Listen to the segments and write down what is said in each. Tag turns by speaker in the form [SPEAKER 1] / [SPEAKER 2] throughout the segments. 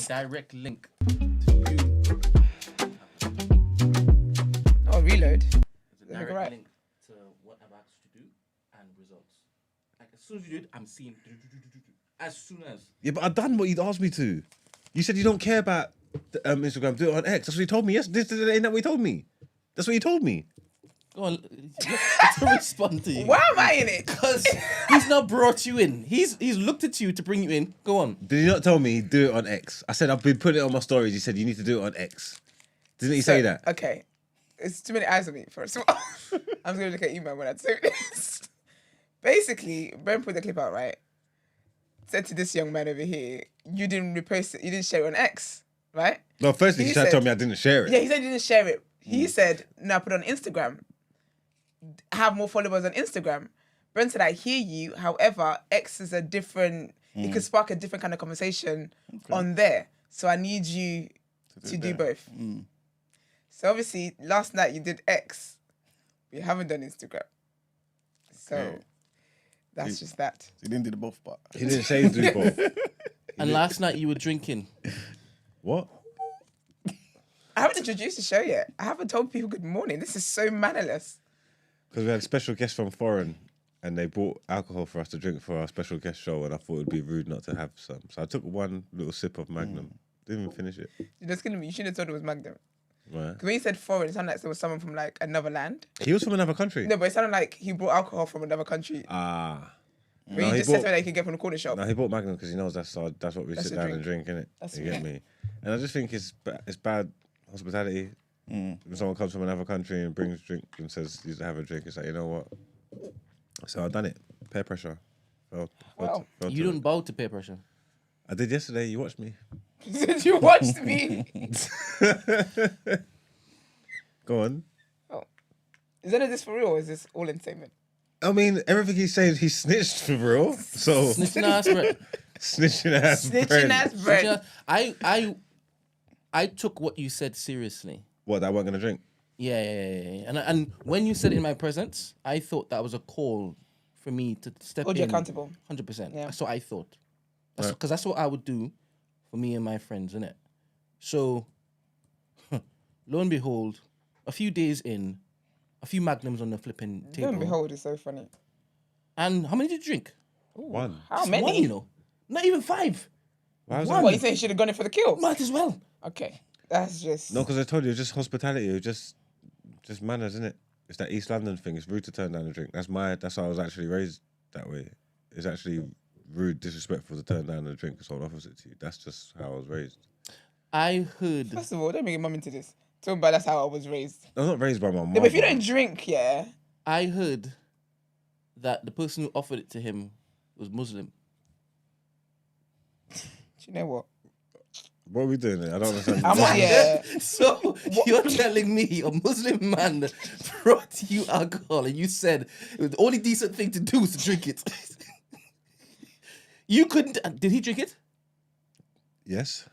[SPEAKER 1] direct link to you.
[SPEAKER 2] Oh, reload.
[SPEAKER 1] There's a direct link to what I've asked you to do and results. Like as soon as you do it, I'm seeing. As soon as.
[SPEAKER 3] Yeah, but I've done what you'd asked me to. You said you don't care about Instagram. Do it on X. That's what you told me. Yes, ain't that what you told me? That's what you told me.
[SPEAKER 1] Go on, to respond to you.
[SPEAKER 2] Why am I in it?
[SPEAKER 1] Because he's not brought you in. He's looked at you to bring you in. Go on.
[SPEAKER 3] Did you not tell me do it on X? I said I've been putting it on my stories. You said you need to do it on X. Didn't he say that?
[SPEAKER 2] Okay. It's too many eyes on me, first of all. I'm going to look at email when I say this. Basically, Ben put the clip out, right? Said to this young man over here, you didn't repost it, you didn't share it on X, right?
[SPEAKER 3] No, firstly, he tried to tell me I didn't share it.
[SPEAKER 2] Yeah, he said he didn't share it. He said, no, I put it on Instagram. Have more followers on Instagram. Brent said, I hear you. However, X is a different, it could spark a different kind of conversation on there. So I need you to do both. So obviously, last night you did X. We haven't done Instagram. So that's just that.
[SPEAKER 4] He didn't do the both part.
[SPEAKER 3] He didn't say he do both.
[SPEAKER 1] And last night you were drinking.
[SPEAKER 3] What?
[SPEAKER 2] I haven't introduced the show yet. I haven't told people good morning. This is so mannerless.
[SPEAKER 3] Because we had special guests from foreign and they brought alcohol for us to drink for our special guest show and I thought it would be rude not to have some. So I took one little sip of Magnum. Didn't even finish it.
[SPEAKER 2] You're just killing me. You shouldn't have told it was Magnum.
[SPEAKER 3] Right.
[SPEAKER 2] Because when you said foreign, it sounded like there was someone from like another land.
[SPEAKER 3] He was from another country.
[SPEAKER 2] No, but it sounded like he brought alcohol from another country.
[SPEAKER 3] Ah.
[SPEAKER 2] But you just said something that you can get from the corner shop.
[SPEAKER 3] No, he bought Magnum because he knows that's what we sit down and drink, innit?
[SPEAKER 2] That's
[SPEAKER 3] you get me? And I just think it's bad hospitality. When someone comes from another country and brings drink and says you have a drink, it's like, you know what? So I've done it. Peer pressure.
[SPEAKER 2] Wow.
[SPEAKER 1] You don't bow to peer pressure.
[SPEAKER 3] I did yesterday. You watched me.
[SPEAKER 2] Did you watch me?
[SPEAKER 3] Go on.
[SPEAKER 2] Oh. Is any of this for real or is this all entertainment?
[SPEAKER 3] I mean, everything he's saying, he snitched for real. So
[SPEAKER 1] Snitching ass bread.
[SPEAKER 3] snitching ass bread.
[SPEAKER 1] I took what you said seriously.
[SPEAKER 3] What, that I wasn't gonna drink?
[SPEAKER 1] Yeah. And when you said it in my presence, I thought that was a call for me to step
[SPEAKER 2] Hold
[SPEAKER 1] in.
[SPEAKER 2] you accountable.
[SPEAKER 1] 100%.
[SPEAKER 2] Yeah.
[SPEAKER 1] That's what I thought. Because that's what I would do for me and my friends, innit? So, lo and behold, a few days in, a few Magnums on the flipping table.
[SPEAKER 2] Lo and behold, it's so funny.
[SPEAKER 1] And how many did you drink?
[SPEAKER 3] One.
[SPEAKER 2] How
[SPEAKER 1] Just
[SPEAKER 2] many?
[SPEAKER 1] One, you know. Not even 5.
[SPEAKER 2] What, you saying you should have gone in for the kill?
[SPEAKER 1] Might as well.
[SPEAKER 2] Okay. That's just...
[SPEAKER 3] No, because I told you, it's just hospitality. It's just manners, isn't it? It's that East London thing. It's rude to turn down a drink. That's how I was actually raised that way. It's actually rude, disrespectful to turn down a drink and someone offers it to you. That's just how I was raised.
[SPEAKER 1] I heard...
[SPEAKER 2] First of all, don't bring your mum into this. Talk about that's how I was raised.
[SPEAKER 3] I was not raised by my mum.
[SPEAKER 2] No, but if you don't drink, yeah...
[SPEAKER 1] I heard that the person who offered it to him was Muslim.
[SPEAKER 2] Do you know what?
[SPEAKER 3] What are we doing there? I don't understand.
[SPEAKER 2] I'm not, yeah.
[SPEAKER 1] So you're telling me a Muslim man brought you alcohol and you said the only decent thing to do is to drink it. You couldn't... Did he drink it?
[SPEAKER 3] Yes.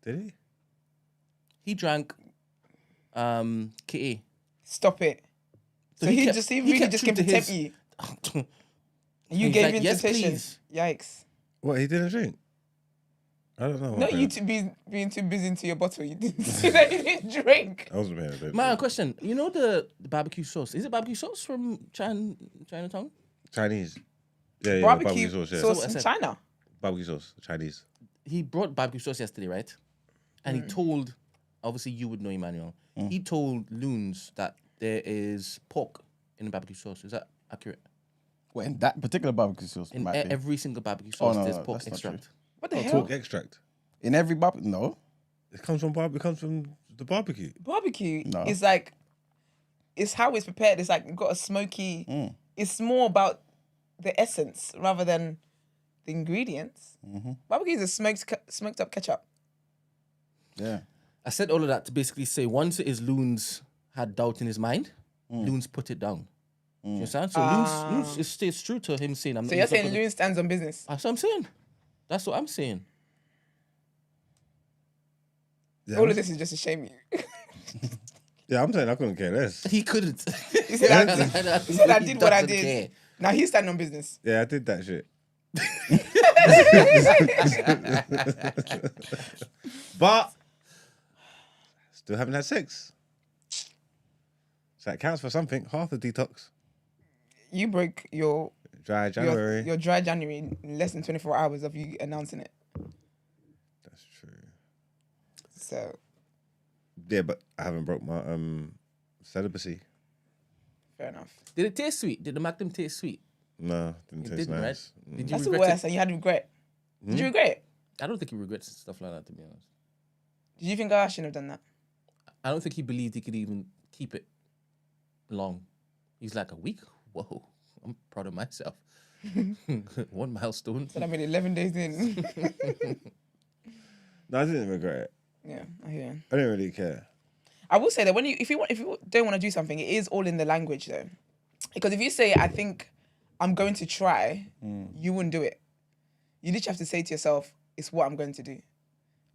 [SPEAKER 3] Did he?
[SPEAKER 1] He drank Kitty.
[SPEAKER 2] Stop it. So he
[SPEAKER 1] kept-
[SPEAKER 2] really
[SPEAKER 1] kept
[SPEAKER 2] just
[SPEAKER 1] true
[SPEAKER 2] came to tempt
[SPEAKER 1] his-
[SPEAKER 2] you. You
[SPEAKER 1] He's
[SPEAKER 2] gave
[SPEAKER 1] like,
[SPEAKER 2] in
[SPEAKER 1] yes,
[SPEAKER 2] temptation.
[SPEAKER 1] please.
[SPEAKER 2] Yikes.
[SPEAKER 3] What, he didn't drink? I don't know.
[SPEAKER 2] Not you being too busy into your bottle. You didn't see that you didn't drink.
[SPEAKER 3] I wasn't paying attention.
[SPEAKER 1] Man, question. You know the barbecue sauce? Is it barbecue sauce from Chinatown?
[SPEAKER 3] Chinese. Yeah,
[SPEAKER 2] Barbecue
[SPEAKER 3] sauce, yeah.
[SPEAKER 2] sauce
[SPEAKER 1] what I
[SPEAKER 2] in
[SPEAKER 1] said.
[SPEAKER 2] China.
[SPEAKER 3] Barbecue sauce, Chinese.
[SPEAKER 1] He brought barbecue sauce yesterday, right? And he told, obviously you would know Emmanuel, he told Loons that there is pork in the barbecue sauce. Is that accurate?
[SPEAKER 4] Well, in that particular barbecue sauce,
[SPEAKER 1] In
[SPEAKER 4] might be.
[SPEAKER 1] every single barbecue sauce,
[SPEAKER 4] no,
[SPEAKER 1] there's
[SPEAKER 4] no,
[SPEAKER 1] pork
[SPEAKER 4] that's not
[SPEAKER 1] extract.
[SPEAKER 4] true.
[SPEAKER 2] What the hell?
[SPEAKER 3] Pork extract.
[SPEAKER 4] In every barbecue, no.
[SPEAKER 3] It comes from the barbecue.
[SPEAKER 2] Barbecue
[SPEAKER 4] No.
[SPEAKER 2] is like, it's how it's prepared. It's like got a smoky, it's more about the essence rather than the ingredients. Barbecue is a smoked up ketchup.
[SPEAKER 4] Yeah.
[SPEAKER 1] I said all of that to basically say once it is Loons had doubt in his mind, Loons put it down. Do you understand? So Loons stays true to him saying, I'm
[SPEAKER 2] So you're saying Loon stands on business?
[SPEAKER 1] That's what I'm saying. That's what I'm saying.
[SPEAKER 3] Yeah,
[SPEAKER 2] All of this is just to shame you.
[SPEAKER 3] Yeah, I'm saying I couldn't care less.
[SPEAKER 1] He couldn't.
[SPEAKER 2] He said, I did what I
[SPEAKER 1] doesn't
[SPEAKER 2] did.
[SPEAKER 1] care.
[SPEAKER 2] Now he's standing on business.
[SPEAKER 3] Yeah, I did that shit. But still haven't had sex. So that counts for something. Half the detox.
[SPEAKER 2] You broke your
[SPEAKER 3] Dry January.
[SPEAKER 2] your dry January in less than 24 hours of you announcing it.
[SPEAKER 3] That's true.
[SPEAKER 2] So
[SPEAKER 3] Yeah, but I haven't broke my celibacy.
[SPEAKER 2] fair enough.
[SPEAKER 1] Did it taste sweet? Did the Magnum taste sweet?
[SPEAKER 3] No, didn't
[SPEAKER 1] It
[SPEAKER 3] taste
[SPEAKER 1] didn't,
[SPEAKER 3] nice.
[SPEAKER 1] right? Did you
[SPEAKER 2] That's the
[SPEAKER 1] regret
[SPEAKER 2] worst,
[SPEAKER 1] it?
[SPEAKER 2] and you had regret. Did you regret it?
[SPEAKER 1] I don't think he regrets stuff like that, to be honest.
[SPEAKER 2] Did you think I shouldn't have done that?
[SPEAKER 1] I don't think he believed he could even keep it long. He's like, a week? Whoa, I'm proud of myself. 1 milestone.
[SPEAKER 2] Said I made 11 days in.
[SPEAKER 3] No, I didn't regret it.
[SPEAKER 2] Yeah, I hear you.
[SPEAKER 3] I didn't really care.
[SPEAKER 2] I will say that if you don't want to do something, it is all in the language though. Because if you say, I think I'm going to try, you wouldn't do it. You literally have to say to yourself, it's what I'm going to do.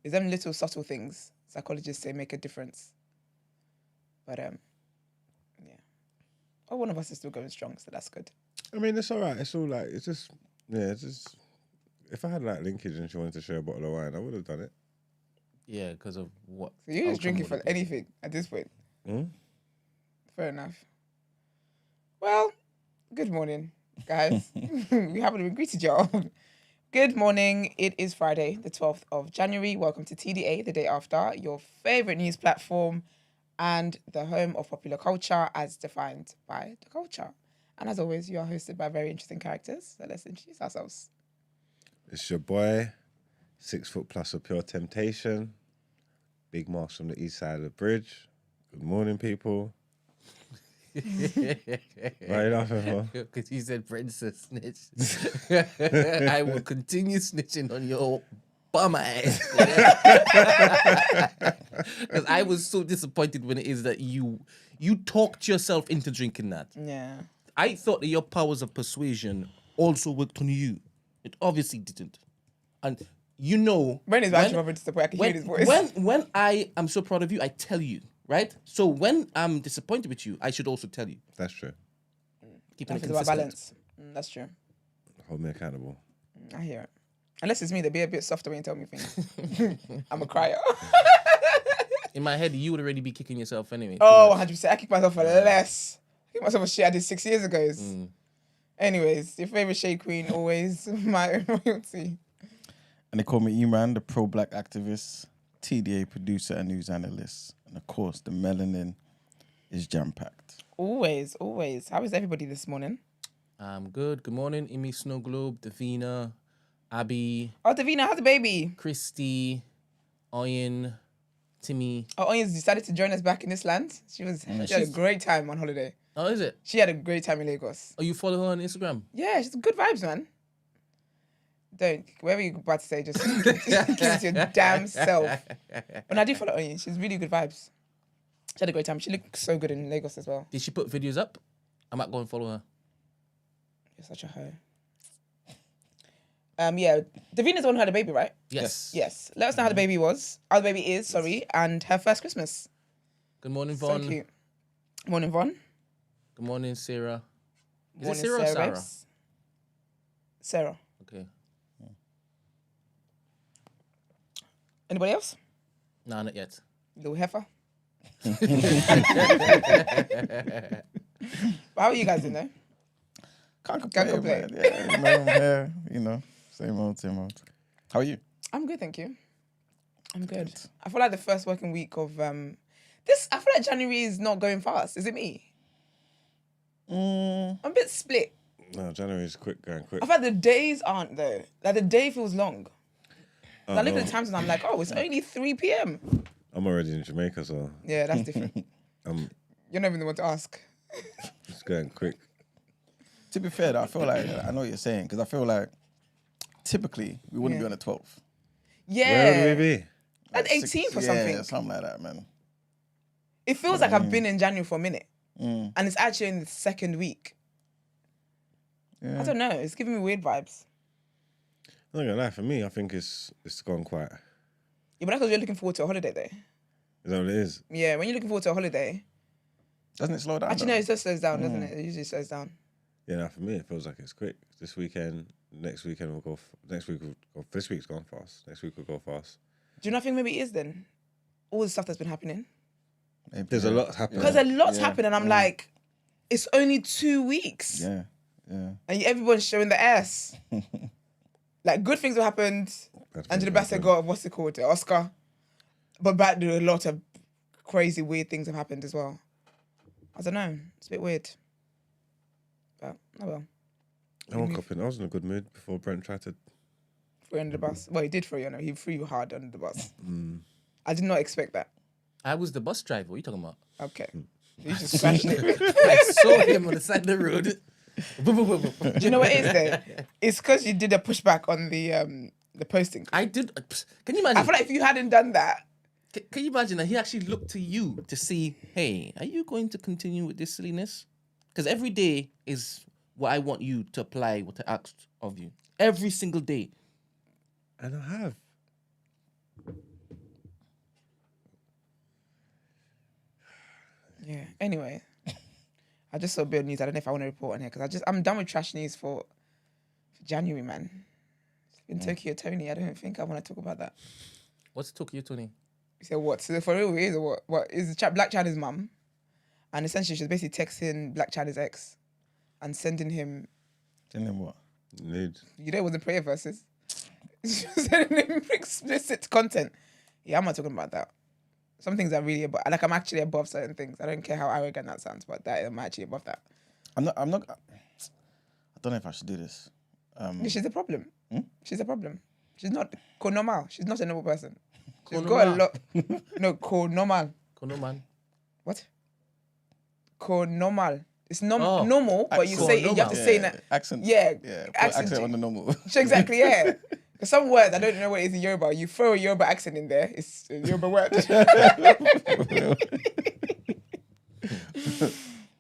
[SPEAKER 2] It's them little subtle things psychologists say make a difference. But yeah. Oh, one of us is still going strong, so that's good.
[SPEAKER 3] I mean, it's all right. It's all like, it's just, yeah, it's just, if I had like linkage and she wanted to share a bottle of wine, I would have done it.
[SPEAKER 1] Yeah, because of what?
[SPEAKER 2] So you're just
[SPEAKER 1] outcome
[SPEAKER 2] drinking
[SPEAKER 1] would
[SPEAKER 2] for
[SPEAKER 1] it be?
[SPEAKER 2] anything at this point.
[SPEAKER 3] Mm?
[SPEAKER 2] Fair enough. Well, good morning, guys. We haven't even greeted y'all. Good morning. It is Friday, the 12th of January. Welcome to TDA, the day after, your favorite news platform and the home of popular culture as defined by the culture. And as always, you are hosted by very interesting characters. So let's introduce ourselves.
[SPEAKER 3] It's your boy, 6 foot plus of pure temptation. Big Marks from the east side of the bridge. Good morning, people. Why are you laughing for?
[SPEAKER 1] Because you said princess snitch. I will continue snitching on your bum ass. Because I was so disappointed when it is that you talked yourself into drinking that.
[SPEAKER 2] Yeah.
[SPEAKER 1] I thought that your powers of persuasion also worked on you. It obviously didn't. And you know...
[SPEAKER 2] Brendan's actually very disappointed. I can hear his voice.
[SPEAKER 1] When I am so proud of you, I tell you, right? So when I'm disappointed with you, I should also tell you.
[SPEAKER 3] That's true.
[SPEAKER 1] Keeping it
[SPEAKER 2] That's about
[SPEAKER 1] consistent.
[SPEAKER 2] balance. That's true.
[SPEAKER 3] Hold me accountable.
[SPEAKER 2] I hear it. Unless it's me, they'll be a bit softer when you tell me things. I'm a crier.
[SPEAKER 1] In my head, you would already be kicking yourself anyway.
[SPEAKER 2] Oh, 100%. I kick myself for less. I kick myself for shit I did 6 years ago. Anyways, your favourite shade queen, always my royalty.
[SPEAKER 4] And they call me E-Man, the pro-black activist, TDA producer and news analyst. And of course, the melanin is jam-packed.
[SPEAKER 2] Always, always. How is everybody this morning?
[SPEAKER 1] I'm good. Good morning, Imi Snow Globe, Davina, Abby,
[SPEAKER 2] Oh, Davina, how's the baby?
[SPEAKER 1] Christy, Oyen, Timmy.
[SPEAKER 2] Oh, Onions decided to join us back in this land. She had a great time on holiday.
[SPEAKER 1] Oh, is it?
[SPEAKER 2] She had a great time in Lagos.
[SPEAKER 1] Oh, you follow her on Instagram?
[SPEAKER 2] Yeah, she's good vibes, man. Don't, whatever you're about to say, just keep it to your damn self. But I do follow Onion. She's really good vibes. She had a great time. She looked so good in Lagos as well.
[SPEAKER 1] Did she put videos up? I might go and follow her.
[SPEAKER 2] You're such a hoe. Yeah, Davina's the one who had a baby, right?
[SPEAKER 1] Yes.
[SPEAKER 2] Yes. Let us know how the baby was. How the baby is, sorry, and her first Christmas.
[SPEAKER 1] Good morning,
[SPEAKER 2] So
[SPEAKER 1] Vaughn.
[SPEAKER 2] cute. Morning, Vaughn.
[SPEAKER 1] Good morning, Sarah. Is
[SPEAKER 2] Morning,
[SPEAKER 1] it Sarah or Sarah?
[SPEAKER 2] babes. Sarah.
[SPEAKER 1] Okay.
[SPEAKER 2] Anybody else?
[SPEAKER 1] No, not yet.
[SPEAKER 2] Little heifer. How are you guys doing though?
[SPEAKER 4] Can't complain,
[SPEAKER 2] complain.
[SPEAKER 4] man. Yeah, I'm here, same old, same old. How are you?
[SPEAKER 2] I'm good, thank you. I'm good. I feel like the first working week of this. I feel like January is not going fast. Is it me? I'm a bit split.
[SPEAKER 3] No, January's going quick.
[SPEAKER 2] I feel like the days aren't though. Like the day feels long. I look at the times and I'm like, oh, it's only 3 p.m.
[SPEAKER 3] I'm already in Jamaica, so
[SPEAKER 2] Yeah, that's different. You're not even the one to ask.
[SPEAKER 3] it's going quick.
[SPEAKER 4] To be fair, though, I feel like, I know what you're saying, because I feel like typically we wouldn't be on the 12th.
[SPEAKER 2] Yeah.
[SPEAKER 3] Where would we be?
[SPEAKER 2] At 18th or something.
[SPEAKER 4] Yeah, something like that, man.
[SPEAKER 2] It feels like I've been in January for a minute. And it's actually in the second week.
[SPEAKER 4] Yeah.
[SPEAKER 2] I don't know. It's giving me weird vibes.
[SPEAKER 3] I'm not gonna lie, for me, I think it's gone quite.
[SPEAKER 2] Yeah, but that's because you're looking forward to a holiday though.
[SPEAKER 3] Is that what it is?
[SPEAKER 2] Yeah, when you're looking forward to a holiday.
[SPEAKER 4] Doesn't it slow down?
[SPEAKER 2] Actually,
[SPEAKER 4] though?
[SPEAKER 2] no, it just slows down, doesn't it? It usually slows down.
[SPEAKER 3] Yeah, no, for me, it feels like it's quick. This weekend, Next weekend we'll go. Next week we'll go. This week's gone fast. Next week we'll go fast.
[SPEAKER 2] Do you not think maybe it is then? All the stuff that's been happening.
[SPEAKER 4] Maybe,
[SPEAKER 3] There's a lot happening.
[SPEAKER 2] Because a lot's happened, and I'm like, it's only 2 weeks.
[SPEAKER 4] Yeah.
[SPEAKER 2] And everyone's showing the ass. Like, good things have happened. Angela Bassett got, what's it called? The Oscar. But back to a lot of crazy, weird things have happened as well. I don't know. It's a bit weird. But, oh well.
[SPEAKER 3] I woke up I was in a good mood before Brent tried to...
[SPEAKER 2] Threw you under the bus. Well, he did throw you under. He threw you hard under the bus. I did not expect that.
[SPEAKER 1] I was the bus driver. What are you talking about?
[SPEAKER 2] Okay. You just crashed it.
[SPEAKER 1] I saw him on the side of the road.
[SPEAKER 2] Do you know what it is then? It's because you did a pushback on the posting.
[SPEAKER 1] I did. Can you imagine?
[SPEAKER 2] I feel like if you hadn't done that,
[SPEAKER 1] Can you imagine that he actually looked to you to see, hey, are you going to continue with this silliness? Because every day is what I want you to apply what I asked of you. Every single day.
[SPEAKER 3] And I have.
[SPEAKER 2] yeah. Anyway, I just saw a bit of news. I don't know if I want to report on here because I'm done with trash news for January, man. In Tokyo, Tony, I don't think I want to talk about that.
[SPEAKER 1] What's Tokyo, Tony?
[SPEAKER 2] You said what? So for real, it is or what? What is Black China's mum? And essentially, she's basically texting Black China's ex and sending him.
[SPEAKER 4] Sending him what?
[SPEAKER 3] Nude.
[SPEAKER 2] You know, it wasn't prayer verses. She was sending him explicit content. Yeah, I'm not talking about that. Some things are really above. Like, I'm actually above certain things. I don't care how arrogant that sounds, but I'm actually above that.
[SPEAKER 4] I'm not. I don't know if I should do this.
[SPEAKER 2] She's a problem. She's a problem. She's not normal. She's not a normal person. She's
[SPEAKER 1] Ko
[SPEAKER 2] got a
[SPEAKER 1] normal.
[SPEAKER 2] lot. No, normal.
[SPEAKER 1] Kono man.
[SPEAKER 2] What? Normal. It's
[SPEAKER 1] Oh.
[SPEAKER 2] normal, but you say you have to say that.
[SPEAKER 4] Accent.
[SPEAKER 2] Yeah,
[SPEAKER 4] Yeah. Put
[SPEAKER 2] accent.
[SPEAKER 4] accent on the normal.
[SPEAKER 2] Exactly. Yeah. There's some words I don't know what it is in Yoruba. You throw a Yoruba accent in there. It's a Yoruba word.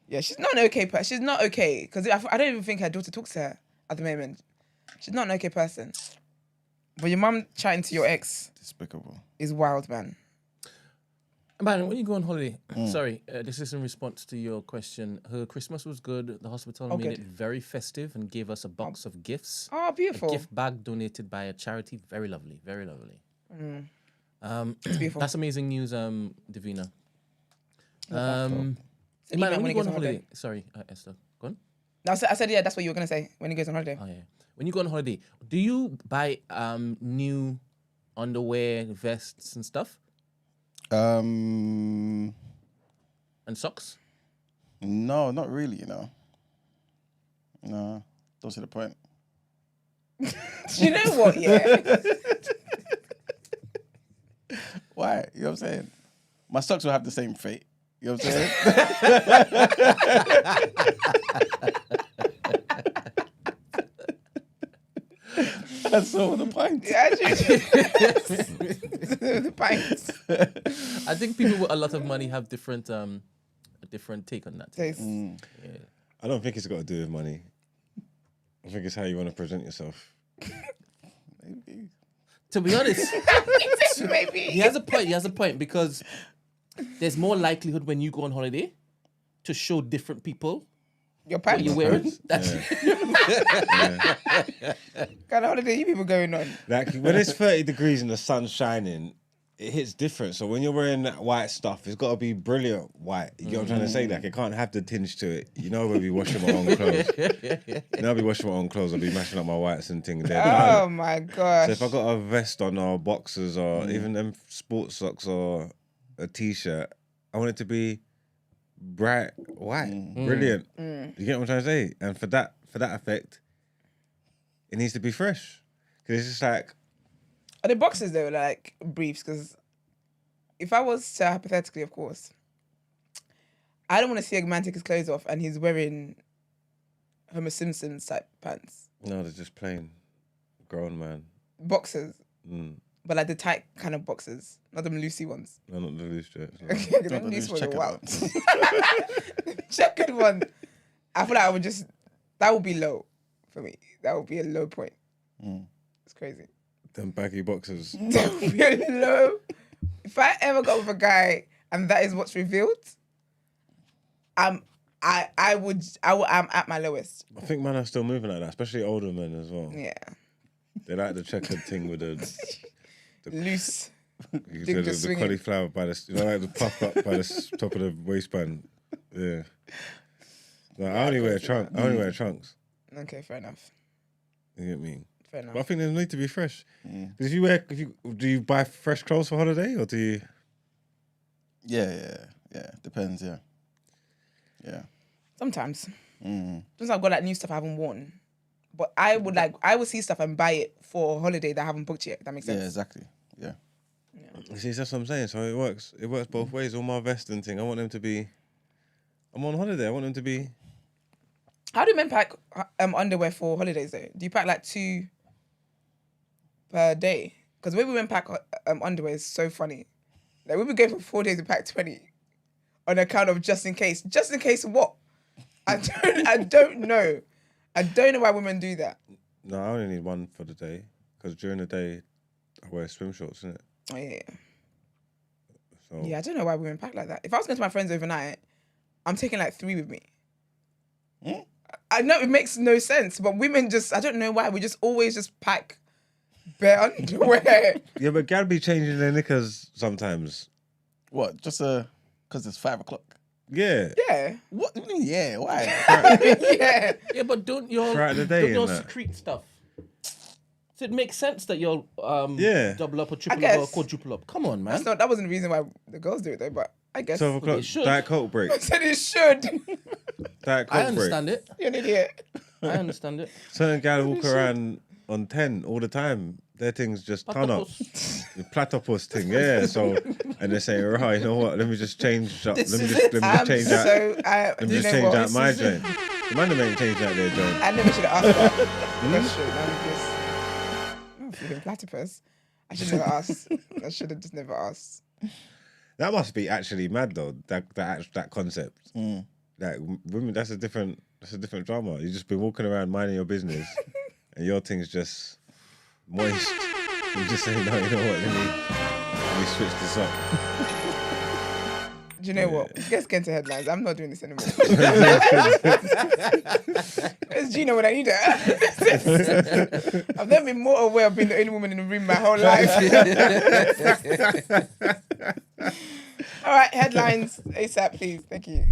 [SPEAKER 2] Yeah, she's not an okay person. She's not okay because I don't even think her daughter talks to her at the moment. She's not an okay person. But your mum chatting to your ex
[SPEAKER 4] Despicable.
[SPEAKER 2] is wild, man.
[SPEAKER 1] Man, when you go on holiday, sorry, this is in response to your question. Her Christmas was good. The hospital made
[SPEAKER 2] good.
[SPEAKER 1] it very festive and gave us a box of gifts.
[SPEAKER 2] Oh,
[SPEAKER 1] A
[SPEAKER 2] beautiful.
[SPEAKER 1] gift bag donated by a charity. Very lovely. Very lovely.
[SPEAKER 2] It's beautiful.
[SPEAKER 1] That's amazing news, Davina.
[SPEAKER 2] So
[SPEAKER 1] Man,
[SPEAKER 2] Iman,
[SPEAKER 1] when
[SPEAKER 2] when
[SPEAKER 1] you
[SPEAKER 2] he
[SPEAKER 1] go
[SPEAKER 2] goes
[SPEAKER 1] on
[SPEAKER 2] on
[SPEAKER 1] holiday, sorry, Esther, go on.
[SPEAKER 2] No, I said, yeah, that's what you were going to say when he goes on holiday.
[SPEAKER 1] Oh yeah. When you go on holiday, do you buy new underwear, vests, and stuff,
[SPEAKER 4] No,
[SPEAKER 1] and socks?
[SPEAKER 4] not really. No, don't see the point.
[SPEAKER 2] Do you know what, yeah?
[SPEAKER 4] Why? You know what I'm saying? My socks will have the same fate. You know what I'm saying? That's all the point.
[SPEAKER 2] Yeah, the pints.
[SPEAKER 1] I think people with a lot of money have different a different take on that.
[SPEAKER 2] Taste.
[SPEAKER 1] Yeah.
[SPEAKER 3] I don't think it's got to do with money. I think it's how you want to present yourself.
[SPEAKER 4] Maybe.
[SPEAKER 1] To be honest,
[SPEAKER 2] Maybe.
[SPEAKER 1] he has a point. He has a point because there's more likelihood when you go on holiday to show different people
[SPEAKER 2] Your
[SPEAKER 1] what
[SPEAKER 2] pants.
[SPEAKER 1] you're wearing. That's
[SPEAKER 2] Kind of holiday you people going on?
[SPEAKER 3] Like when it's 30 degrees and the sun's shining, it hits different. So when you're wearing that white stuff, it's got to be brilliant white. You get what I'm trying to say? Like it can't have the tinge to it. You know, I'll be washing my own clothes. I'll be washing my own clothes. I'll be mashing up my whites and things. They're
[SPEAKER 2] Oh
[SPEAKER 3] done.
[SPEAKER 2] my gosh.
[SPEAKER 3] So if I got a vest on or boxers or even them sports socks or a t-shirt, I want it to be bright white, brilliant. You get what I'm trying to say? And for that effect, it needs to be fresh. Because it's just like,
[SPEAKER 2] Are the boxes though like briefs? Because if I was to hypothetically, of course, I don't want to see a man take his clothes off and he's wearing Homer Simpson's type pants,
[SPEAKER 3] no, they're just plain grown man.
[SPEAKER 2] boxers,
[SPEAKER 3] Mm.
[SPEAKER 2] but like the tight kind of boxers, not them loosey ones.
[SPEAKER 3] No, not the loose shirts. no.
[SPEAKER 2] Okay,
[SPEAKER 4] Not
[SPEAKER 2] them
[SPEAKER 4] the
[SPEAKER 2] loose
[SPEAKER 4] loose
[SPEAKER 2] ones are
[SPEAKER 4] checkered
[SPEAKER 2] wild.
[SPEAKER 4] ones.
[SPEAKER 2] Checkered one. I feel like that would be low for me. That would be a low point. It's crazy.
[SPEAKER 3] Them baggy boxers.
[SPEAKER 2] That would be a low. If I ever got with a guy and that is what's revealed, I I'm at my lowest.
[SPEAKER 3] I think men are still moving like that, especially older men as well.
[SPEAKER 2] Yeah.
[SPEAKER 3] They like the checkered thing with the
[SPEAKER 2] Loose.
[SPEAKER 3] you
[SPEAKER 2] Dick
[SPEAKER 3] said
[SPEAKER 2] just
[SPEAKER 3] the
[SPEAKER 2] swinging.
[SPEAKER 3] cauliflower by the, like the puff up by the top of the waistband. Yeah. No, I only wear trunks.
[SPEAKER 2] Okay, fair enough.
[SPEAKER 3] You get me?
[SPEAKER 2] Fair enough.
[SPEAKER 3] But I think they need to be fresh. Because do you buy fresh clothes for holiday or do you?
[SPEAKER 4] Yeah. Depends. Yeah.
[SPEAKER 2] Sometimes. Sometimes I've got like new stuff I haven't worn. But I would see stuff and buy it for a holiday that I haven't booked yet. If that makes sense.
[SPEAKER 4] Yeah, exactly. Yeah.
[SPEAKER 3] See, that's what I'm saying. So it works. It works both ways. All my Western thing, I want them to be. I'm on holiday. I want them to be.
[SPEAKER 2] How do men pack underwear for holidays though? Do you pack like 2 per day? Because the way women pack underwear is so funny. Like we've been going for 4 days and pack 20 on account of just in case. Just in case what? I don't know. I don't know why women do that.
[SPEAKER 3] No, I only need one for the day because during the day I wear swim shorts, innit?
[SPEAKER 2] Oh yeah.
[SPEAKER 3] So
[SPEAKER 2] Yeah, I don't know why women pack like that. If I was going to my friends overnight, I'm taking like 3 with me. I know it makes no sense, but women just, I don't know why, we just always just pack bare underwear.
[SPEAKER 3] yeah, but gal be changing their knickers sometimes.
[SPEAKER 4] What? Just because it's 5 o'clock.
[SPEAKER 3] Yeah.
[SPEAKER 2] Yeah.
[SPEAKER 4] What? do you mean, yeah. Why?
[SPEAKER 2] Yeah.
[SPEAKER 1] Yeah, but don't your
[SPEAKER 3] Throughout the day
[SPEAKER 1] don't your
[SPEAKER 3] and that.
[SPEAKER 1] secrete stuff. So it makes sense that you'll
[SPEAKER 3] Yeah.
[SPEAKER 1] double up or triple
[SPEAKER 2] guess.
[SPEAKER 1] up or quadruple up. Come on, man.
[SPEAKER 2] That wasn't the reason why the girls do it though, but I guess.
[SPEAKER 3] 12 o'clock,
[SPEAKER 1] should.
[SPEAKER 3] Diet Coke break.
[SPEAKER 2] I said it should.
[SPEAKER 3] Diet Coke
[SPEAKER 1] I
[SPEAKER 3] break.
[SPEAKER 1] understand it.
[SPEAKER 2] You're an idiot.
[SPEAKER 1] I understand it.
[SPEAKER 3] Certain gal walk around on 10 all the time. Their things just turn up. The platypus thing, yeah. So, and they're saying, right, you know what? Let me just change up. Let me just change out. Let me just change out my joint. The man ain't changed out their joint.
[SPEAKER 2] I never should have asked that question. I'm just feeling platypus. I should never ask. I should have just never asked.
[SPEAKER 3] That must be actually mad though. That concept. Like women, that's a different drama. You just been walking around minding your business, and your thing's just moist. You just say, no, you know what? Let me switch this up.
[SPEAKER 2] Do you know what? Let's get into headlines. I'm not doing this anymore. It's Gina when I need her. I've never been more aware of being the only woman in the room my whole life. All right, headlines ASAP, please. Thank you.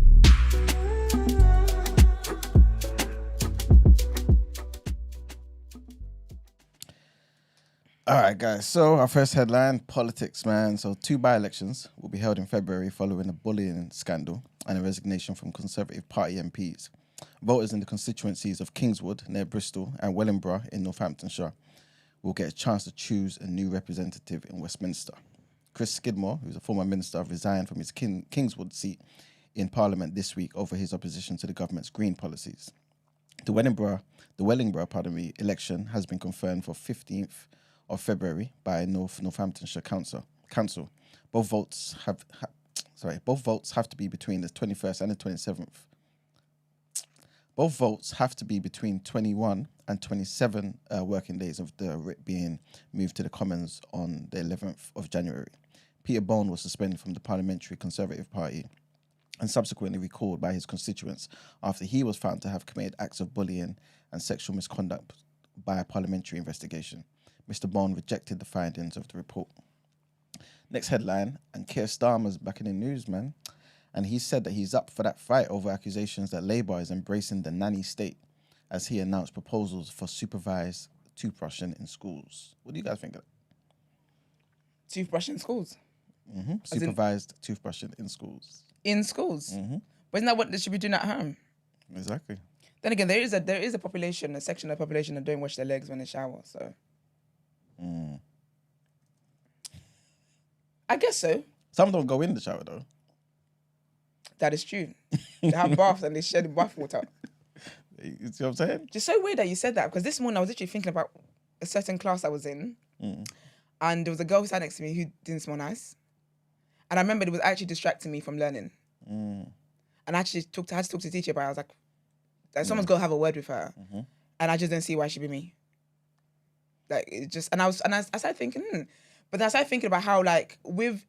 [SPEAKER 4] All right, guys. So our first headline, politics, man. So 2 by-elections will be held in February following a bullying scandal and a resignation from Conservative Party MPs. Voters in the constituencies of Kingswood, near Bristol, and Wellingborough in Northamptonshire will get a chance to choose a new representative in Westminster. Chris Skidmore, who's a former minister, resigned from his Kingswood seat in Parliament this week over his opposition to the government's green policies. The Wellingborough election has been confirmed for 15th of February by Northamptonshire Council. Both votes have to be between the 21st and the 27th. Both votes have to be between 21 and 27 working days of the writ being moved to the Commons on the 11th of January. Peter Bone was suspended from the Parliamentary Conservative Party and subsequently recalled by his constituents after he was found to have committed acts of bullying and sexual misconduct by a parliamentary investigation. Mr. Bond rejected the findings of the report. Next headline, and Keir Starmer's back in the news, man. And he said that he's up for that fight over accusations that Labour is embracing the nanny state as he announced proposals for supervised toothbrushing in schools. What do you guys think of that?
[SPEAKER 2] Toothbrush in schools.
[SPEAKER 4] Supervised toothbrushing in schools.
[SPEAKER 2] In schools? But isn't that what they should be doing at home?
[SPEAKER 4] Exactly.
[SPEAKER 2] Then again, there is a population, a section of the population that don't wash their legs when they shower, so... I guess so.
[SPEAKER 4] Some don't go in the shower though.
[SPEAKER 2] That is true. They have baths and they share the bath water.
[SPEAKER 4] You see what I'm saying?
[SPEAKER 2] Just so weird that you said that, because this morning I was literally thinking about a certain class I was in, and there was a girl who sat next to me who didn't smell nice, and I remembered it was actually distracting me from learning. And I actually had to talk to the teacher about it. I was like someone's got to have a word with her, and I just didn't see why she'd be me. Like it just, and I started thinking, But then I started thinking about how, like,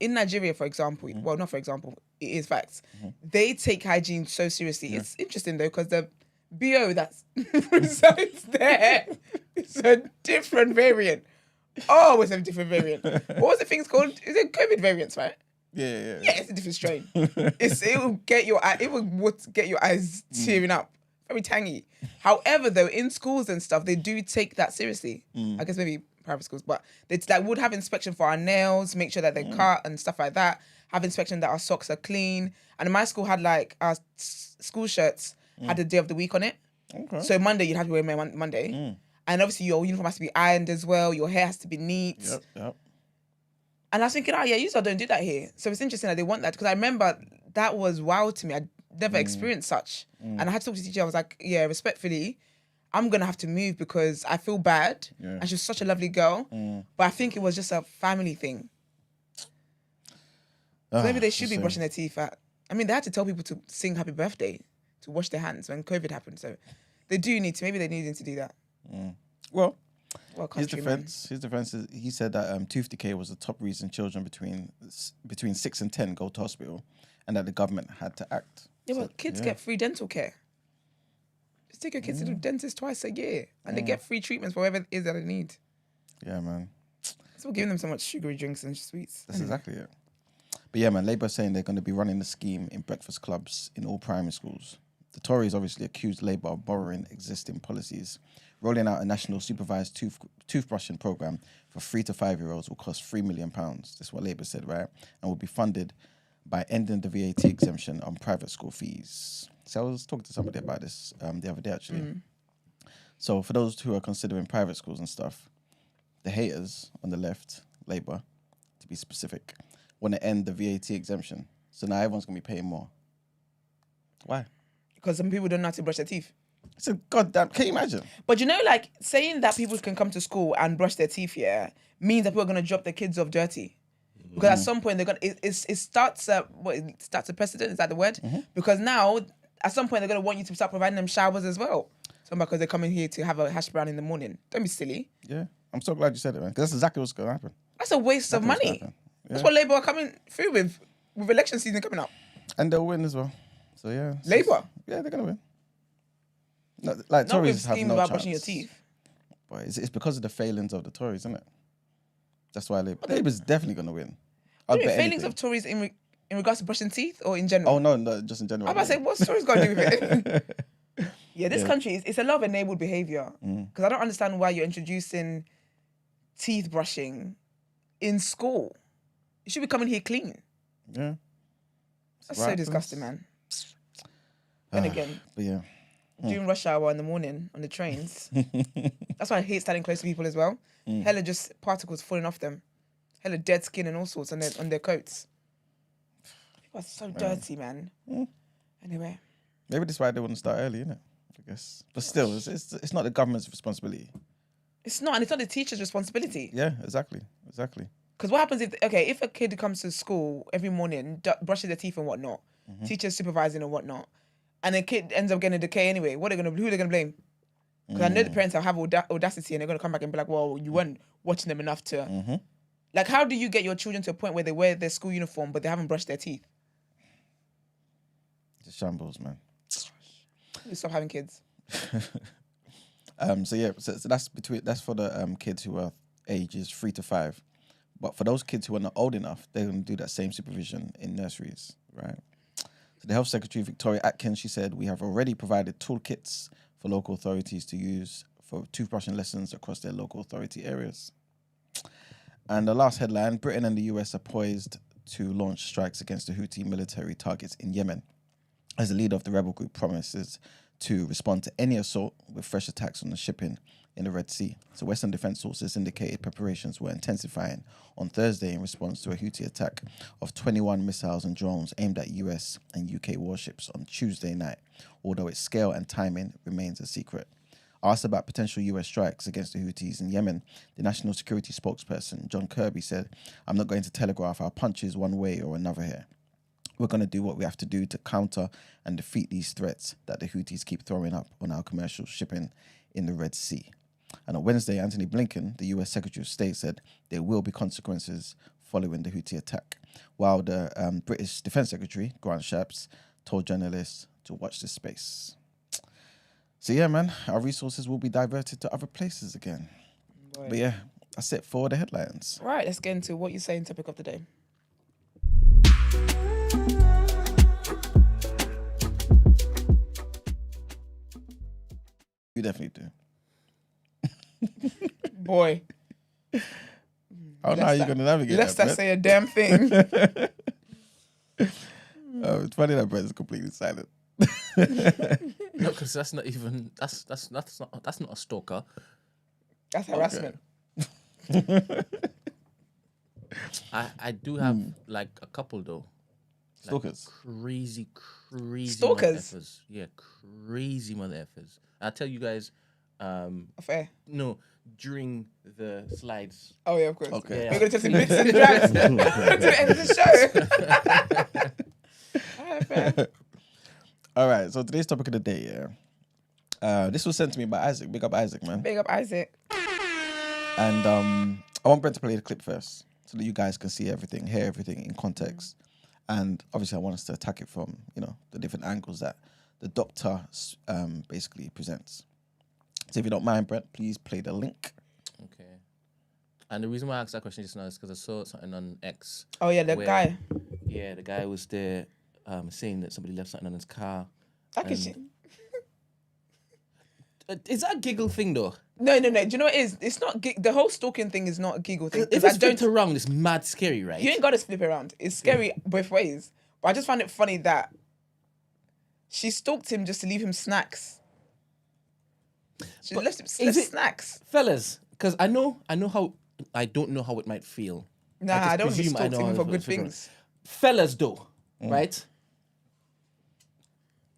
[SPEAKER 2] in Nigeria, for example, well, not for example, it is facts. They take hygiene so seriously. It's interesting though, because the BO that resides there is a different variant. Oh, it's a different variant. What was the thing called? Is it COVID variants, right?
[SPEAKER 4] Yeah.
[SPEAKER 2] Yeah, it's a different strain. It will get your eyes tearing up. Very tangy. However, though, in schools and stuff, they do take that seriously. I guess maybe private schools, but they like would have inspection for our nails, make sure that they're cut and stuff like that. Have inspection that our socks are clean. And my school had like our school shirts had the day of the week on it.
[SPEAKER 4] Okay.
[SPEAKER 2] So Monday you'd have to wear Monday, and obviously your uniform has to be ironed as well. Your hair has to be neat.
[SPEAKER 4] Yep.
[SPEAKER 2] And I was thinking, you don't do that here. So it's interesting that they want that, because I remember that was wild to me. I never experienced such. And I had to talk to the teacher. I was like, yeah, respectfully, I'm going to have to move because I feel bad.
[SPEAKER 4] Yeah.
[SPEAKER 2] And she was such a lovely girl. But I think it was just a family thing. So maybe they should be brushing their teeth they had to tell people to sing happy birthday, to wash their hands when COVID happened. So they do need to. Maybe they needed to do that.
[SPEAKER 4] Well, his
[SPEAKER 2] country,
[SPEAKER 4] defense is he said that tooth decay was the top reason children between 6 and 10 go to hospital, and that the government had to act.
[SPEAKER 2] Yeah, well, kids get free dental care. Just take your kids to the dentist twice a year, and they get free treatments for whatever it is that they need.
[SPEAKER 4] Yeah, man.
[SPEAKER 2] So we're giving them so much sugary drinks and sweets.
[SPEAKER 4] That's exactly it. But yeah, man, Labour are saying they're going to be running the scheme in breakfast clubs in all primary schools. The Tories obviously accused Labour of borrowing existing policies. Rolling out a national supervised toothbrushing programme for 3 to 5-year-olds will cost £3 million. That's what Labour said, right? And will be funded by ending the VAT exemption on private school fees. So I was talking to somebody about this the other day, actually. So for those who are considering private schools and stuff, the haters on the left, Labour, to be specific, want to end the VAT exemption. So now everyone's going to be paying more. Why?
[SPEAKER 2] Because some people don't know how to brush their teeth.
[SPEAKER 4] It's a goddamn... Can you imagine?
[SPEAKER 2] But you know, like, saying that people can come to school and brush their teeth, means that people are going to drop their kids off dirty. Because at some point, they're going to... It starts a precedent, is that the word? Because now, at some point, they're going to want you to start providing them showers as well. So because they're coming here to have a hash brown in the morning. Don't be silly.
[SPEAKER 4] Yeah. I'm so glad you said it, man. Because that's exactly what's going to happen.
[SPEAKER 2] That's a waste of money. That's what Labour are coming through with election season coming up.
[SPEAKER 4] And they'll win as well. So, yeah.
[SPEAKER 2] Labour?
[SPEAKER 4] Yeah, they're going to win. No, like,
[SPEAKER 2] Not with
[SPEAKER 4] Tories have
[SPEAKER 2] scheme
[SPEAKER 4] no
[SPEAKER 2] about
[SPEAKER 4] chance.
[SPEAKER 2] brushing your teeth.
[SPEAKER 4] But it's because of the failings of the Tories, isn't it? That's why Labour's definitely going to win. I'd bet
[SPEAKER 2] Failings
[SPEAKER 4] anything.
[SPEAKER 2] of Tories in regards to brushing teeth or in general?
[SPEAKER 4] Oh, no, just in general.
[SPEAKER 2] I'm about to say, what's Tories got to do with it? This country, it's a lot of enabled behaviour. Because I don't understand why you're introducing teeth brushing in school. You should be coming here clean.
[SPEAKER 4] Yeah.
[SPEAKER 2] That's so disgusting, man. Then again,
[SPEAKER 4] but yeah.
[SPEAKER 2] during rush hour in the morning on the trains, that's why I hate standing close to people as well. Hella just particles falling off them. Hella dead skin and all sorts on their coats. People are so dirty, man. Anyway.
[SPEAKER 4] Maybe that's why they want to start early, innit? I guess. But still, it's not the government's responsibility.
[SPEAKER 2] It's not, and it's not the teacher's responsibility.
[SPEAKER 4] Yeah, exactly.
[SPEAKER 2] Because what happens if a kid comes to school every morning, brushes their teeth and whatnot, teacher's supervising and whatnot, and the kid ends up getting a decay anyway, who are they going to blame? Because I know the parents will have audacity and they're going to come back and be like, well, you weren't watching them enough to... Like, how do you get your children to a point where they wear their school uniform but they haven't brushed their teeth?
[SPEAKER 4] It's shambles, man.
[SPEAKER 2] You stop having kids.
[SPEAKER 4] So that's for the kids who are ages 3 to 5. But for those kids who are not old enough, they're going to do that same supervision in nurseries, right? So the Health Secretary, Victoria Atkins, she said, we have already provided toolkits for local authorities to use for toothbrushing lessons across their local authority areas. And the last headline, Britain and the US are poised to launch strikes against the Houthi military targets in Yemen, as the leader of the rebel group promises to respond to any assault with fresh attacks on the shipping in the Red Sea. So Western defense sources indicated preparations were intensifying on Thursday in response to a Houthi attack of 21 missiles and drones aimed at US and UK warships on Tuesday night, although its scale and timing remains a secret. Asked about potential US strikes against the Houthis in Yemen, the national security spokesperson, John Kirby, said, I'm not going to telegraph our punches one way or another here. We're going to do what we have to do to counter and defeat these threats that the Houthis keep throwing up on our commercial shipping in the Red Sea. And on Wednesday, Anthony Blinken, the US Secretary of State, said there will be consequences following the Houthi attack, while the British Defence Secretary, Grant Shapps, told journalists to watch this space. So yeah, man, our resources will be diverted to other places again.
[SPEAKER 2] Boy.
[SPEAKER 4] But yeah, that's it for the headlines.
[SPEAKER 2] Right, let's get into what you saying topic of the day.
[SPEAKER 4] You definitely do.
[SPEAKER 2] Boy.
[SPEAKER 4] I don't know how you're going to navigate
[SPEAKER 2] Let's
[SPEAKER 4] that,
[SPEAKER 2] not say a damn thing.
[SPEAKER 4] It's funny that Brett is completely silent.
[SPEAKER 1] No, because that's not even that's not a stalker.
[SPEAKER 2] That's harassment.
[SPEAKER 1] I do have like a couple though.
[SPEAKER 4] Stalkers.
[SPEAKER 1] Crazy
[SPEAKER 2] Stalkers?
[SPEAKER 1] mother effers. Yeah, crazy mother effers. I'll tell you guys.
[SPEAKER 2] Fair.
[SPEAKER 1] No, during the slides.
[SPEAKER 2] Oh yeah, of course.
[SPEAKER 4] Okay.
[SPEAKER 1] Yeah.
[SPEAKER 2] We're gonna take some bits in the drags to the end of the show. Alright, fair.
[SPEAKER 4] All right, so today's topic of the day, yeah. This was sent to me by Isaac. Big up Isaac, man.
[SPEAKER 2] Big up Isaac.
[SPEAKER 4] And I want Brent to play the clip first so that you guys can see everything, hear everything in context. And obviously I want us to attack it from, the different angles that the doctor basically presents. So if you don't mind, Brent, please play the link.
[SPEAKER 1] Okay. And the reason why I asked that question just now is because I saw something on X.
[SPEAKER 2] Oh yeah, the
[SPEAKER 1] where-
[SPEAKER 2] guy.
[SPEAKER 1] Yeah, the guy was there saying that somebody left something on his car.
[SPEAKER 2] Accusation.
[SPEAKER 1] Is that a giggle thing though?
[SPEAKER 2] No. Do you know what it is? It's not the whole stalking thing is not a giggle thing.
[SPEAKER 1] If
[SPEAKER 2] I
[SPEAKER 1] it's flipped around, it's mad scary, right?
[SPEAKER 2] You ain't got to flip it around. It's scary both ways. But I just find it funny that she stalked him just to leave him snacks. She left him snacks.
[SPEAKER 1] Fellas, because I don't know how it might feel.
[SPEAKER 2] Nah,
[SPEAKER 1] just
[SPEAKER 2] I don't want to be
[SPEAKER 1] presume I
[SPEAKER 2] stalked
[SPEAKER 1] know
[SPEAKER 2] even
[SPEAKER 1] how
[SPEAKER 2] for
[SPEAKER 1] it
[SPEAKER 2] good
[SPEAKER 1] feels.
[SPEAKER 2] things.
[SPEAKER 1] Fellas though, right?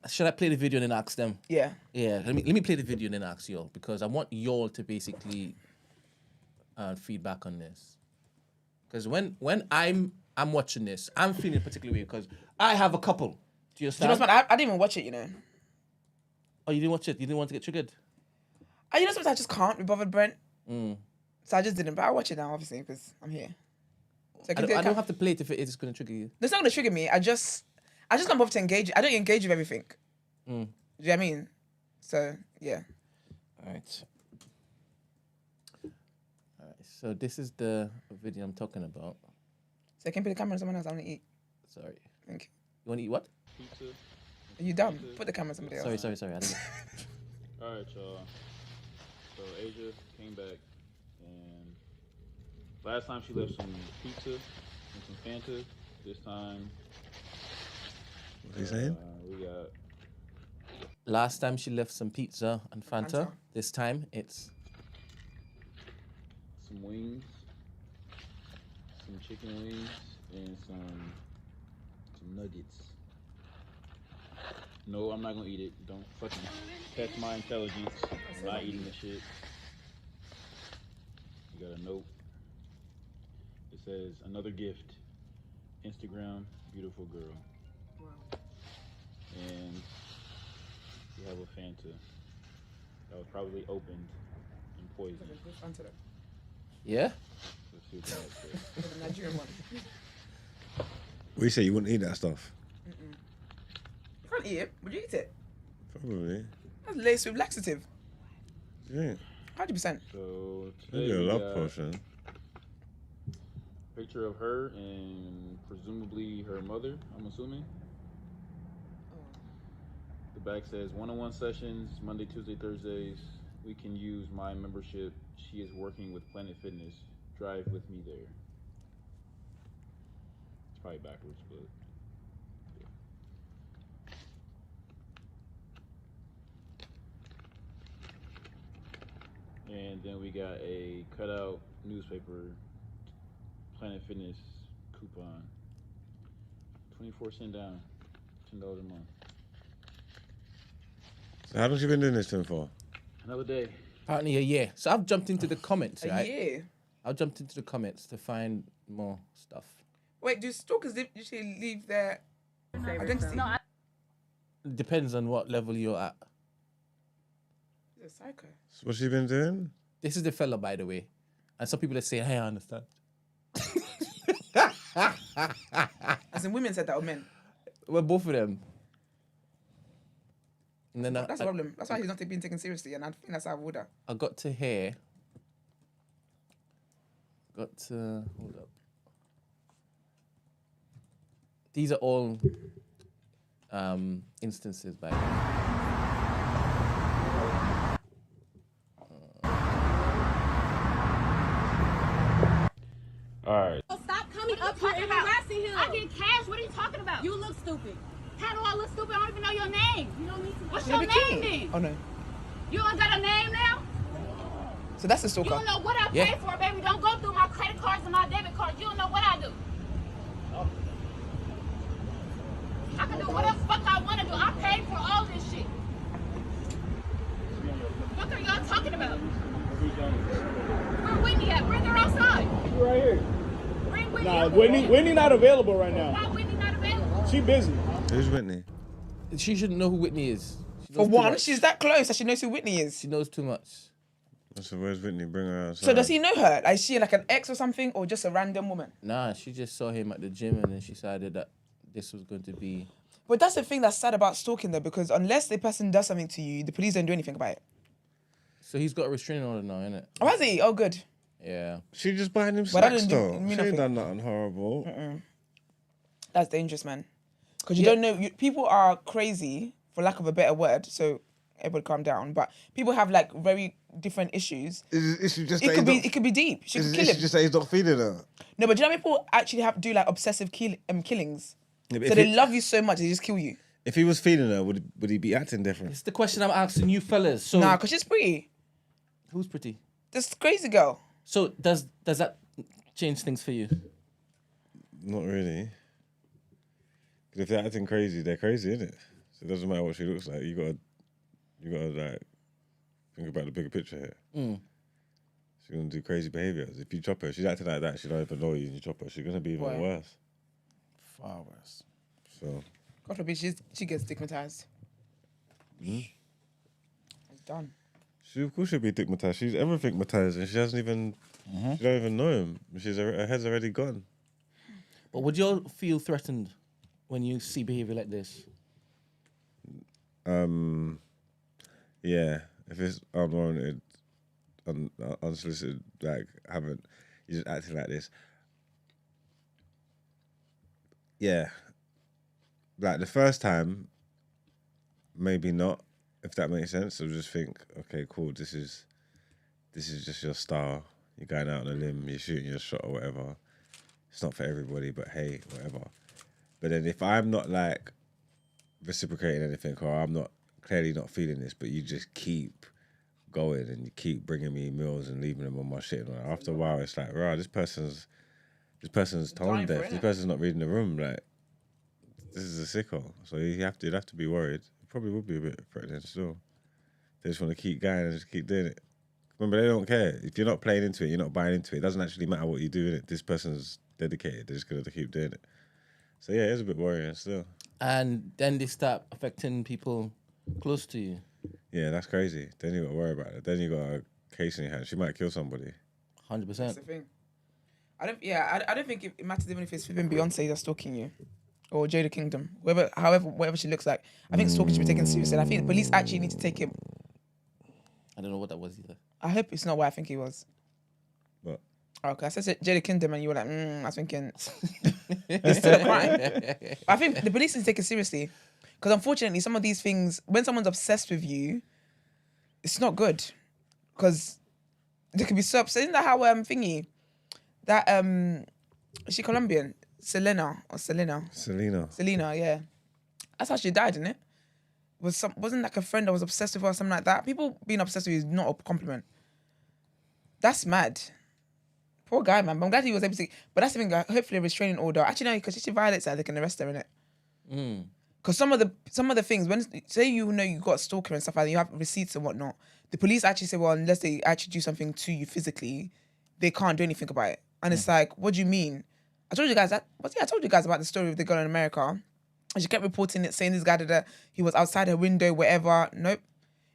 [SPEAKER 1] Should I play the video and then ask them?
[SPEAKER 2] Yeah.
[SPEAKER 1] Yeah, let me play the video and then ask y'all because I want y'all to basically feedback on this. Because when I'm watching this, I'm feeling particularly weird because I have a couple. Do you
[SPEAKER 2] Do you
[SPEAKER 1] understand?
[SPEAKER 2] know what's mad? I didn't even watch it,
[SPEAKER 1] Oh, you didn't watch it? You didn't want to get triggered?
[SPEAKER 2] Sometimes I just can't be bothered, Brent. So I just didn't. But I'll watch it now, obviously, because I'm here. So
[SPEAKER 1] I don't have to play it if it is going to trigger you.
[SPEAKER 2] It's not going to trigger me. I just don't bother to engage. I don't engage with everything. Do you know what I mean? So, yeah.
[SPEAKER 1] All right. So this is the video I'm talking about.
[SPEAKER 2] So I can put the camera on someone else. I want to eat.
[SPEAKER 1] Sorry.
[SPEAKER 2] Thank you.
[SPEAKER 1] You want to eat what?
[SPEAKER 5] Pizza.
[SPEAKER 2] Are you done? Put the camera on somebody else.
[SPEAKER 1] Sorry. I didn't.
[SPEAKER 5] All right, y'all. So Asia came back, and last time she left some pizza and some Fanta. This time,
[SPEAKER 3] What's he saying?
[SPEAKER 5] we got
[SPEAKER 1] Last time she left some pizza and Fanta.
[SPEAKER 2] Fanta.
[SPEAKER 1] This time it's
[SPEAKER 5] some wings, some chicken wings, and some nuggets. No, I'm not gonna eat it. Don't fucking test my intelligence. I'm not eating the shit. You got a note. It says, another gift. Instagram, beautiful girl.
[SPEAKER 2] Wow.
[SPEAKER 5] And you have a Fanta that was probably opened and poisoned.
[SPEAKER 1] yeah.
[SPEAKER 5] Let's see what that says.
[SPEAKER 2] The Nigerian one.
[SPEAKER 3] What you say? You wouldn't eat that stuff?
[SPEAKER 2] You can't eat it. Would you eat it?
[SPEAKER 3] Probably.
[SPEAKER 2] That's laced with laxative.
[SPEAKER 3] Yeah.
[SPEAKER 2] 100%.
[SPEAKER 5] So
[SPEAKER 3] Maybe
[SPEAKER 5] today
[SPEAKER 3] a
[SPEAKER 5] we
[SPEAKER 3] love
[SPEAKER 5] got
[SPEAKER 3] potion.
[SPEAKER 5] a picture of her and presumably her mother, I'm assuming. The back says one-on-one sessions, Monday, Tuesday, Thursdays. We can use my membership. She is working with Planet Fitness. Drive with me there. It's probably backwards, but yeah. And then we got a cutout newspaper, Planet Fitness coupon. 24% down, $10 a month.
[SPEAKER 3] So how long you been doing this thing for?
[SPEAKER 5] Another day.
[SPEAKER 1] Apparently a year. So I've jumped into the comments,
[SPEAKER 2] A
[SPEAKER 1] right?
[SPEAKER 2] year.
[SPEAKER 1] I've jumped into the comments to find more stuff.
[SPEAKER 2] Wait, do stalkers usually leave their identity?
[SPEAKER 1] It depends on what level you're at.
[SPEAKER 2] He's a psycho.
[SPEAKER 3] So what's she been doing?
[SPEAKER 1] This is the fella, by the way. And some people are saying, hey, I understand.
[SPEAKER 2] As in women said that or men.
[SPEAKER 1] Well, both of them. And then
[SPEAKER 2] That's the problem. That's why he's not being taken seriously, and I think that's out of order.
[SPEAKER 1] I got to hear. Hold up. These are all instances by.
[SPEAKER 5] All right.
[SPEAKER 6] Stop coming up here and harassing him.
[SPEAKER 7] I get cash. What are you talking about?
[SPEAKER 6] You look stupid.
[SPEAKER 7] How do I look stupid? I don't even know your name.
[SPEAKER 6] You don't need to.
[SPEAKER 7] What's
[SPEAKER 2] You're
[SPEAKER 7] your
[SPEAKER 2] the
[SPEAKER 7] name
[SPEAKER 2] king.
[SPEAKER 7] then?
[SPEAKER 2] Oh no.
[SPEAKER 7] You don't got a name now?
[SPEAKER 2] So that's a
[SPEAKER 7] You
[SPEAKER 2] stalker.
[SPEAKER 7] don't know what I
[SPEAKER 1] Yeah.
[SPEAKER 7] paid for, baby. Don't go through my credit cards and my debit cards. You don't know what I do. I can do whatever the fuck I want to do. I paid for all this shit. What are y'all talking about? Where Whitney at? Bring her outside.
[SPEAKER 8] Right here.
[SPEAKER 7] Bring Whitney.
[SPEAKER 8] Nah,
[SPEAKER 7] up.
[SPEAKER 8] Whitney not available right now.
[SPEAKER 7] Why Whitney not available?
[SPEAKER 8] She busy.
[SPEAKER 3] Who's Whitney?
[SPEAKER 1] She shouldn't know who Whitney is. She
[SPEAKER 2] For
[SPEAKER 1] knows too
[SPEAKER 2] one,
[SPEAKER 1] much.
[SPEAKER 2] she's that close that she knows who Whitney is.
[SPEAKER 1] She knows too much.
[SPEAKER 3] So where's Whitney? Bring her outside.
[SPEAKER 2] So does he know her? Like, is she like an ex or something, or just a random woman?
[SPEAKER 1] Nah, she just saw him at the gym and then she decided that this was going to be.
[SPEAKER 2] But that's the thing that's sad about stalking, though, because unless the person does something to you, the police don't do anything about it.
[SPEAKER 1] So he's got a restraining order now, innit?
[SPEAKER 2] Oh, has he? Oh, good.
[SPEAKER 1] Yeah.
[SPEAKER 3] She just buying him
[SPEAKER 2] But that
[SPEAKER 3] snacks
[SPEAKER 2] didn't do-
[SPEAKER 3] though.
[SPEAKER 2] mean
[SPEAKER 3] She
[SPEAKER 2] nothing.
[SPEAKER 3] ain't done nothing horrible.
[SPEAKER 2] That's dangerous, man. Because you don't know. People are crazy, for lack of a better word. So everybody calm down. But people have like very different issues.
[SPEAKER 3] Is she just
[SPEAKER 2] It could be. It could be deep. She could kill him.
[SPEAKER 3] just that he's not feeling her?
[SPEAKER 2] No, but do you know people actually do like obsessive killings?
[SPEAKER 3] Yeah, but
[SPEAKER 2] So
[SPEAKER 3] if
[SPEAKER 2] they
[SPEAKER 3] he-
[SPEAKER 2] love you so much they just kill you.
[SPEAKER 3] If he was feeling her, would he be acting different?
[SPEAKER 1] It's the question I'm asking you fellas. So
[SPEAKER 2] Nah, because she's pretty.
[SPEAKER 1] who's pretty?
[SPEAKER 2] This crazy girl.
[SPEAKER 1] So does that change things for you?
[SPEAKER 3] Not really. 'Cause if they're acting crazy, they're crazy, innit? So it doesn't matter what she looks like. You gotta like think about the bigger picture here. She's gonna do crazy behaviours. If you chop her, she's acting like that. She don't even know you. And you chop her, she's gonna be even
[SPEAKER 2] Why?
[SPEAKER 3] worse.
[SPEAKER 4] Far worse.
[SPEAKER 3] So
[SPEAKER 2] God forbid she gets stigmatized. It's done.
[SPEAKER 3] she of course should be stigmatized. She's everything stigmatized, and she hasn't even. She don't even know him. Her head's already gone.
[SPEAKER 1] But would you all feel threatened when you see behavior like this?
[SPEAKER 3] Yeah, if it's unwarranted, unsolicited, like you just acting like this. Yeah, like the first time, maybe not, if that makes sense. So just think, okay, cool. This is just your style. You're going out on a limb. You're shooting your shot or whatever. It's not for everybody, but hey, whatever. But then if I'm not like reciprocating anything, or I'm not clearly not feeling this, but you just keep going and you keep bringing me meals and leaving them on my shit, and after a while it's like, right, this person's tone
[SPEAKER 2] dying for
[SPEAKER 3] deaf.
[SPEAKER 2] it,
[SPEAKER 3] This
[SPEAKER 2] innit?
[SPEAKER 3] person's not reading the room. Like, this is a sicko. So you'd have to be worried. It probably would be a bit threatening still. They just want to keep going and just keep doing it. Remember, they don't care. If you're not playing into it, you're not buying into it. It doesn't actually matter what you do in it. This person's dedicated. They're just going to keep doing it. So yeah, it's a bit worrying still.
[SPEAKER 1] And then they start affecting people close to you.
[SPEAKER 3] Yeah, that's crazy. Then you got to worry about it. Then you got a case in your hand. She might kill somebody.
[SPEAKER 1] 100%.
[SPEAKER 2] That's the thing. I don't think it matters even if it's flipping Beyonce that's stalking you, or Jada Kingdom, whatever she looks like. I think stalking should be taken seriously. And I think the police actually need to take him.
[SPEAKER 1] I don't know what that was either.
[SPEAKER 2] I hope it's not what I think he was.
[SPEAKER 3] But
[SPEAKER 2] Okay, I said Jada Kingdom, and you were like, I was thinking it's still a crime. I think the police need to take it seriously, because unfortunately, some of these things, when someone's obsessed with you, it's not good, because they could be so upset. Isn't that how thingy? That is she Colombian? Selena, yeah. That's how she died, isn't it? Wasn't like a friend that was obsessed with her or something like that? People being obsessed with you is not a compliment. That's mad. Poor guy, man. But I'm glad he was able to. But that's the thing. Hopefully, a restraining order. Actually, no, because if she violates her, they can arrest her, innit? Because some of the things, when say you know you got a stalker and stuff like that, you have receipts and whatnot. The police actually say, well, unless they actually do something to you physically, they can't do anything about it. And it's like, what do you mean? I told you guys that. I told you guys about the story of the girl in America. And she kept reporting it, saying this guy he was outside her window, whatever. Nope.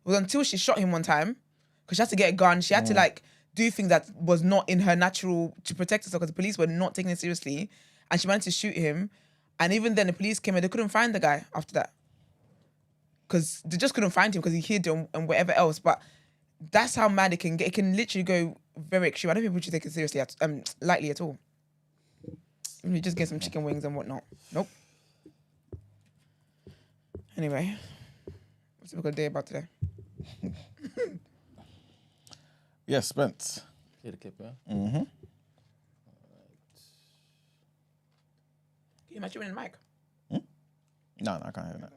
[SPEAKER 2] It was until she shot him one time. because she had to get a gun. She had to like do things that was not in her natural to protect herself because the police were not taking it seriously, and she managed to shoot him. And even then, the police came and they couldn't find the guy after that because they just couldn't find him because he hid and whatever else. But that's how mad it can get. It can literally go very extreme. I don't think people should take it seriously lightly at all. Even if you just get some chicken wings and whatnot. Nope. Anyway, what's a good day about today?
[SPEAKER 4] Yes, Spence.
[SPEAKER 1] Play the clip, yeah?
[SPEAKER 4] Mm-hmm.
[SPEAKER 2] Can you imagine in the mic?
[SPEAKER 4] No, I can't hear that.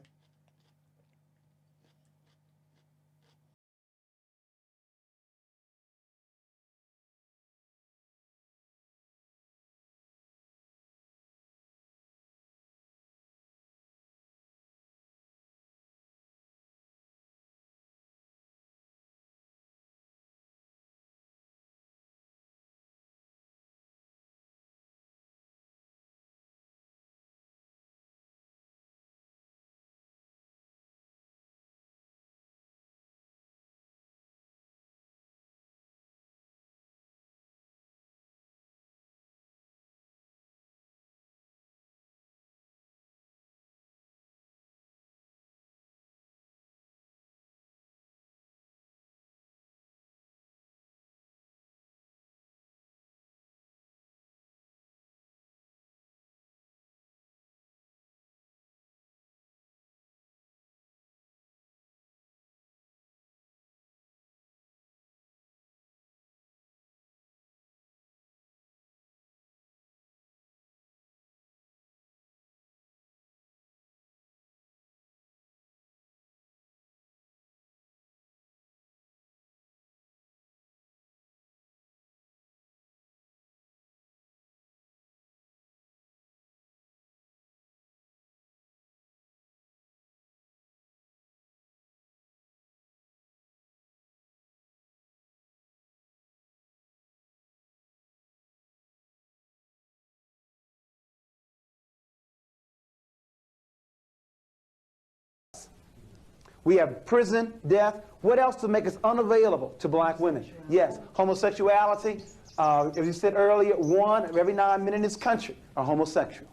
[SPEAKER 9] We have prison, death. What else to make us unavailable to black women? Yes, homosexuality. As you said earlier, 1 of every 9 men in this country are homosexual.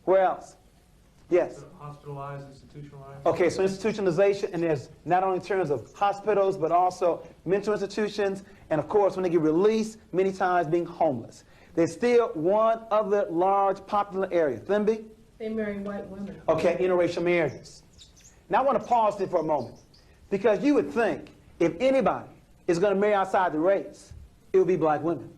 [SPEAKER 9] Where else? Yes.
[SPEAKER 10] Hospitalized, institutionalized.
[SPEAKER 9] Okay, so institutionalization, and there's not only in terms of hospitals, but also mental institutions, and of course, when they get released, many times being homeless. There's still one other large popular area. Thimby?
[SPEAKER 6] They marry white women.
[SPEAKER 9] Okay, interracial marriages. Now I want to pause there for a moment, because you would think if anybody is going to marry outside the race, it would be black women.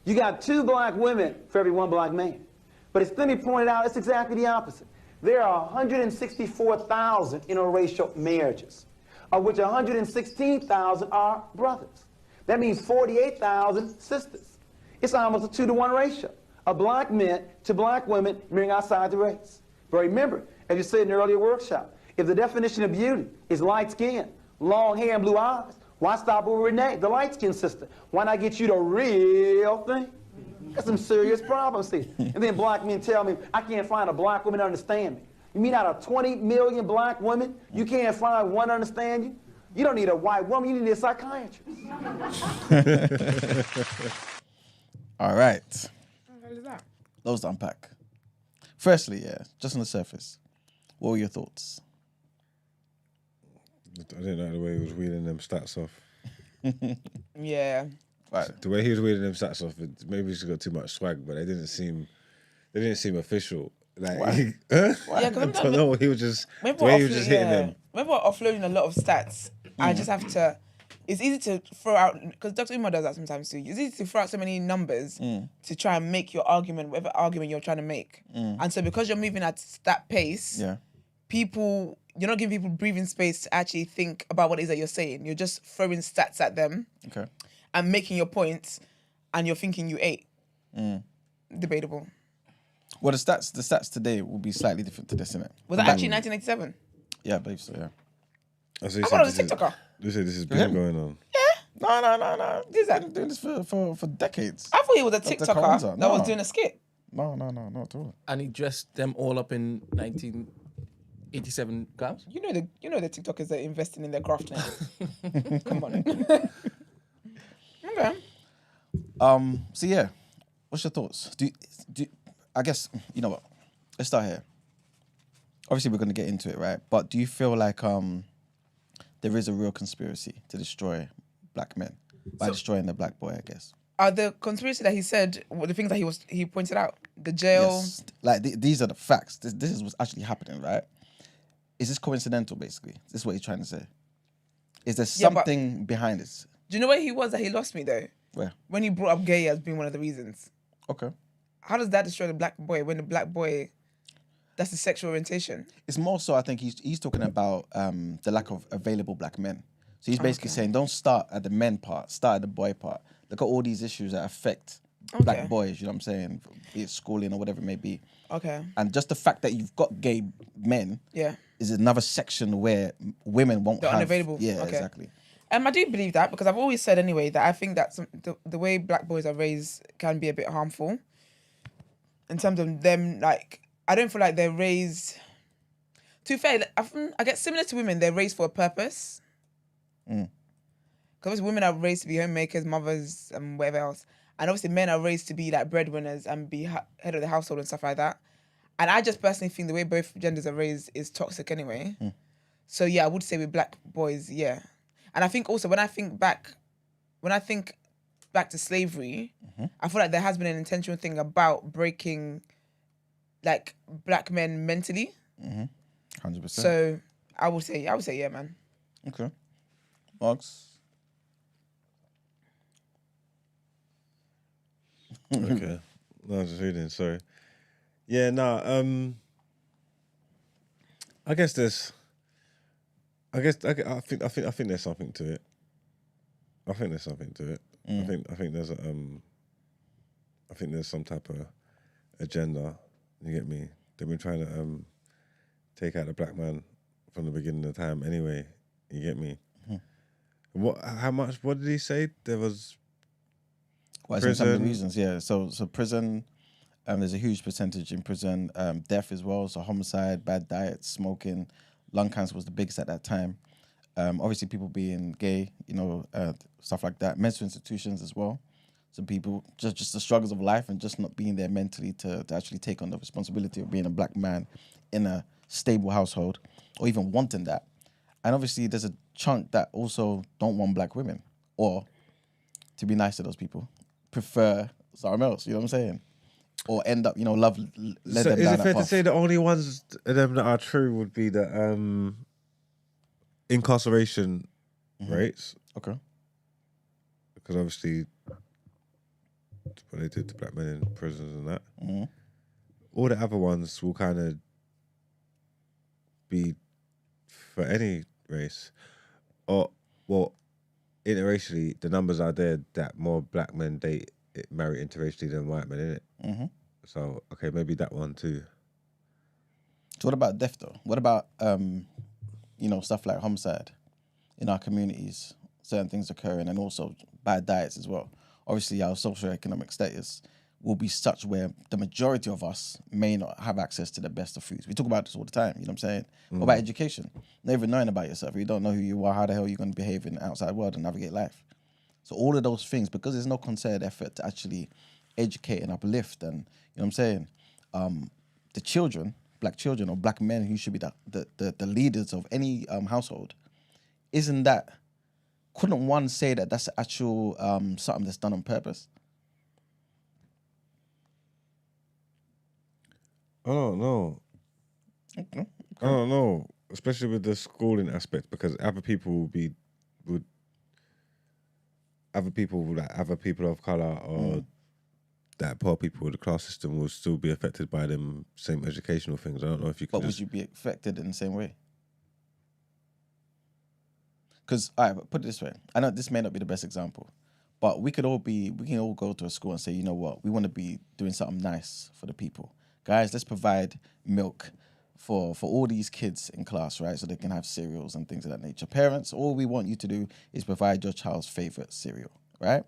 [SPEAKER 9] You got 2 black women for every 1 black man. But as Thimby pointed out, it's exactly the opposite. There are 164,000 interracial marriages, of which 116,000 are brothers. That means 48,000 sisters. It's almost a 2-to-1 ratio of black men to black women marrying outside the race. But remember, as you said in the earlier workshop, if the definition of beauty is light skin, long hair, and blue eyes, why stop with Renee, the light-skinned sister? Why not get you the real thing? Got some serious problems here. And then black men tell me, I can't find a black woman to understand me. You mean out of 20 million black women, you can't find one to understand you? You don't need a white woman, you need a psychiatrist.
[SPEAKER 4] All right.
[SPEAKER 2] What the hell is that?
[SPEAKER 4] Those to unpack. Firstly, yeah, just on the surface, what were your thoughts?
[SPEAKER 3] I didn't like the way he was wheeling them stats off.
[SPEAKER 2] Yeah.
[SPEAKER 4] Right.
[SPEAKER 3] The way he was wheeling them stats off, maybe he's got too much swag, but they didn't seem official. Like,
[SPEAKER 2] Yeah,
[SPEAKER 3] I don't know. He was just the way he was just hitting them.
[SPEAKER 2] Whenever we're offloading a lot of stats, I just have to. It's easy to throw out because Dr. Umar does that sometimes too. It's easy to throw out so many numbers to try and make your argument, whatever argument you're trying to make. And so because you're moving at that pace, you're not giving people breathing space to actually think about what it is that you're saying. You're just throwing stats at them and making your points, and you're thinking you ate. Debatable.
[SPEAKER 4] Well, the stats today will be slightly different to this, innit?
[SPEAKER 2] Was that actually 1987?
[SPEAKER 4] Yeah, I believe so, yeah.
[SPEAKER 3] Oh, so you
[SPEAKER 2] I
[SPEAKER 3] said
[SPEAKER 2] thought it was a TikToker.
[SPEAKER 3] You said this has been going on.
[SPEAKER 4] No.
[SPEAKER 2] Is that?
[SPEAKER 4] Been doing this for decades.
[SPEAKER 2] I thought he was a TikToker that was
[SPEAKER 4] No.
[SPEAKER 2] doing a skit.
[SPEAKER 4] No, not at all.
[SPEAKER 1] And he dressed them all up in 1987 gowns.
[SPEAKER 2] You know the TikTokers that are investing in their craft now. Come on. Okay.
[SPEAKER 4] So yeah, what's your thoughts? I guess you know what? Let's start here. Obviously, we're gonna get into it, right? But do you feel like there is a real conspiracy to destroy black men by destroying the black boy? I guess.
[SPEAKER 2] Are the conspiracy that he said, the things that he pointed out, the jail?
[SPEAKER 4] Yes. Like these are the facts. This is what's actually happening, right? Is this coincidental? Basically, this is what he's trying to say. Is there something behind this?
[SPEAKER 2] Do you know where he was that he lost me though?
[SPEAKER 4] Where?
[SPEAKER 2] When he brought up gay as being one of the reasons.
[SPEAKER 4] Okay.
[SPEAKER 2] How does that destroy the black boy when the black boy, that's the sexual orientation?
[SPEAKER 4] It's more so, I think he's talking about the lack of available black men. So he's basically saying, don't start at the men part, start at the boy part. Look at all these issues that affect black boys, you know what I'm saying? Be it schooling or whatever it may be.
[SPEAKER 2] Okay.
[SPEAKER 4] And just the fact that you've got gay men is another section where women won't
[SPEAKER 2] They're
[SPEAKER 4] have.
[SPEAKER 2] unavailable.
[SPEAKER 4] Yeah,
[SPEAKER 2] Okay.
[SPEAKER 4] exactly.
[SPEAKER 2] I do believe that because I've always said anyway that I think that the way black boys are raised can be a bit harmful. In terms of them, like, I don't feel like they're raised... To be fair, I get similar to women, they're raised for a purpose. Because women are raised to be homemakers, mothers, and whatever else. And obviously men are raised to be like breadwinners and be head of the household and stuff like that. And I just personally think the way both genders are raised is toxic anyway. So yeah, I would say with black boys, yeah. And I think also when I think back to slavery, I feel like there has been an intentional thing about breaking like black men mentally.
[SPEAKER 4] 100%.
[SPEAKER 2] So I would say yeah, man.
[SPEAKER 4] Okay. Marks?
[SPEAKER 3] Okay. No, I was just reading, sorry. Yeah, no, I think there's something to it. I think there's something to it. I think there's some type of agenda. You get me? They've been trying to take out the black man from the beginning of time anyway. You get me? What did he say? There was
[SPEAKER 4] Some of the reasons, yeah. So prison, there's a huge percentage in prison. Death as well, so homicide, bad diet, smoking, lung cancer was the biggest at that time. Obviously people being gay, stuff like that. Mental institutions as well. Some people, just the struggles of life and just not being there mentally to actually take on the responsibility of being a black man in a stable household or even wanting that. And obviously there's a chunk that also don't want black women or, to be nice to those people, prefer something else, you know what I'm saying? Or end up, love led them down that path.
[SPEAKER 3] Is it fair to say the only ones of them that are true would be the incarceration rates?
[SPEAKER 4] Okay.
[SPEAKER 3] Because obviously what they did to black men in prisons and that. All the other ones will kind of be for any race. Or, well, interracially, the numbers are there that more black men marry interracially than white men, innit? So, okay, maybe that one too.
[SPEAKER 4] So what about death though? What about, stuff like homicide in our communities? Certain things occurring and also bad diets as well. Obviously, our socioeconomic status will be such where the majority of us may not have access to the best of foods. We talk about this all the time, you know what I'm saying? What about education? Not even knowing about yourself. You don't know who you are, how the hell you're going to behave in the outside world and navigate life. So all of those things, because there's no concerted effort to actually educate and uplift and, you know what I'm saying, the children, black children or black men who should be the leaders of any household, couldn't one say that that's actual something that's done on purpose?
[SPEAKER 3] I don't know.
[SPEAKER 4] Okay.
[SPEAKER 3] I don't know, especially with the schooling aspect, because other people of color or that poor people with the class system will still be affected by them same educational things. I don't know if you could.
[SPEAKER 4] But would you be affected in the same way? Because, all right, put it this way. I know this may not be the best example, but we can all go to a school and say, you know what, we want to be doing something nice for the people. Guys, let's provide milk for all these kids in class, right? So they can have cereals and things of that nature. Parents, all we want you to do is provide your child's favorite cereal, right?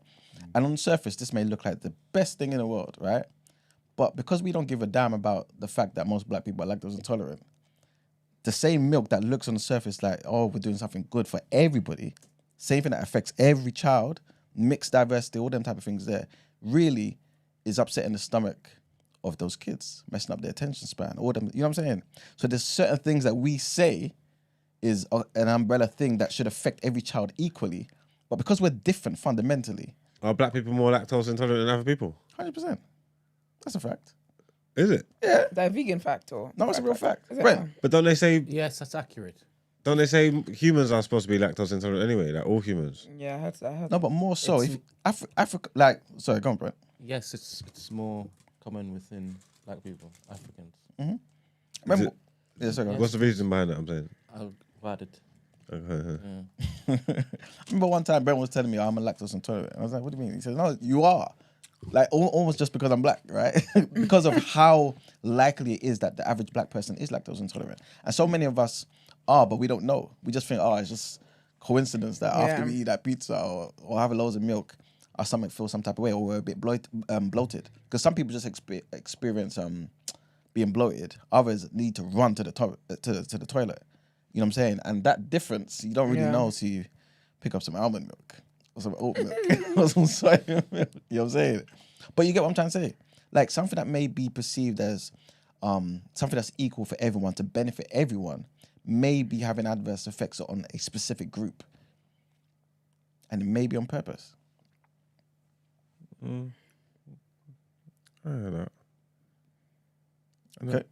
[SPEAKER 4] And on the surface, this may look like the best thing in the world, right? But because we don't give a damn about the fact that most black people are lactose intolerant, the same milk that looks on the surface like, oh, we're doing something good for everybody, same thing that affects every child, mixed diversity, all them type of things there, really is upsetting the stomach of those kids, messing up their attention span, all them, you know what I'm saying? So there's certain things that we say is an umbrella thing that should affect every child equally, but because we're different fundamentally.
[SPEAKER 3] Are black people more lactose intolerant than other people?
[SPEAKER 4] 100%. That's a fact.
[SPEAKER 3] Is it?
[SPEAKER 4] Yeah.
[SPEAKER 2] That a vegan fact or?
[SPEAKER 4] No, it's a real fact.
[SPEAKER 2] Is it?
[SPEAKER 4] Brent,
[SPEAKER 3] But don't they say
[SPEAKER 1] Yes, that's accurate.
[SPEAKER 3] don't they say humans are supposed to be lactose intolerant anyway? Like all humans.
[SPEAKER 2] Yeah, I heard.
[SPEAKER 4] no, but more so if Africa, like, sorry, go on, Brent.
[SPEAKER 1] Yes, it's more common within black people, Africans.
[SPEAKER 4] Remember, yeah, sorry, go on.
[SPEAKER 3] What's the reason behind that? I'm saying.
[SPEAKER 1] I'll add it.
[SPEAKER 3] Okay.
[SPEAKER 4] Remember one time Brent was telling me, I'm a lactose intolerant. I was like, what do you mean? He said, no, you are. Like, almost just because I'm black, right? Because of how likely it is that the average black person is lactose intolerant. And so many of us are, but we don't know. We just think, it's just coincidence that after we eat that pizza or have a loads of milk, our stomach feels some type of way, or we're a bit bloated. Because some people just experience being bloated. Others need to run to the toilet. You know what I'm saying? And that difference, you don't really know till you pick up some almond milk or some oat milk or some soy milk. You know what I'm saying? But you get what I'm trying to say? Like, something that may be perceived as something that's equal for everyone, to benefit everyone, may be having adverse effects on a specific group. And it may be on purpose.
[SPEAKER 3] I don't know.
[SPEAKER 4] Okay.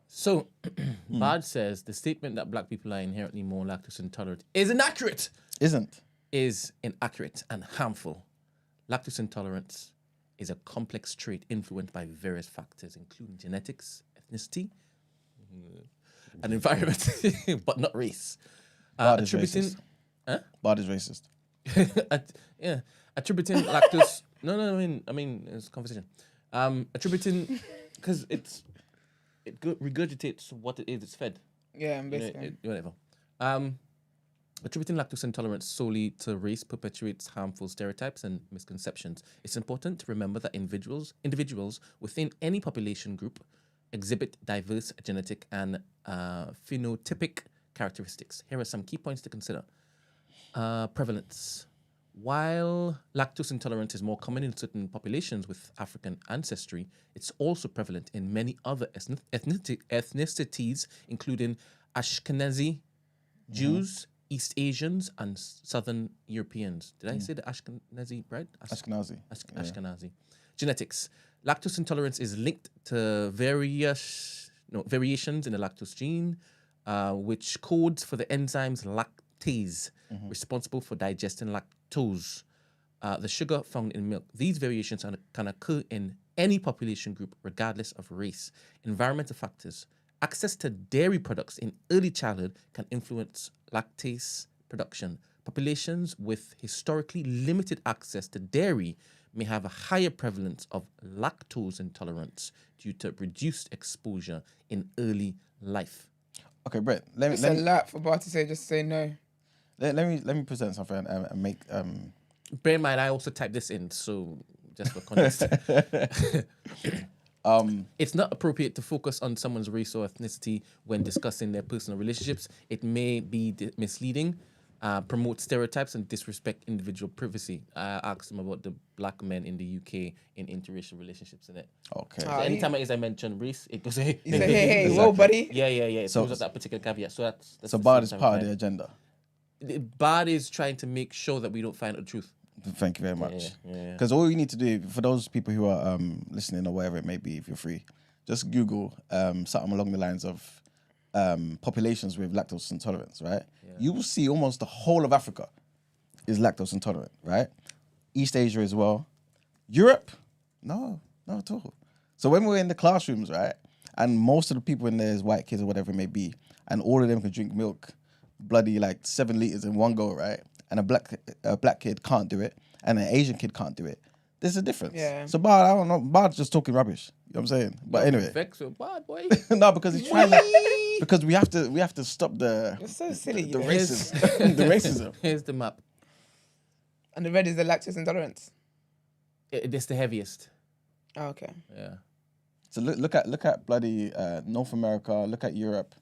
[SPEAKER 1] So, Bad says the statement that black people are inherently more lactose intolerant is inaccurate. Is inaccurate and harmful. Lactose intolerance is a complex trait influenced by various factors, including genetics, ethnicity, and environment, but not race.
[SPEAKER 4] Bad is racist.
[SPEAKER 1] Huh?
[SPEAKER 4] Bad is racist.
[SPEAKER 1] Attributing lactose. No. I mean, it's a conversation. Attributing because it regurgitates what it is. It's fed.
[SPEAKER 2] Yeah, basically.
[SPEAKER 1] Whatever. Attributing lactose intolerance solely to race perpetuates harmful stereotypes and misconceptions. It's important to remember that individuals within any population group exhibit diverse genetic and phenotypic characteristics. Here are some key points to consider. Prevalence. While lactose intolerance is more common in certain populations with African ancestry, it's also prevalent in many other ethnicities, including Ashkenazi Jews, East Asians, and Southern Europeans. Did I say the Ashkenazi bread?
[SPEAKER 4] Ashkenazi.
[SPEAKER 1] Ashkenazi. Genetics. Lactose intolerance is linked to variations in the lactose gene, which codes for the enzymes lactase, responsible for digesting lactose, the sugar found in milk. These variations can occur in any population group, regardless of race. Environmental factors. Access to dairy products in early childhood can influence lactase production. Populations with historically limited access to dairy may have a higher prevalence of lactose intolerance due to reduced exposure in early life.
[SPEAKER 4] Okay, Brett. Let
[SPEAKER 2] It's a lot for Bart to say. Just say no.
[SPEAKER 4] Let me present something and make.
[SPEAKER 1] Bear in mind, I also typed this in, so just for context. It's not appropriate to focus on someone's race or ethnicity when discussing their personal relationships. It may be misleading, promote stereotypes, and disrespect individual privacy. I asked him about the black men in the UK in interracial relationships in it.
[SPEAKER 4] Okay.
[SPEAKER 1] So anytime I mention race, it goes, hey,
[SPEAKER 2] hey, whoa, buddy.
[SPEAKER 1] Yeah. It throws up that particular caveat. So that's
[SPEAKER 4] so Bard is part of the agenda.
[SPEAKER 1] Bard is trying to make sure that we don't find out the truth.
[SPEAKER 4] Thank you very much.
[SPEAKER 1] Yeah.
[SPEAKER 4] Because all you need to do, for those people who are listening or wherever it may be, if you're free, just Google something along the lines of populations with lactose intolerance, right? Yeah. You will see almost the whole of Africa is lactose intolerant, right? East Asia as well. Europe? No, not at all. So when we're in the classrooms, right, and most of the people in there is white kids or whatever it may be, and all of them can drink milk, bloody like 7 liters in one go, right? And a black kid can't do it, and an Asian kid can't do it. There's a difference. Yeah. So Bard, I don't know. Bard's just talking rubbish. You know what I'm saying? But anyway.
[SPEAKER 1] Vex with Bard, boy.
[SPEAKER 4] No, because he's trying to. Because we have to stop the.
[SPEAKER 2] You're so silly.
[SPEAKER 4] The racism. The racism.
[SPEAKER 1] Here's the map.
[SPEAKER 2] And the red is the lactose intolerance.
[SPEAKER 1] It's the heaviest.
[SPEAKER 2] Oh, okay.
[SPEAKER 1] Yeah.
[SPEAKER 4] So look at bloody North America. Look at Europe.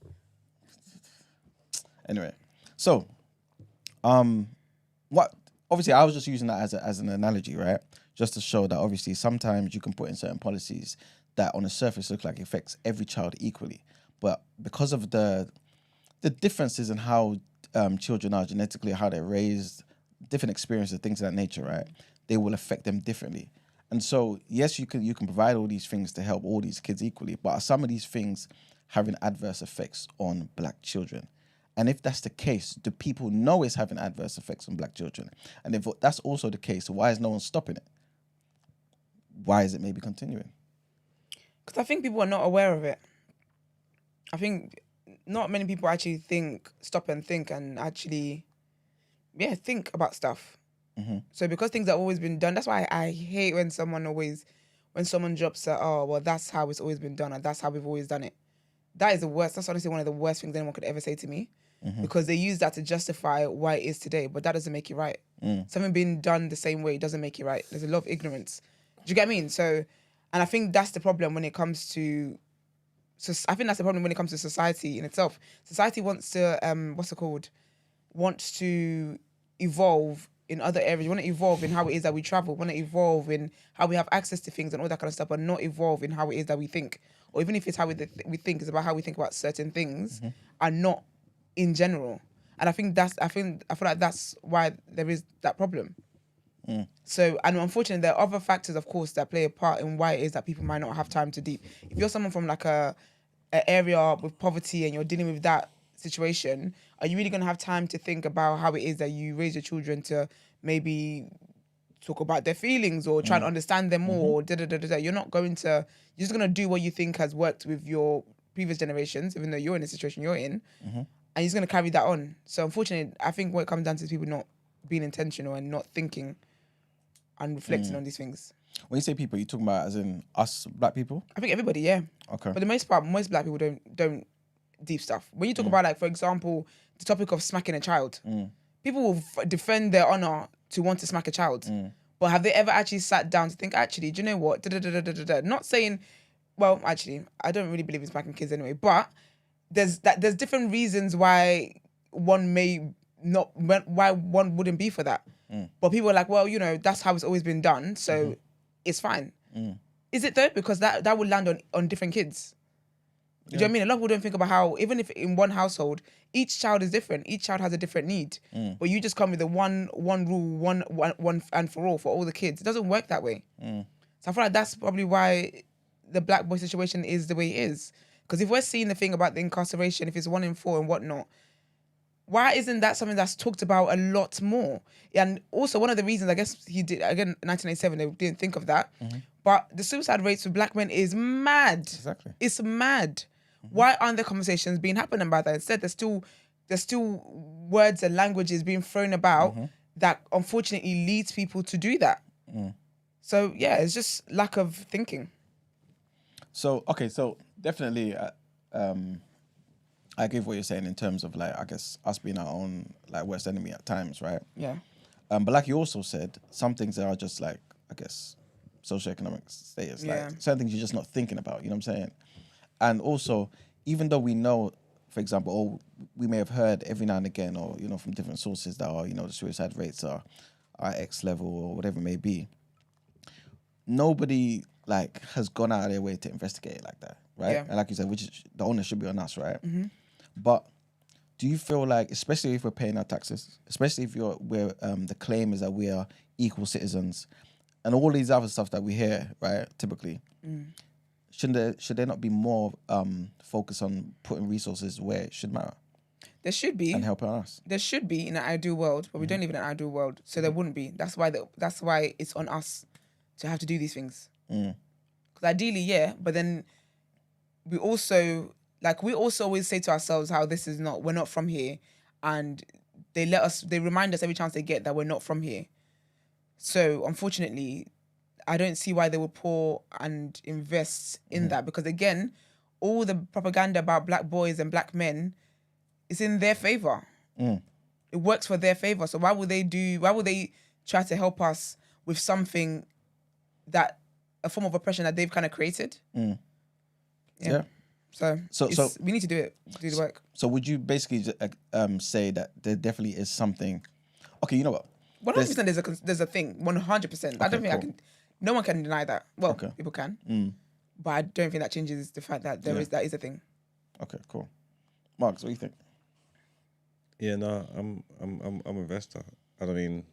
[SPEAKER 4] Anyway, so what obviously I was just using that as an analogy, right? Just to show that obviously sometimes you can put in certain policies that on the surface look like it affects every child equally, but because of the differences in how children are genetically, how they're raised, different experiences, things of that nature, right? They will affect them differently. And so, yes, you can provide all these things to help all these kids equally, but are some of these things having adverse effects on black children? And if that's the case, do people know it's having adverse effects on black children? And if that's also the case, why is no one stopping it? Why is it maybe continuing?
[SPEAKER 2] Because I think people are not aware of it. I think not many people actually stop and think and actually, think about stuff.
[SPEAKER 4] Mm-hmm.
[SPEAKER 2] So because things have always been done, that's why I hate when someone drops oh, well, that's how it's always been done, and that's how we've always done it. That is the worst. That's honestly one of the worst things anyone could ever say to me, because they use that to justify why it is today, but that doesn't make it right. Something being done the same way doesn't make it right. There's a lot of ignorance. Do you get what I mean? So, and I think that's the problem when it comes to. So I think that's the problem when it comes to society in itself. Society wants to wants to evolve in other areas. We want to evolve in how it is that we travel. We want to evolve in how we have access to things and all that kind of stuff, but not evolve in how it is that we think. Or even if it's how we think, it's about how we think about certain things and not in general. And I feel like that's why there is that problem. So, and unfortunately, there are other factors, of course, that play a part in why it is that people might not have time to deep. If you're someone from like an area with poverty and you're dealing with that situation, are you really going to have time to think about how it is that you raise your children to maybe talk about their feelings or try and understand them more? You're not going to, you're just going to do what you think has worked with your previous generations, even though you're in the situation you're in, and you're just going to carry that on. So unfortunately, I think what it comes down to is people not being intentional and not thinking and reflecting on these things.
[SPEAKER 4] When you say people, you're talking about as in us black people?
[SPEAKER 2] I think everybody, yeah.
[SPEAKER 4] Okay.
[SPEAKER 2] But the most part, most black people don't deep stuff. When you talk about, like, for example, the topic of smacking a child, people will defend their honor to want to smack a child. But have they ever actually sat down to think, actually, do you know what? Not saying, well, actually, I don't really believe in smacking kids anyway, but there's different reasons why one wouldn't be for that. But people are like, well, you know, that's how it's always been done, so it's fine. Is it though? Because that would land on different kids. Do you know what I mean? A lot of people don't think about how, even if in one household, each child is different. Each child has a different need. But you just come with the one rule, one and for all the kids. It doesn't work that way. So I feel like that's probably why the black boy situation is the way it is. Because if we're seeing the thing about the incarceration, if it's 1 in 4 and whatnot, why isn't that something that's talked about a lot more? And also one of the reasons, I guess he did, again, 1987, they didn't think of that. But the suicide rates for black men is mad.
[SPEAKER 4] Exactly.
[SPEAKER 2] It's mad. Why aren't there conversations being happening about that? Instead, there's still words and languages being thrown about that unfortunately leads people to do that. So yeah, it's just lack of thinking.
[SPEAKER 4] So, okay, so definitely I give what you're saying in terms of, like, I guess us being our own, like, worst enemy at times, right?
[SPEAKER 2] Yeah.
[SPEAKER 4] But like you also said, some things are just, like, I guess, socioeconomic status.
[SPEAKER 2] Yeah.
[SPEAKER 4] Like, certain things you're just not thinking about, you know what I'm saying? And also, even though we know, for example, or we may have heard every now and again, or, you know, from different sources that are, you know, the suicide rates are X level or whatever it may be, nobody, like, has gone out of their way to investigate it like that, right?
[SPEAKER 2] Yeah.
[SPEAKER 4] And like you said, which is, the onus should be on us, right? But do you feel like, especially if we're paying our taxes, especially if the claim is that we are equal citizens, and all these other stuff that we hear, right, typically, should there not be more focus on putting resources where it should matter?
[SPEAKER 2] There should be.
[SPEAKER 4] And helping us.
[SPEAKER 2] There should be in an ideal world, but we don't live in an ideal world, so there wouldn't be. That's why it's on us to have to do these things. Because ideally, yeah, but then we also always say to ourselves how we're not from here, and they remind us every chance they get that we're not from here. So unfortunately, I don't see why they would pour and invest in that, because again, all the propaganda about black boys and black men is in their favor. It works for their favor. So why would they try to help us with something that a form of oppression that they've kind of created? Yeah. So we need to do the work.
[SPEAKER 4] So would you basically say that there definitely is something? Okay, you know what?
[SPEAKER 2] 100% there's a thing. 100%. I don't think I can. No one can deny that. Well, people can, but I don't think that changes the fact that that is a thing.
[SPEAKER 4] Okay, cool. Marks, what do you think?
[SPEAKER 3] Yeah, no, I'm an investor. I mean,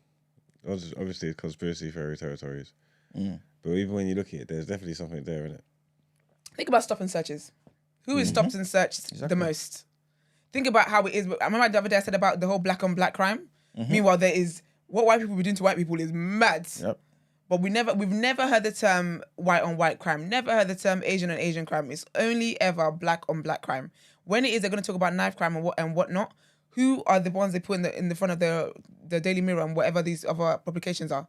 [SPEAKER 3] obviously it's conspiracy theory territories, but even when you look at it, there's definitely something there in it.
[SPEAKER 2] Think about stop and searches. Who is stopped and searched the most? Think about how it is. I remember the other day I said about the whole black on black crime. Meanwhile, there is what white people be doing to white people is mad.
[SPEAKER 4] Yep.
[SPEAKER 2] But we've never heard the term white on white crime. Never heard the term Asian on Asian crime. It's only ever black on black crime. When it is, they're going to talk about knife crime and whatnot. Who are the ones they put in the front of the Daily Mirror and whatever these other publications are?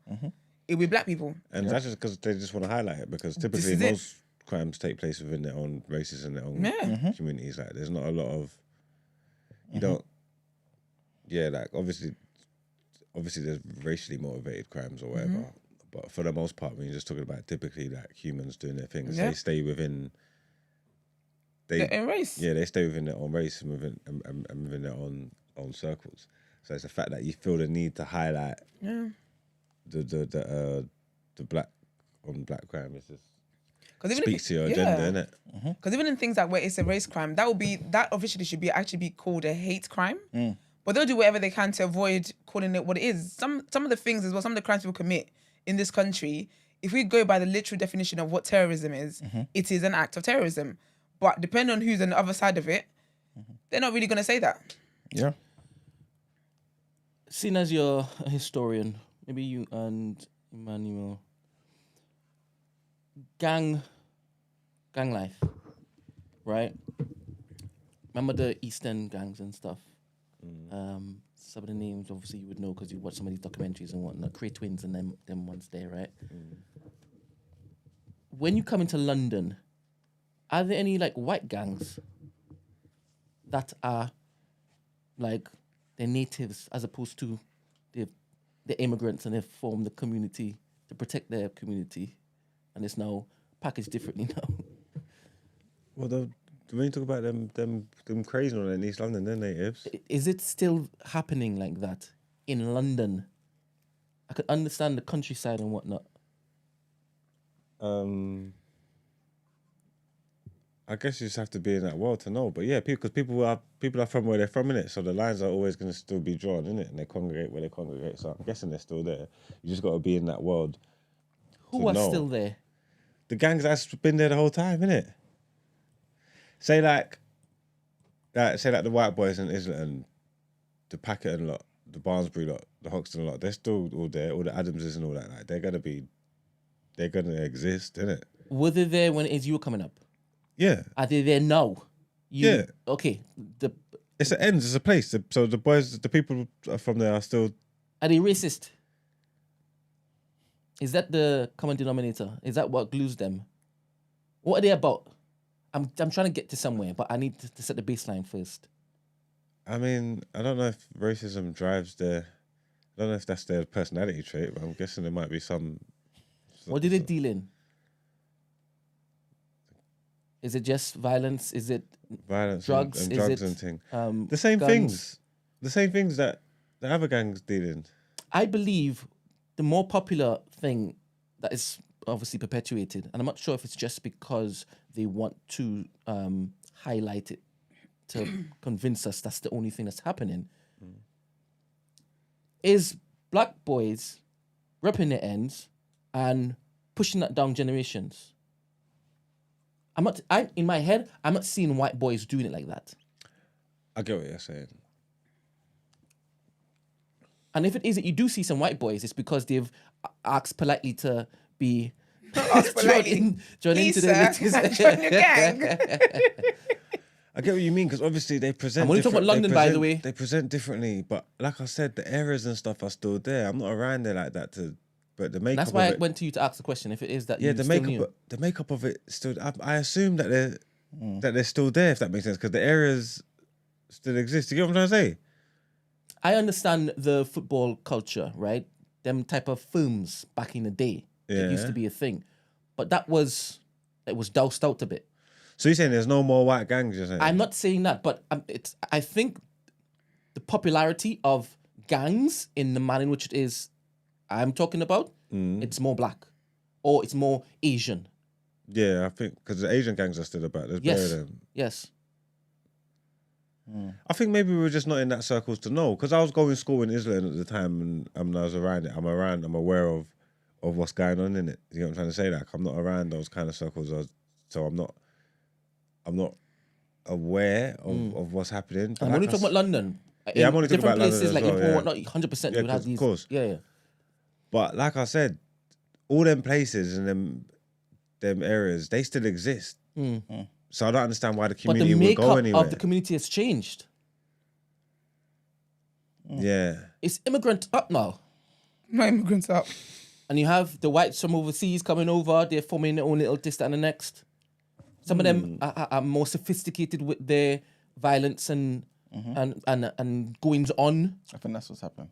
[SPEAKER 2] It'll be black people.
[SPEAKER 3] And that's just because they just want to highlight it, because typically most crimes take place within their own races and their own communities. Like, there's not a lot of like obviously there's racially motivated crimes or whatever, but for the most part, when you're just talking about typically like humans doing their things, they stay within
[SPEAKER 2] their own race.
[SPEAKER 3] Yeah, they stay within their own race and within their own circles. So it's the fact that you feel the need to highlight the black on black crime is just speaks to your agenda, innit?
[SPEAKER 2] Because even in things like where it's a race crime, that officially should actually be called a hate crime. But they'll do whatever they can to avoid calling it what it is. Some of the things as well, some of the crimes people commit in this country, if we go by the literal definition of what terrorism is, it is an act of terrorism. But depending on who's on the other side of it, they're not really going to say that.
[SPEAKER 4] Yeah.
[SPEAKER 1] Seeing as you're a historian, maybe you and Emmanuel, gang life, right? Remember the East End gangs and stuff? Some of the names, obviously, you would know because you watch some of these documentaries and whatnot. Cray Twins and them ones there, right? When you come into London, are there any like white gangs that are like they're natives as opposed to the immigrants, and they've formed the community to protect their community, and it's now packaged differently now?
[SPEAKER 3] Well, when you talk about them crazy on in East London, they're natives.
[SPEAKER 1] Is it still happening like that in London? I could understand the countryside and whatnot.
[SPEAKER 3] I guess you just have to be in that world to know. But yeah, because people are from where they're from, innit? So the lines are always going to still be drawn, innit? And they congregate where they congregate. So I'm guessing they're still there. You just got to be in that world.
[SPEAKER 1] Who are still there?
[SPEAKER 3] The gangs that's been there the whole time, innit? Say like the white boys in Islington, the Packet lot, the Barnsbury lot, the Hoxton lot, they're still all there, all the Adamses and all that. Like, they're gonna exist, innit?
[SPEAKER 1] Were they there when you were coming up?
[SPEAKER 3] Yeah.
[SPEAKER 1] Are they there now?
[SPEAKER 3] Yeah.
[SPEAKER 1] Okay.
[SPEAKER 3] It's an ends, it's a place. So the boys, the people from there are still...
[SPEAKER 1] Are they racist? Is that the common denominator? Is that what glues them? What are they about? I'm trying to get to somewhere, but I need to set the baseline first.
[SPEAKER 3] I mean, I don't know if racism drives I don't know if that's their personality trait, but I'm guessing there might be some...
[SPEAKER 1] What do they deal in? Is it just violence? Is it
[SPEAKER 3] violence,
[SPEAKER 1] drugs?
[SPEAKER 3] and drugs and things? The same
[SPEAKER 1] guns?
[SPEAKER 3] things. The same things that the other gangs deal in.
[SPEAKER 1] I believe the more popular thing that is obviously perpetuated, and I'm not sure if it's just because they want to highlight it to convince us that's the only thing that's happening, is black boys ripping their ends and pushing that down generations. In my head, I'm not seeing white boys doing it like that.
[SPEAKER 3] I get what you're saying.
[SPEAKER 1] And if it is that you do see some white boys, it's because they've asked politely to be join into the
[SPEAKER 2] join your gang.
[SPEAKER 3] I get what you mean, because obviously they present.
[SPEAKER 1] I'm only talking about London, by the way.
[SPEAKER 3] They present differently, but like I said, the errors and stuff are still there. I'm not around there like that but the makeup.
[SPEAKER 1] That's why I went to you to ask the question. If it is that,
[SPEAKER 3] the makeup of it still. I assume that they're still there, if that makes sense, because the errors still exist. You get what I'm trying to say?
[SPEAKER 1] I understand the football culture, right? Them type of films back in the day.
[SPEAKER 3] Yeah.
[SPEAKER 1] It used to be a thing, but it was doused out a bit.
[SPEAKER 3] So you're saying there's no more white gangs? You're saying?
[SPEAKER 1] I'm not saying that, but I think the popularity of gangs in the manner in which it is I'm talking about, it's more black or it's more Asian.
[SPEAKER 3] Yeah, I think because the Asian gangs are still about. There's better
[SPEAKER 1] Yes.
[SPEAKER 3] than.
[SPEAKER 1] Yes.
[SPEAKER 3] I think maybe we were just not in that circles to know. Because I was going to school in Israel at the time, and I was around it. I'm aware of what's going on in it. You know what I'm trying to say? Like I'm not around those kind of circles, so I'm not aware of what's happening. But
[SPEAKER 1] I'm only talking about London.
[SPEAKER 3] Yeah, I'm only talking
[SPEAKER 1] different
[SPEAKER 3] about
[SPEAKER 1] places
[SPEAKER 3] London as
[SPEAKER 1] like
[SPEAKER 3] well,
[SPEAKER 1] not
[SPEAKER 3] yeah.
[SPEAKER 1] 100%.
[SPEAKER 3] Yeah,
[SPEAKER 1] You would have
[SPEAKER 3] of
[SPEAKER 1] these.
[SPEAKER 3] course.
[SPEAKER 1] Yeah.
[SPEAKER 3] But like I said, all them places and them areas, they still exist. So I don't understand why the
[SPEAKER 1] But the
[SPEAKER 3] community would go
[SPEAKER 1] makeup
[SPEAKER 3] anywhere.
[SPEAKER 1] of the community has changed.
[SPEAKER 3] Yeah.
[SPEAKER 1] It's immigrant up now.
[SPEAKER 2] No immigrants up.
[SPEAKER 1] And you have the whites from overseas coming over. They're forming their own little this, that, and the next. Some of them are more sophisticated with their violence and goings on.
[SPEAKER 4] I think that's what's happening.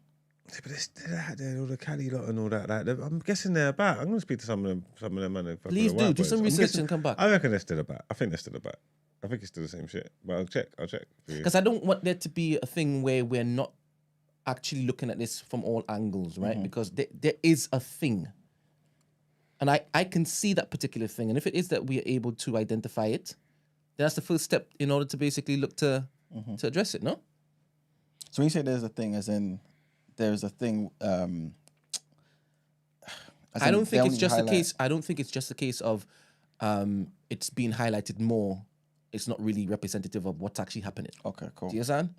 [SPEAKER 3] Yeah, but they're all the Cali lot and all that. Like, I'm guessing they're about. I'm going to speak to some of them. Man,
[SPEAKER 1] Please do some research and come back.
[SPEAKER 3] I reckon they're still about. I think they're still about. I think it's still the same shit. But I'll check.
[SPEAKER 1] Because I don't want there to be a thing where we're not actually looking at this from all angles, right? Because there is a thing. And I can see that particular thing. And if it is that we are able to identify it, then that's the first step in order to basically look to address it, no?
[SPEAKER 4] So when you say there's a thing, as in there's a thing.
[SPEAKER 1] I don't think it's just a case. I don't think it's just a case of it's being highlighted more. It's not really representative of what's actually happening.
[SPEAKER 4] Okay, cool.
[SPEAKER 1] Do you understand?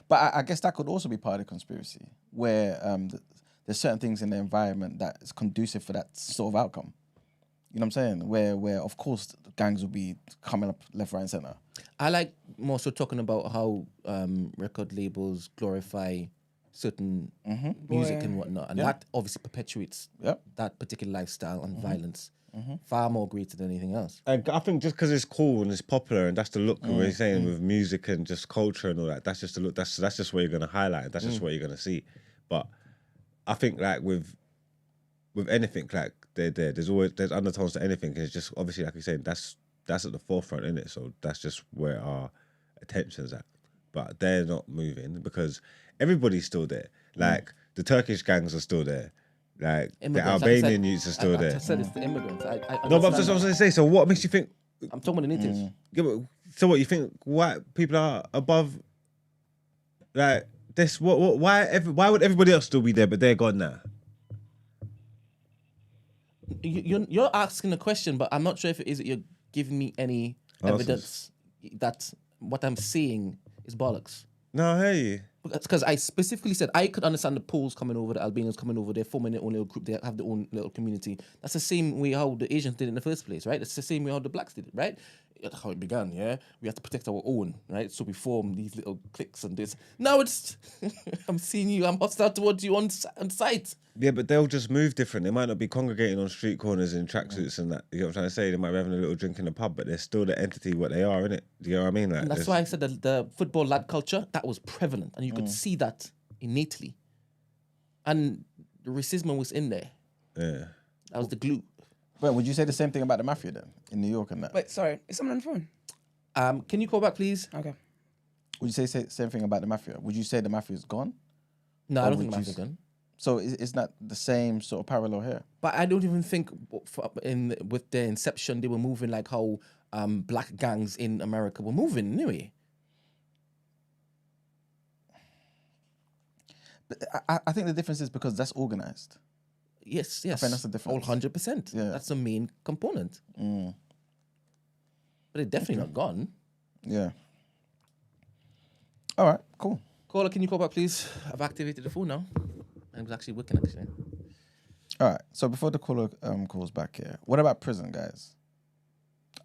[SPEAKER 4] But I guess that could also be part of the conspiracy, where there's certain things in the environment that is conducive for that sort of outcome. You know what I'm saying? Where of course gangs will be coming up left, right, and center.
[SPEAKER 1] I like more so talking about how record labels glorify certain music and whatnot, and that obviously perpetuates that particular lifestyle and violence far more greater than anything else.
[SPEAKER 3] And I think just because it's cool and it's popular and that's the look we're saying with music and just culture and all that, that's just the look. That's just what you're gonna highlight. That's just what you're gonna see. But I think like with anything, like there's undertones to anything. And it's just obviously like you're saying, that's at the forefront, isn't it? So that's just where our attention's at. But they're not moving because everybody's still there. Like the Turkish gangs are still there. Like
[SPEAKER 1] Immigrants,
[SPEAKER 3] the Albanian youths are still there.
[SPEAKER 1] I said it's the immigrants.
[SPEAKER 3] No, but that's what I was going to say. So what makes you think?
[SPEAKER 1] I'm talking about the natives.
[SPEAKER 3] Yeah, but, so what you think? White people are above? Like this? What? Why would everybody else still be there, but they're gone now?
[SPEAKER 1] You're asking a question, but I'm not sure if it is that you're giving me any evidence that what I'm saying is bollocks.
[SPEAKER 3] No, I hear you.
[SPEAKER 1] Because I specifically said I could understand the Poles coming over, the Albanians coming over, they're forming their own little group, they have their own little community. That's the same way how the Asians did it in the first place, right? It's the same way how the blacks did it, right? That's how it began, yeah? We have to protect our own, right? So we form these little cliques and this. Now it's, I'm seeing you, I'm hostile towards you on sight.
[SPEAKER 3] Yeah, but they'll just move different. They might not be congregating on street corners in tracksuits and that. You know what I'm trying to say? They might be having a little drink in the pub, but they're still the entity what they are, innit? Do you know what I mean? Like,
[SPEAKER 1] and that's why I said that the football lad culture, that was prevalent. And you could see that innately. And the racism was in there.
[SPEAKER 3] Yeah.
[SPEAKER 1] That was the glue.
[SPEAKER 4] Well, would you say the same thing about the mafia then, in New York and that?
[SPEAKER 2] Wait, sorry. Is someone on the phone?
[SPEAKER 1] Can you call back, please?
[SPEAKER 2] Okay.
[SPEAKER 4] Would you say same thing about the mafia? Would you say the mafia is gone?
[SPEAKER 1] No,
[SPEAKER 4] Or
[SPEAKER 1] I don't think
[SPEAKER 4] would you
[SPEAKER 1] mafia's gone.
[SPEAKER 4] So it's not the same sort of parallel here.
[SPEAKER 1] But I don't even think with their inception they were moving like how black gangs in America were moving anyway.
[SPEAKER 4] But I think the difference is because that's organized.
[SPEAKER 1] Yes.
[SPEAKER 4] I think that's the difference.
[SPEAKER 1] All 100%.
[SPEAKER 4] Yeah.
[SPEAKER 1] That's the main component. But it's definitely not gone.
[SPEAKER 4] Yeah. All right, cool.
[SPEAKER 1] Caller, can you call back, please? I've activated the phone now. And it was actually working, actually.
[SPEAKER 4] All right, so before the caller calls back here, what about prison, guys?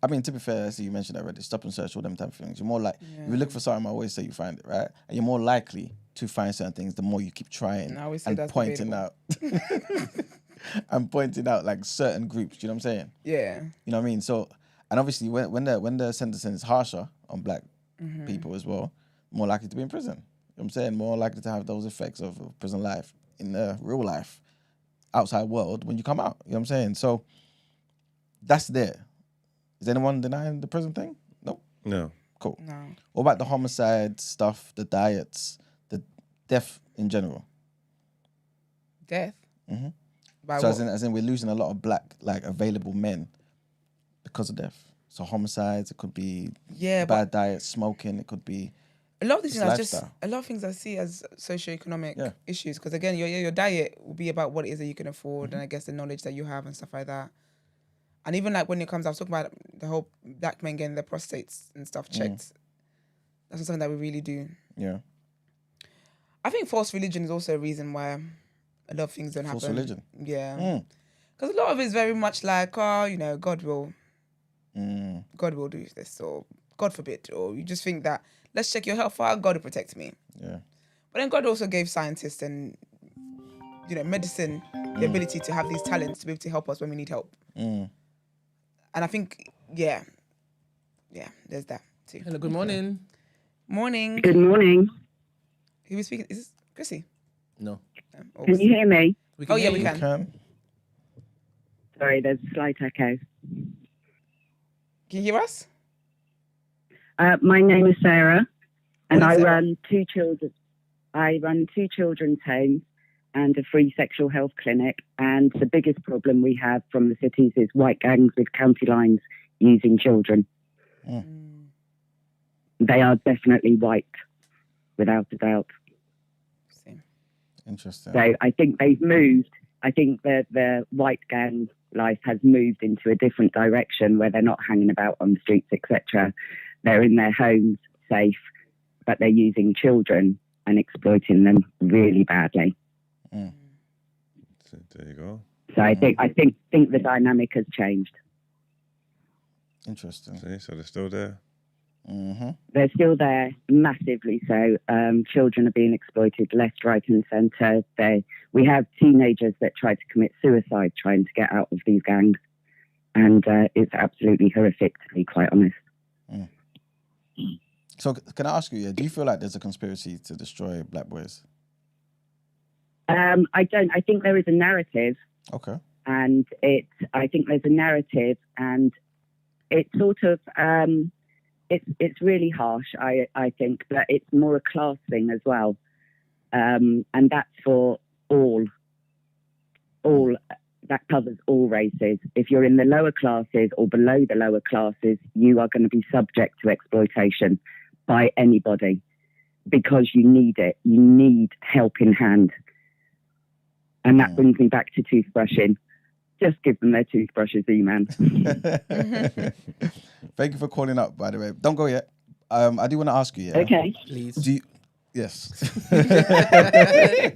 [SPEAKER 4] I mean, to be fair, as you mentioned already, stop and search, all them type of things. You're more like, if you look for something, I always say you find it, right? And you're more likely to find certain things the more you keep trying
[SPEAKER 2] I always say
[SPEAKER 4] and
[SPEAKER 2] that's
[SPEAKER 4] pointing
[SPEAKER 2] debatable.
[SPEAKER 4] out. And pointing out like certain groups, you know what I'm saying?
[SPEAKER 2] Yeah.
[SPEAKER 4] You know what I mean? So, and obviously when the sentencing is harsher on black people as well, more likely to be in prison. You know what I'm saying? More likely to have those effects of prison life in the real life, outside world when you come out. You know what I'm saying? So that's there. Is anyone denying the prison thing? Nope.
[SPEAKER 3] No.
[SPEAKER 4] Cool.
[SPEAKER 2] No.
[SPEAKER 4] What about the homicide stuff, the diets, the death in general?
[SPEAKER 2] Death.
[SPEAKER 4] Mm-hmm.
[SPEAKER 2] By
[SPEAKER 4] So
[SPEAKER 2] what?
[SPEAKER 4] as in we're losing a lot of black, like, available men because of death. So homicides, it could be bad diet, smoking, it could be
[SPEAKER 2] a lot of these
[SPEAKER 4] just
[SPEAKER 2] things are just
[SPEAKER 4] lifestyle.
[SPEAKER 2] a lot of things I see as socioeconomic
[SPEAKER 4] Yeah.
[SPEAKER 2] issues. Because again, your diet will be about what it is that you can afford, and I guess the knowledge that you have and stuff like that. And even like when it comes, I was talking about the whole black men getting their prostates and stuff checked. That's not something that we really do.
[SPEAKER 4] Yeah.
[SPEAKER 2] I think false religion is also a reason why a lot of things don't
[SPEAKER 4] False
[SPEAKER 2] happen.
[SPEAKER 4] religion.
[SPEAKER 2] Yeah. Because a lot of it is very much like, God will do this, or God forbid, or you just think that, let's check your health, God will protect me.
[SPEAKER 4] Yeah.
[SPEAKER 2] But then God also gave scientists and, medicine the ability to have these talents to be able to help us when we need help. And I think, there's that too.
[SPEAKER 1] Hello, good morning.
[SPEAKER 2] Morning.
[SPEAKER 11] Good morning.
[SPEAKER 2] Who is speaking? Is this Chrissy?
[SPEAKER 1] No.
[SPEAKER 11] Can you hear me?
[SPEAKER 2] We
[SPEAKER 1] can hear
[SPEAKER 2] we
[SPEAKER 1] you.
[SPEAKER 2] can.
[SPEAKER 11] Sorry, there's a slight echo.
[SPEAKER 2] Can you hear us?
[SPEAKER 11] My name is Sarah, and I
[SPEAKER 2] Sarah?
[SPEAKER 11] run two children. I run two children's homes and a free sexual health clinic. And the biggest problem we have from the cities is white gangs with county lines using children. They are definitely white, without a doubt.
[SPEAKER 4] Interesting.
[SPEAKER 11] So I think they've moved. I think that the white gang life has moved into a different direction where they're not hanging about on the streets, etc. They're in their homes, safe, but they're using children and exploiting them really badly.
[SPEAKER 3] So there you go.
[SPEAKER 11] So I think the dynamic has changed.
[SPEAKER 4] Interesting.
[SPEAKER 3] See, so they're still there.
[SPEAKER 11] They're still there, massively so. Children are being exploited left, right and centre. We have teenagers that try to commit suicide trying to get out of these gangs. And it's absolutely horrific, to be quite honest.
[SPEAKER 4] So can I ask you, do you feel like there's a conspiracy to destroy black boys?
[SPEAKER 11] I don't. I think there is a narrative.
[SPEAKER 4] Okay.
[SPEAKER 11] And I think there's a narrative, and it's sort of... It's really harsh, I think, but it's more a class thing as well. And that's for all, that covers all races. If you're in the lower classes or below the lower classes, you are going to be subject to exploitation by anybody because you need it. You need help in hand. And that brings me back to toothbrushing. Just give them their toothbrushes, E-man.
[SPEAKER 4] Thank you for calling up, by the way. Don't go yet. I do want to ask you, yeah?
[SPEAKER 11] Okay.
[SPEAKER 1] Please.
[SPEAKER 4] Yes.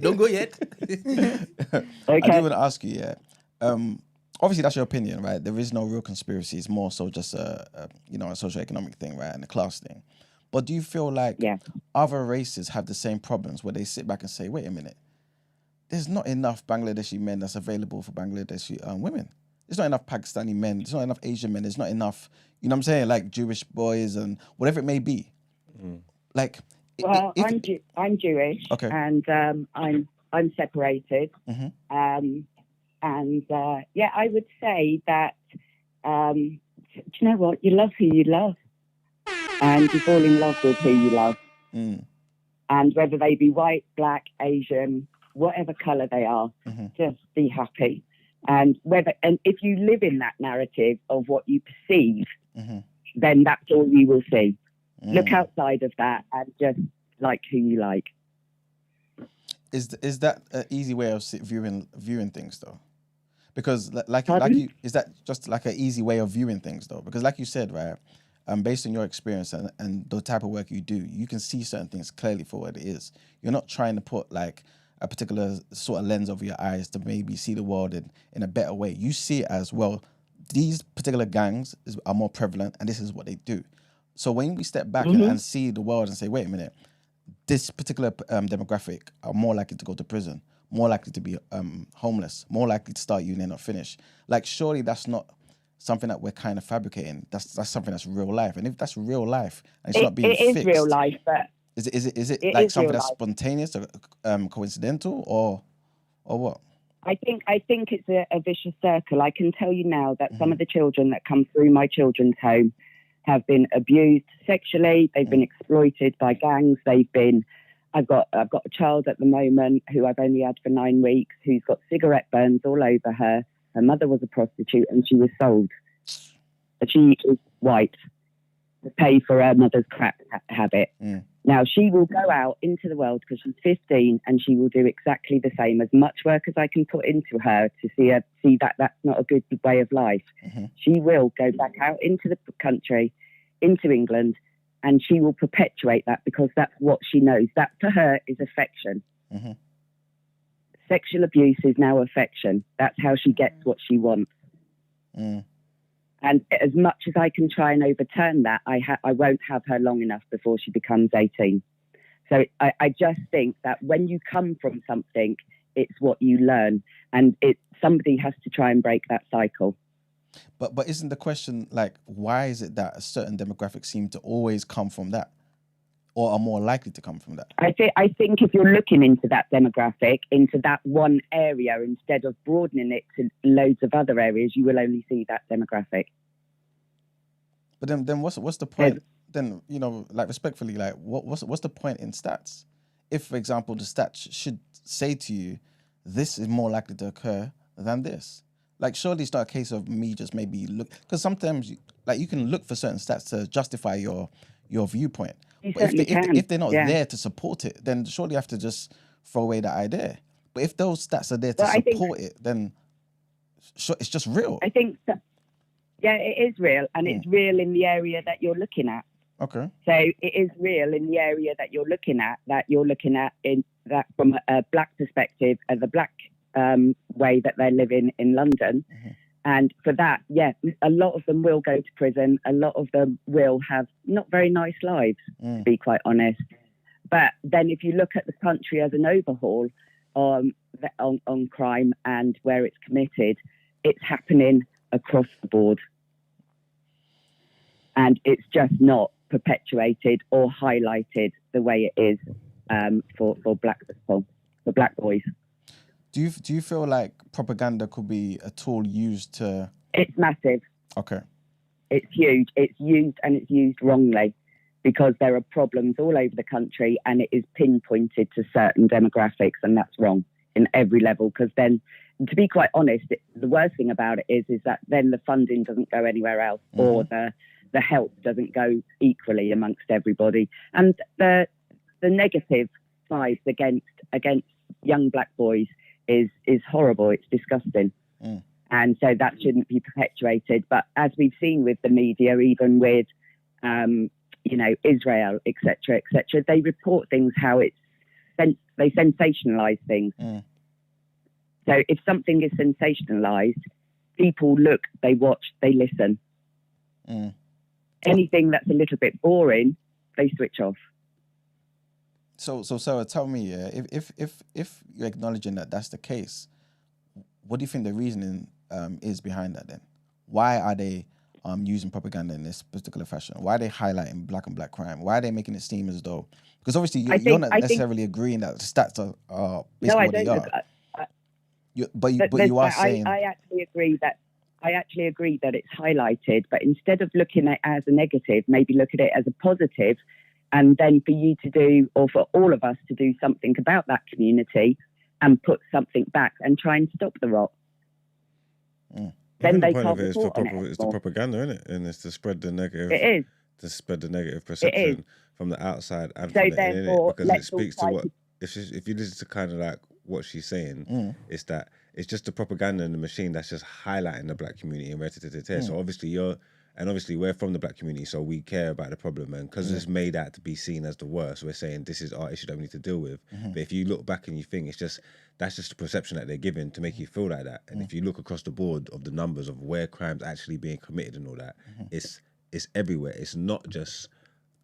[SPEAKER 1] Don't go yet.
[SPEAKER 11] Okay.
[SPEAKER 4] I do want to ask you, yeah. Obviously, that's your opinion, right? There is no real conspiracy. It's more so just a socioeconomic thing, right? And a class thing. But do you feel like other races have the same problems where they sit back and say, wait a minute, there's not enough Bangladeshi men that's available for Bangladeshi women. There's not enough Pakistani men. There's not enough Asian men. There's not enough, you know what I'm saying, like Jewish boys and whatever it may be. Like,
[SPEAKER 11] well, I'm Jewish,
[SPEAKER 4] okay,
[SPEAKER 11] and I'm separated, I would say that do you know what? You love who you love, and you fall in love with who you love, and whether they be white, black, Asian, whatever colour they are, just be happy. And if you live in that narrative of what you perceive, then that's all you will see. Look outside of that and just like who you like.
[SPEAKER 4] Is that an easy way of viewing things though? Because like you, is that just like an easy way of viewing things though? Because like you said, right, based on your experience and the type of work you do, you can see certain things clearly for what it is. You're not trying to put like a particular sort of lens over your eyes to maybe see the world in a better way. You see it as, well, these particular gangs are more prevalent and this is what they do. So when we step back and see the world and say, wait a minute, this particular demographic are more likely to go to prison, more likely to be homeless, more likely to start uni and not finish. Like, surely that's not something that we're kind of fabricating. That's something that's real life. And if that's real life and it's not being fixed... It is real
[SPEAKER 11] life, but...
[SPEAKER 4] Is it like something that's spontaneous or coincidental or what?
[SPEAKER 11] I think it's a vicious circle. I can tell you now that some of the children that come through my children's home have been abused sexually. They've been exploited by gangs. They've been I've got a child at the moment who I've only had for 9 weeks, who's got cigarette burns all over her. Her mother was a prostitute and she was sold. She is white to pay for her mother's crack habit. Now, she will go out into the world because she's 15 and she will do exactly the same. As much work as I can put into her to see that that's not a good way of life. She will go back out into the country, into England, and she will perpetuate that because that's what she knows. That to her is affection. Sexual abuse is now affection. That's how she gets what she wants. And as much as I can try and overturn that, I won't have her long enough before she becomes 18. So I just think that when you come from something, it's what you learn. And somebody has to try and break that cycle.
[SPEAKER 4] But isn't the question, like, why is it that a certain demographic seem to always come from that? Or are more likely to come from that?
[SPEAKER 11] I think if you're looking into that demographic, into that one area, instead of broadening it to loads of other areas, you will only see that demographic.
[SPEAKER 4] But then what's the point? Then, you know, like, respectfully, like, what's the point in stats? If, for example, the stats should say to you, this is more likely to occur than this. Like, surely it's not a case of me just maybe look, because sometimes, like, you can look for certain stats to justify your viewpoint. But if they're not there to support it, then surely you have to just throw away that idea. But if those stats are there to support it, then it's just real.
[SPEAKER 11] I think that, yeah, it is real, and it's real in the area that you're looking at.
[SPEAKER 4] Okay.
[SPEAKER 11] So it is real in the area that you're looking at in that from a black perspective, as a black way that they're living in London. And for that, yeah, a lot of them will go to prison. A lot of them will have not very nice lives, to be quite honest. But then if you look at the country as an overhaul on crime and where it's committed, it's happening across the board. And it's just not perpetuated or highlighted the way it is for black people, for black boys.
[SPEAKER 4] Do you feel like propaganda could be a tool used to...
[SPEAKER 11] It's massive.
[SPEAKER 4] Okay.
[SPEAKER 11] It's huge. It's used, and it's used wrongly, because there are problems all over the country and it is pinpointed to certain demographics, and that's wrong in every level. Because then, to be quite honest, the worst thing about it is that then the funding doesn't go anywhere else, or the help doesn't go equally amongst everybody. And the negative sides against young black boys is horrible. It's disgusting. And so that shouldn't be perpetuated. But as we've seen with the media, even with, Israel, etc., they report things how they sensationalize things. So if something is sensationalized, people look, they watch, they listen. Anything that's a little bit boring, they switch off.
[SPEAKER 4] So Sarah, tell me, if you're acknowledging that that's the case, what do you think the reasoning is behind that then? Why are they using propaganda in this particular fashion? Why are they highlighting black and black crime? Why are they making it seem as though... Because obviously you're not necessarily agreeing that the stats are basically what they are. But you are saying...
[SPEAKER 11] I actually agree that it's highlighted, but instead of looking at it as a negative, maybe look at it as a positive. And then for you to do, or for all of us to do something about that community and put something back and try and stop the rot. Then they can't report on it.
[SPEAKER 3] It's the propaganda, isn't it? And it's to spread the negative.
[SPEAKER 11] It is.
[SPEAKER 3] To spread the negative perception from the outside and from the in, because it speaks to what... If you listen to kind of like what she's saying, it's that it's just the propaganda in the machine that's just highlighting the black community and so obviously we're from the black community, so we care about the problem, and because it's made out to be seen as the worst, we're saying this is our issue that we need to deal with. But if you look back and you think that's just the perception that they're given to make you feel like that. And if you look across the board of the numbers of where crime's actually being committed and all that, it's everywhere. It's not just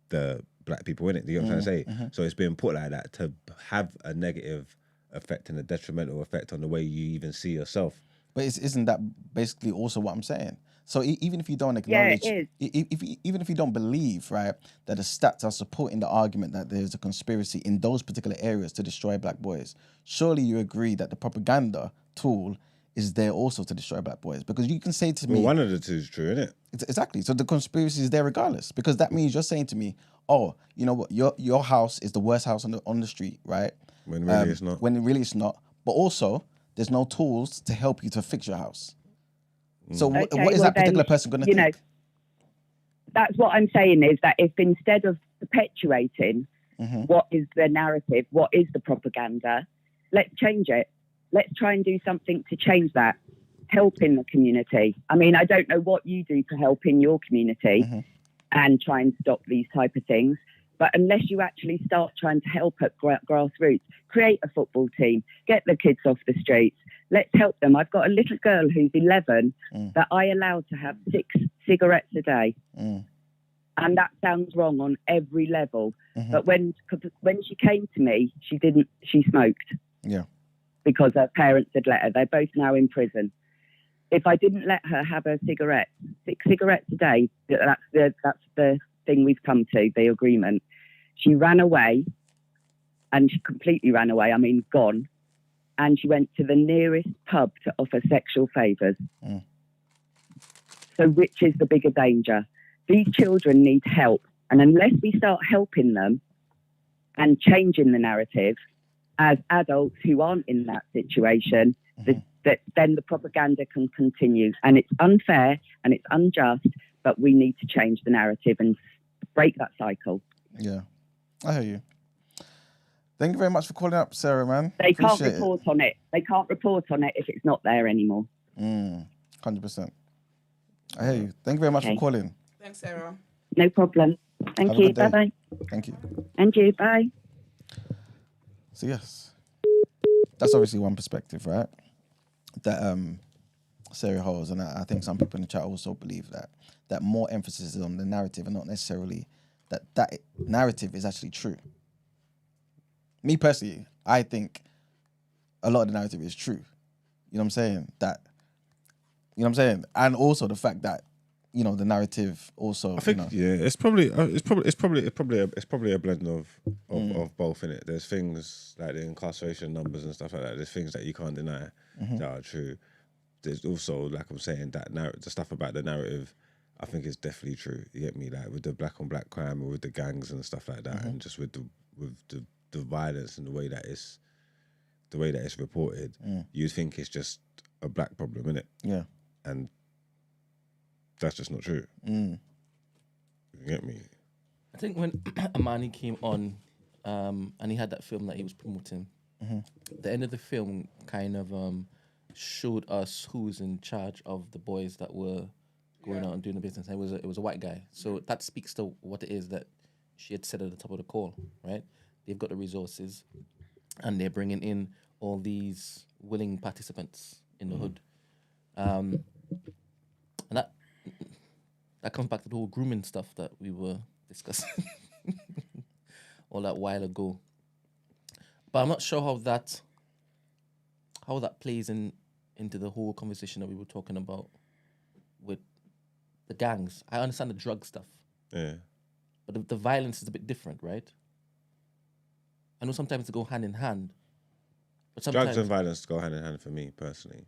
[SPEAKER 3] the black people in it. You know what I'm trying to say? So it's being put like that to have a negative effect and a detrimental effect on the way you even see yourself.
[SPEAKER 4] But isn't that basically also what I'm saying? So even if you don't acknowledge, even if you don't believe, right, that the stats are supporting the argument that there's a conspiracy in those particular areas to destroy black boys, surely you agree that the propaganda tool is there also to destroy black boys? Because you can say to me...
[SPEAKER 3] one of the two is true, isn't it?
[SPEAKER 4] Exactly. So the conspiracy is there regardless, because that means you're saying to me, oh, you know what, your house is the worst house on the street, right?
[SPEAKER 3] When really it's not.
[SPEAKER 4] When really it's not. But also, there's no tools to help you to fix your house. So what is that particular person going to think?
[SPEAKER 11] Know, that's what I'm saying is that if instead of perpetuating what is the narrative, what is the propaganda, let's change it. Let's try and do something to change that. Help in the community. I mean, I don't know what you do to help in your community and try and stop these type of things. But unless you actually start trying to help at grassroots, create a football team, get the kids off the streets, let's help them. I've got a little girl who's 11 that I allowed to have 6 cigarettes a day. And that sounds wrong on every level. But when she came to me, she smoked.
[SPEAKER 4] Yeah.
[SPEAKER 11] Because her parents had let her. They're both now in prison. If I didn't let her have her cigarettes, 6 cigarettes a day, that's the thing we've come to, the agreement. She ran away, and she completely ran away, I mean gone, and she went to the nearest pub to offer sexual favours. So which is the bigger danger? These children need help, and unless we start helping them and changing the narrative as adults who aren't in that situation, then the propaganda can continue. And it's unfair and it's unjust, but we need to change the narrative and break that cycle.
[SPEAKER 4] Yeah, I hear you. Thank you very much for calling up, Sarah, man.
[SPEAKER 11] They can't report on it. They can't report on it if it's not there anymore.
[SPEAKER 4] 100%. I hear you. Thank you very much for calling.
[SPEAKER 2] Thanks, Sarah.
[SPEAKER 11] No problem. Thank you. Bye-bye.
[SPEAKER 4] Thank you.
[SPEAKER 11] And you. Bye.
[SPEAKER 4] So, yes. That's obviously one perspective, right? That Sarah holds. And I think some people in the chat also believe that more emphasis is on the narrative and not necessarily that narrative is actually true. Me personally, I think a lot of the narrative is true. You know what I'm saying? And also the fact that, you know, the narrative also.
[SPEAKER 3] I think it's probably a blend of both, innit? There's things like the incarceration numbers and stuff like that. There's things that you can't deny that are true. There's also, like I'm saying, that the stuff about the narrative, I think is definitely true. You get me? Like with the black on black crime, or with the gangs and stuff like that, and just with the violence and the way that it's reported, you'd think it's just a black problem, innit?
[SPEAKER 4] Yeah.
[SPEAKER 3] And that's just not true. You get me?
[SPEAKER 1] I think when Amani came on, and he had that film that he was promoting, the end of the film kind of showed us who's in charge of the boys that were going out and doing the business. And it was a white guy. So that speaks to what it is that she had said at the top of the call, right? They've got the resources, and they're bringing in all these willing participants in the hood. And that comes back to the whole grooming stuff that we were discussing all that while ago. But I'm not sure how that plays into the whole conversation that we were talking about with the gangs. I understand the drug stuff.
[SPEAKER 3] Yeah.
[SPEAKER 1] But the violence is a bit different, right? I know sometimes they go hand in hand. But sometimes
[SPEAKER 3] drugs and violence go hand in hand for me personally.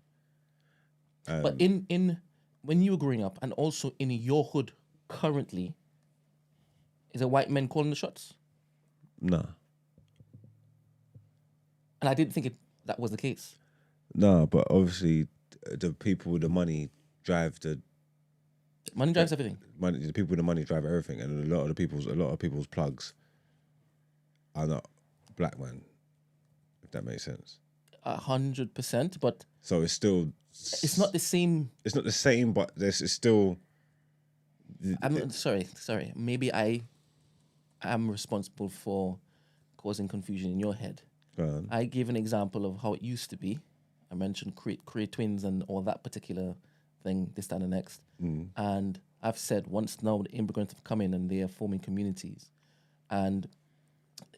[SPEAKER 1] But in when you were growing up, and also in your hood currently, is it white men calling the shots?
[SPEAKER 3] Nah.
[SPEAKER 1] And I didn't think that was the case.
[SPEAKER 3] No, but obviously the people with the money drive the...
[SPEAKER 1] Money drives everything.
[SPEAKER 3] The people with the money drive everything, and a lot of people's plugs are not black men, if that makes sense.
[SPEAKER 1] 100%, but...
[SPEAKER 3] So it's still...
[SPEAKER 1] It's not the same...
[SPEAKER 3] It's not the same, but it's still...
[SPEAKER 1] I'm sorry. Maybe I am responsible for causing confusion in your head. I gave an example of how it used to be. I mentioned Korea twins and all that particular thing, this, that, and the next. And I've said once now the immigrants have come in and they are forming communities. And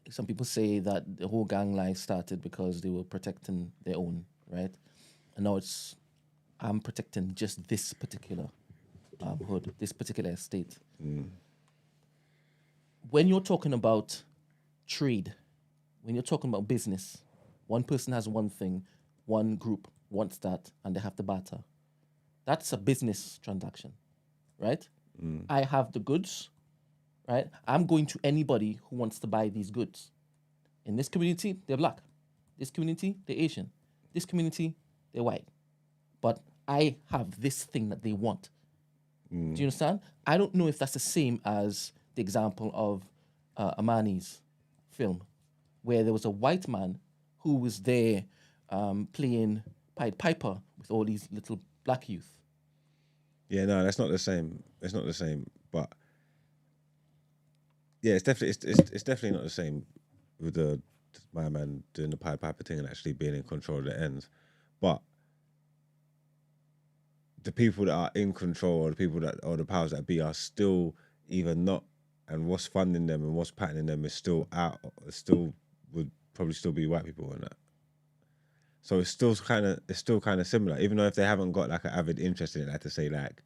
[SPEAKER 1] some people say that the whole gang life started because they were protecting their own, right? And now I'm protecting just this particular hood, this particular estate. When you're talking about trade, when you're talking about business, one person has one thing, one group wants that, and they have to barter. That's a business transaction, right? I have the goods, right? I'm going to anybody who wants to buy these goods. In this community, they're black. This community, they're Asian. This community, they're white. But I have this thing that they want. Do you understand? I don't know if that's the same as the example of Amani's film, where there was a white man who was there playing Pied Piper with all these little black youth.
[SPEAKER 3] Yeah, no, that's not the same. It's not the same, but yeah, it's definitely not the same with my man doing the Pied Piper thing and actually being in control of the ends. But the people that are in control, or the people that, or the powers that be, are still either not, and what's funding them and what's patterning them is still out. Still would probably still be white people in that. So it's still kind of similar, even though if they haven't got like an avid interest in it, like to say like,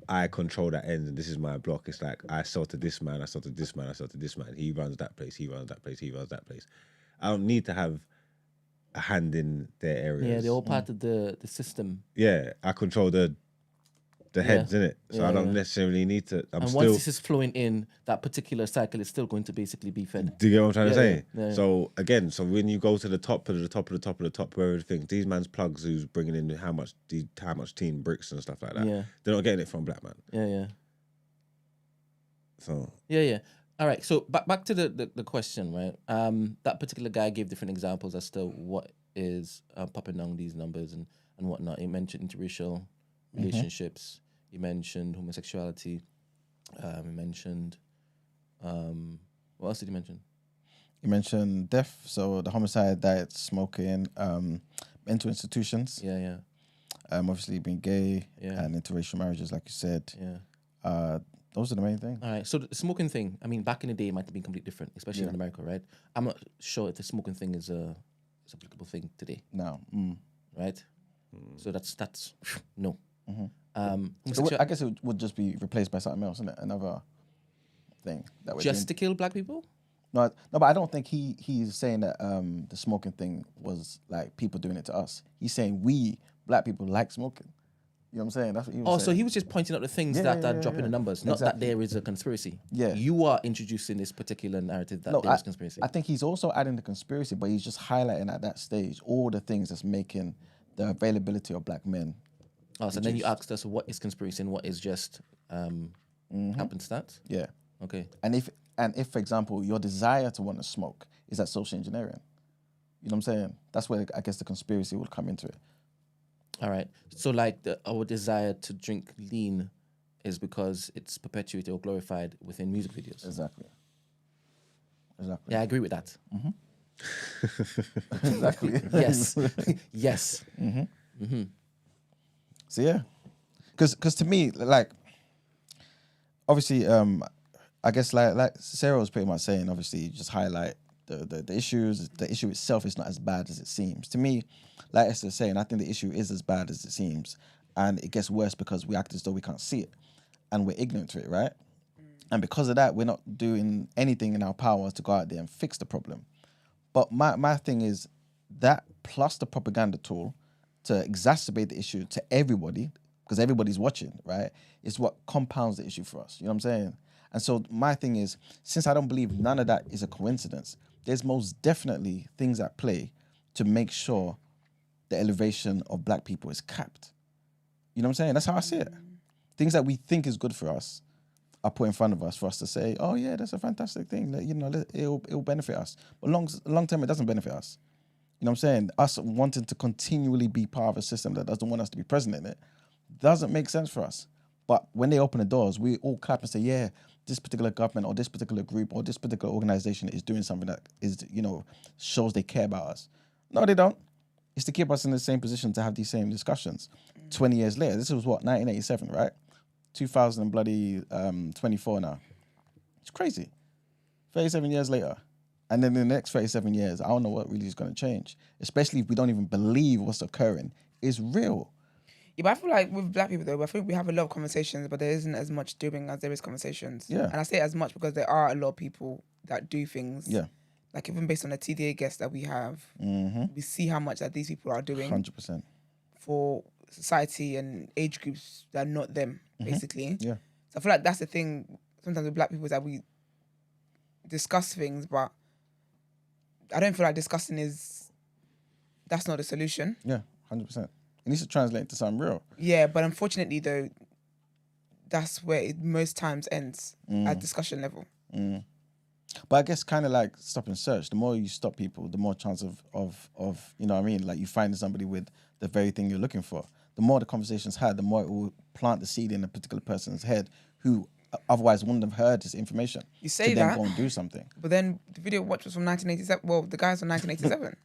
[SPEAKER 3] I control that end and this is my block. It's like I sell to this man, I sell to this man, I sell to this man. He runs that place, he runs that place, he runs that place. I don't need to have a hand in their areas.
[SPEAKER 1] Yeah, they're all part of the system.
[SPEAKER 3] Yeah, I control the heads, innit? So I don't necessarily need to.
[SPEAKER 1] Once this is flowing in, that particular cycle is still going to basically be fed.
[SPEAKER 3] Do you get what I'm trying to say?
[SPEAKER 1] Yeah.
[SPEAKER 3] So again, when you go to the top of the top of the top of the top, where everything, these man's plugs who's bringing in how much teen bricks and stuff like that.
[SPEAKER 1] Yeah.
[SPEAKER 3] They're not getting it from black man.
[SPEAKER 1] Yeah.
[SPEAKER 3] So.
[SPEAKER 1] Yeah. All right. So back to the question, right? That particular guy gave different examples as to what is popping down these numbers and whatnot. He mentioned interracial relationships. He mentioned homosexuality. He mentioned what else did he mention?
[SPEAKER 4] He mentioned death, so the homicide, diet, smoking, mental institutions.
[SPEAKER 1] Yeah.
[SPEAKER 4] Obviously being gay and interracial marriages, like you said.
[SPEAKER 1] Yeah.
[SPEAKER 4] Those are the main things.
[SPEAKER 1] All right. So the smoking thing, I mean, back in the day, it might have been completely different, especially in America, right? I'm not sure if the smoking thing is a applicable thing today.
[SPEAKER 4] No.
[SPEAKER 1] Right. So that's no.
[SPEAKER 4] I guess it would just be replaced by something else, isn't it? Another thing that we're
[SPEAKER 1] just to kill black people.
[SPEAKER 4] No, but I don't think he's saying that the smoking thing was like people doing it to us. He's saying we black people like smoking. You know what I'm saying? That's what he was saying.
[SPEAKER 1] So he was just pointing out the things that drop in the numbers, not that there is a conspiracy.
[SPEAKER 4] Yeah.
[SPEAKER 1] You are introducing this particular narrative that there is conspiracy.
[SPEAKER 4] I think he's also adding the conspiracy, but he's just highlighting at that stage all the things that's making the availability of black men.
[SPEAKER 1] Oh, so then you asked us what is conspiracy and what is just happenstance?
[SPEAKER 4] Yeah.
[SPEAKER 1] Okay.
[SPEAKER 4] And if, for example, your desire to want to smoke is that social engineering, you know what I'm saying? That's where I guess the conspiracy would come into it.
[SPEAKER 1] All right. So like our desire to drink lean is because it's perpetuated or glorified within music videos.
[SPEAKER 4] Exactly.
[SPEAKER 1] Yeah, I agree with that.
[SPEAKER 4] Exactly.
[SPEAKER 1] Yes.
[SPEAKER 4] So yeah, because to me, like, obviously, I guess like Sarah was pretty much saying, obviously, you just highlight the issues. The issue itself is not as bad as it seems. To me, like Esther's saying, I think the issue is as bad as it seems, and it gets worse because we act as though we can't see it, and we're ignorant to it, right? And because of that, we're not doing anything in our power to go out there and fix the problem. But my thing is that plus the propaganda tool to exacerbate the issue to everybody, because everybody's watching, right, is what compounds the issue for us. You know what I'm saying? And so my thing is, since I don't believe none of that is a coincidence, there's most definitely things at play to make sure the elevation of black people is capped. You know what I'm saying? That's how I see it. Things that we think is good for us are put in front of us for us to say, oh yeah, that's a fantastic thing. That, you know, it'll benefit us. But long term, it doesn't benefit us. You know what I'm saying? Us wanting to continually be part of a system that doesn't want us to be present in it doesn't make sense for us. But when they open the doors, we all clap and say, yeah, this particular government or this particular group or this particular organization is doing something that is, you know, shows they care about us. No, they don't. It's to keep us in the same position to have these same discussions. 20 years later, this was what, 1987, right? 2024 now. It's crazy. 37 years later. And then in the next 37 years, I don't know what really is going to change, especially if we don't even believe what's occurring is real.
[SPEAKER 2] Yeah, but I feel like with black people, though, I think we have a lot of conversations, but there isn't as much doing as there is conversations.
[SPEAKER 4] Yeah.
[SPEAKER 2] And I say as much because there are a lot of people that do things.
[SPEAKER 4] Yeah.
[SPEAKER 2] Like even based on the TDA guests that we have, we see how much that these people are doing
[SPEAKER 4] 100%.
[SPEAKER 2] for society and age groups that are not them, basically.
[SPEAKER 4] Yeah.
[SPEAKER 2] So I feel like that's the thing sometimes with black people is that we discuss things, but I don't feel like that's not the solution.
[SPEAKER 4] Yeah, 100%. It needs to translate into something real.
[SPEAKER 2] Yeah, but unfortunately though, that's where it most times ends at discussion level.
[SPEAKER 4] But I guess kind of like stop and search. The more you stop people, the more chance of you know what I mean? Like you finding somebody with the very thing you're looking for. The more the conversation's had, the more it will plant the seed in a particular person's head who otherwise wouldn't have heard this information.
[SPEAKER 2] You say
[SPEAKER 4] to
[SPEAKER 2] that,
[SPEAKER 4] then go and do something.
[SPEAKER 2] But then the video watch was from 1987. Well, the guy's from 1987.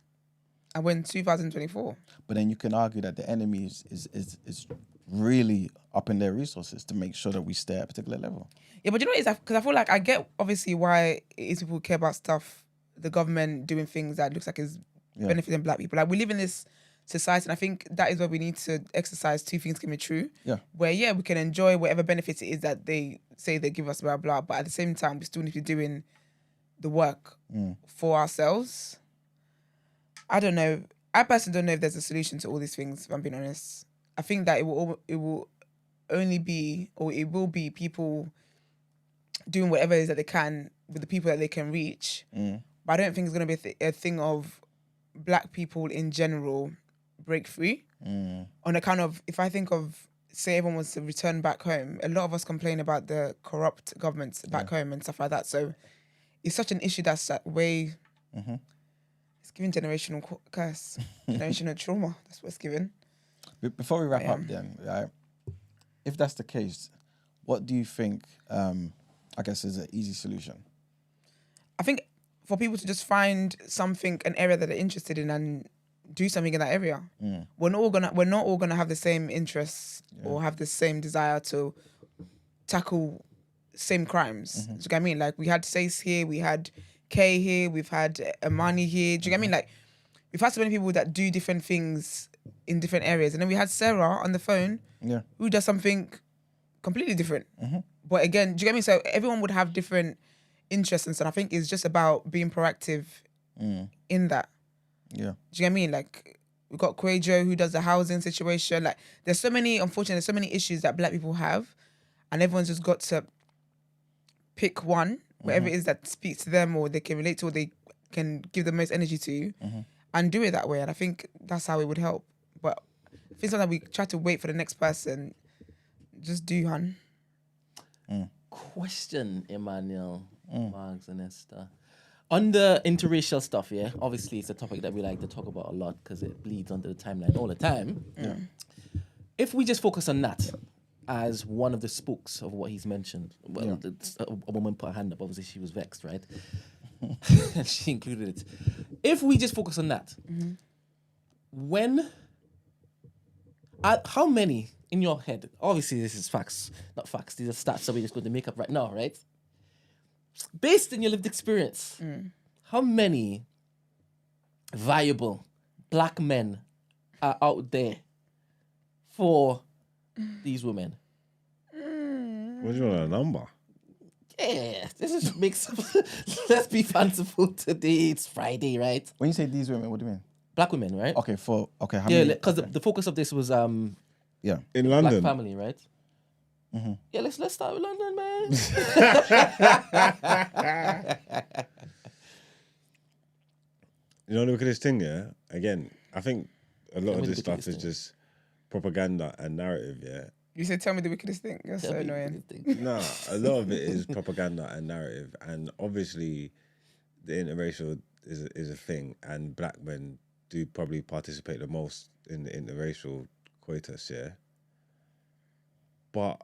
[SPEAKER 2] And we're in 2024.
[SPEAKER 4] But then you can argue that the enemy is really upping their resources to make sure that we stay at a particular level.
[SPEAKER 2] Yeah, but you know what it is? Because I feel like I get obviously why it is people care about stuff, the government doing things that looks like is benefiting black people. Like we live in this society, and I think that is where we need to exercise two things can be true.
[SPEAKER 4] Yeah.
[SPEAKER 2] Where we can enjoy whatever benefits it is that they say they give us, blah blah. But at the same time, we still need to be doing the work for ourselves. I don't know. I personally don't know if there's a solution to all these things, if I'm being honest. I think that it will only be, or it will be people doing whatever it is that they can with the people that they can reach. But I don't think it's going to be a thing of black people in general break free. On account of, if I think of, say everyone wants to return back home, a lot of us complain about the corrupt governments back home and stuff like that. So it's such an issue that's way... It's giving generational curse, generational trauma. That's what it's giving.
[SPEAKER 4] Before we wrap up then, right, if that's the case, what do you think, I guess, is an easy solution?
[SPEAKER 2] I think for people to just find something, an area that they're interested in and do something in that area. We're not all gonna have the same interests or have the same desire to tackle same crimes. Do you get what I mean? Like we had Sace here, we had Kay here, we've had Amani here. Do you get what I mean? Like we've had so many people that do different things in different areas, and then we had Sarah on the phone, who does something completely different. But again, do you get me? So everyone would have different interests, and so I think it's just about being proactive in that. Yeah, do you get what I mean? Like we've got Quajo who does the housing situation. Like there's so many, unfortunately, there's so many issues that black people have, and everyone's just got to pick one, whatever it is that speaks to them or they can relate to or they can give the most energy to, and do it that way. And I think that's how it would help. But I think sometimes we try to wait for the next person. Just do, hun.
[SPEAKER 1] Question, Emmanuel, Marks and Esther. On the interracial stuff, obviously it's a topic that we like to talk about a lot because it bleeds onto the timeline all the time. If we just focus on that as one of the spokes of what he's mentioned, well, a woman put her hand up, obviously she was vexed, right? And she included it. If we just focus on that, how many in your head, obviously this is facts, not facts, these are stats that we're just going to make up right now, right? Based on your lived experience, how many viable black men are out there for these women?
[SPEAKER 3] What do you want, a number?
[SPEAKER 1] Yeah, this is makes. Let's be fanciful today. It's Friday, right?
[SPEAKER 4] When you say these women, what do you mean?
[SPEAKER 1] Black women, right?
[SPEAKER 4] Okay, how many?
[SPEAKER 1] Yeah, because the focus of this was
[SPEAKER 3] in
[SPEAKER 1] London, black family, right? Yeah, let's start with London, man.
[SPEAKER 3] You know, look at this thing, yeah? Again, I think a lot of this stuff is just propaganda and narrative, yeah?
[SPEAKER 2] You said, tell me the wickedest thing. You're so annoying.
[SPEAKER 3] No, a lot of it is propaganda and narrative. And obviously, the interracial is a thing. And black men do probably participate the most in the interracial coitus, yeah? But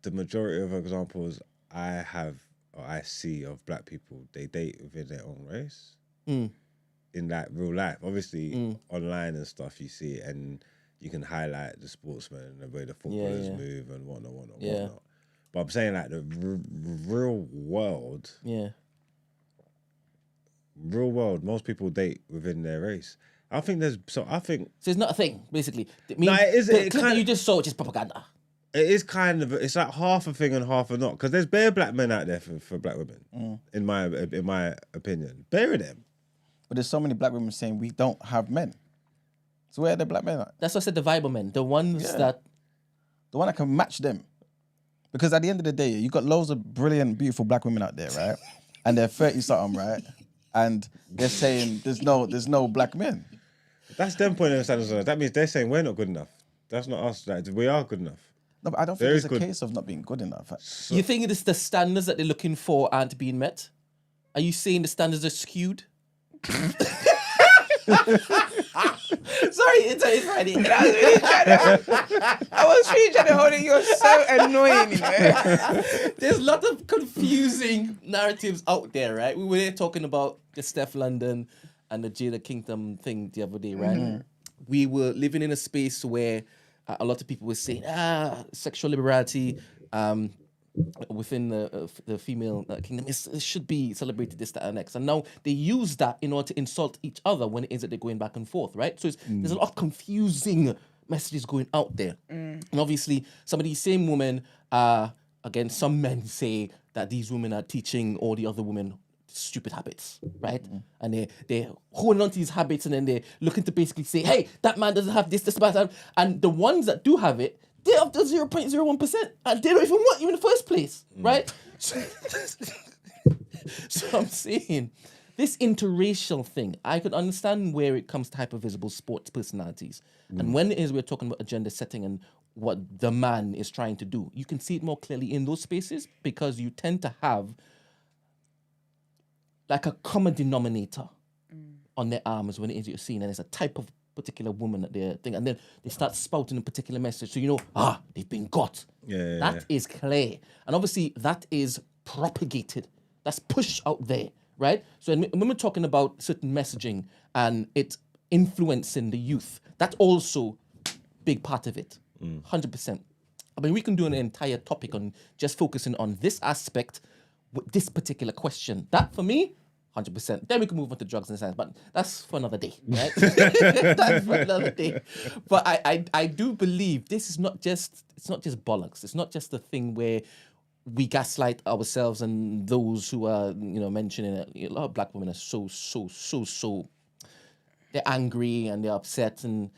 [SPEAKER 3] the majority of examples I see of black people, they date within their own race. In like real life. Obviously, online and stuff, you see it, and you can highlight the sportsmen and the way the footballers move and whatnot. But I'm saying like the real world, most people date within their race. I think so it's
[SPEAKER 1] not a thing, basically.
[SPEAKER 3] No, it is.
[SPEAKER 1] The clip that you just saw, which is propaganda.
[SPEAKER 3] It is kind of. It's like half a thing and half a not. Because there's bare black men out there for black women. In my opinion, bare of them.
[SPEAKER 4] But there's so many black women saying we don't have men. So where are the black men at?
[SPEAKER 1] That's what I said. The viable men, the ones that
[SPEAKER 4] can match them. Because at the end of the day, you got loads of brilliant, beautiful black women out there, right? And they're 30-something, right? And they're saying there's no black men.
[SPEAKER 3] That's them pointing their standards on us. That means they're saying we're not good enough. That's not us. Like, we are good enough.
[SPEAKER 4] No, but I don't think it's a case of not being good enough.
[SPEAKER 1] You think it's the standards that they're looking for aren't being met? Are you saying the standards are skewed? Sorry, it's Friday.
[SPEAKER 2] I was really trying to hold it. You're so annoying, you know.
[SPEAKER 1] There's a lot of confusing narratives out there, right? We were talking about the Stefflon Don and the Jada Kingdom thing the other day, right? Mm-hmm. We were living in a space where a lot of people were saying, sexual liberality within the female kingdom it should be celebrated, this, that, and next. And now they use that in order to insult each other when it is that they're going back and forth, right? So there's a lot of confusing messages going out there. And obviously, some of these same women, again, some men say that these women are teaching all the other women stupid habits, right? And they're holding on to these habits, and then they're looking to basically say, hey, that man doesn't have this, that. And the ones that do have it, they're up to 0.01%, and they don't even want you in the first place, right? So I'm saying, this interracial thing, I could understand where it comes to hypervisible sports personalities. And when it is we're talking about agenda setting and what the man is trying to do, you can see it more clearly in those spaces because you tend to have like a common denominator on their arms when it is you're seeing, and it's a type of particular woman that they're thinking, and then they start spouting a particular message, so you know, they've been got. That is clear, and obviously that is propagated, that's pushed out there, right? So when we're talking about certain messaging and it influencing the youth, that's also big part of it, 100%. I mean, we can do an entire topic on just focusing on this aspect with this particular question. That for me, 100%. Then we can move on to drugs and science, but that's for another day, right? That's for another day. But I do believe this is it's not just bollocks. It's not just a thing where we gaslight ourselves and those who are, mentioning it. A lot of black women are so they're angry and they're upset, and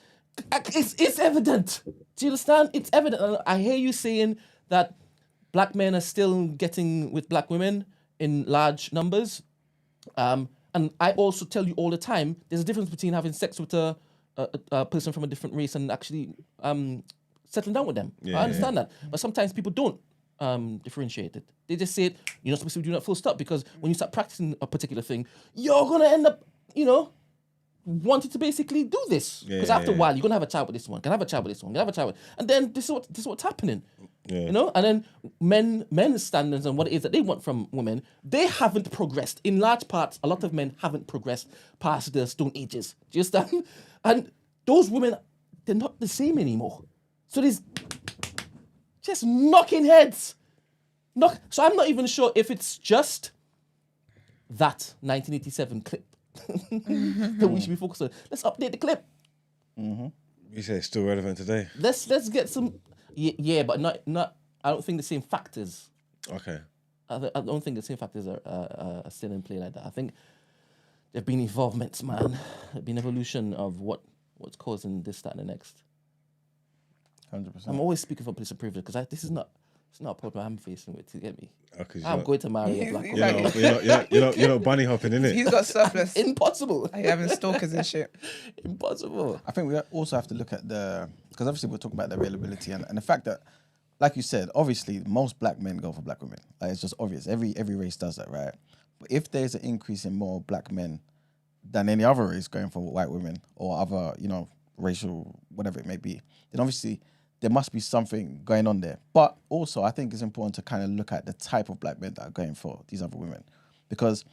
[SPEAKER 1] it's evident. Do you understand? It's evident. I hear you saying that black men are still getting with black women in large numbers. And I also tell you all the time, there's a difference between having sex with a person from a different race and actually settling down with them. I understand that. But sometimes people don't differentiate it. They just say it, you're not supposed to do that full stop, because when you start practicing a particular thing, you're going to end up, wanting to basically do this. Because after a while, you're going to have a child with this one, and then this is what's happening. And then men's standards and what it is that they want from women, they haven't progressed. In large parts, a lot of men haven't progressed past the stone ages. Do you understand? And those women, they're not the same anymore. So there's just knocking heads. So I'm not even sure if it's just that 1987 clip that we should be focused on. Let's update the clip.
[SPEAKER 3] You say it's still relevant today.
[SPEAKER 1] Let's get some. Yeah, but not. I don't think the same factors.
[SPEAKER 3] Okay.
[SPEAKER 1] I don't think the same factors are still in play like that. I think there've been evolvements, man. There've been evolution of what's causing this, that, and the next.
[SPEAKER 4] 100%.
[SPEAKER 1] I'm always speaking from a place of privilege because this is not. It's not a problem I'm facing with, to get me. I'm
[SPEAKER 3] not,
[SPEAKER 1] going to marry a black woman.
[SPEAKER 3] You're not bunny hopping, innit?
[SPEAKER 2] He's got surplus.
[SPEAKER 1] Impossible.
[SPEAKER 2] Are you having stalkers and shit?
[SPEAKER 1] Impossible.
[SPEAKER 4] I think we also have to look at because obviously we're talking about the availability and the fact that, like you said, obviously most black men go for black women. Like, it's just obvious. Every race does that, right? But if there's an increase in more black men than any other race going for white women or other, racial, whatever it may be, then obviously there must be something going on there. But also, I think it's important to kind of look at the type of black men that are going for these other women. Because,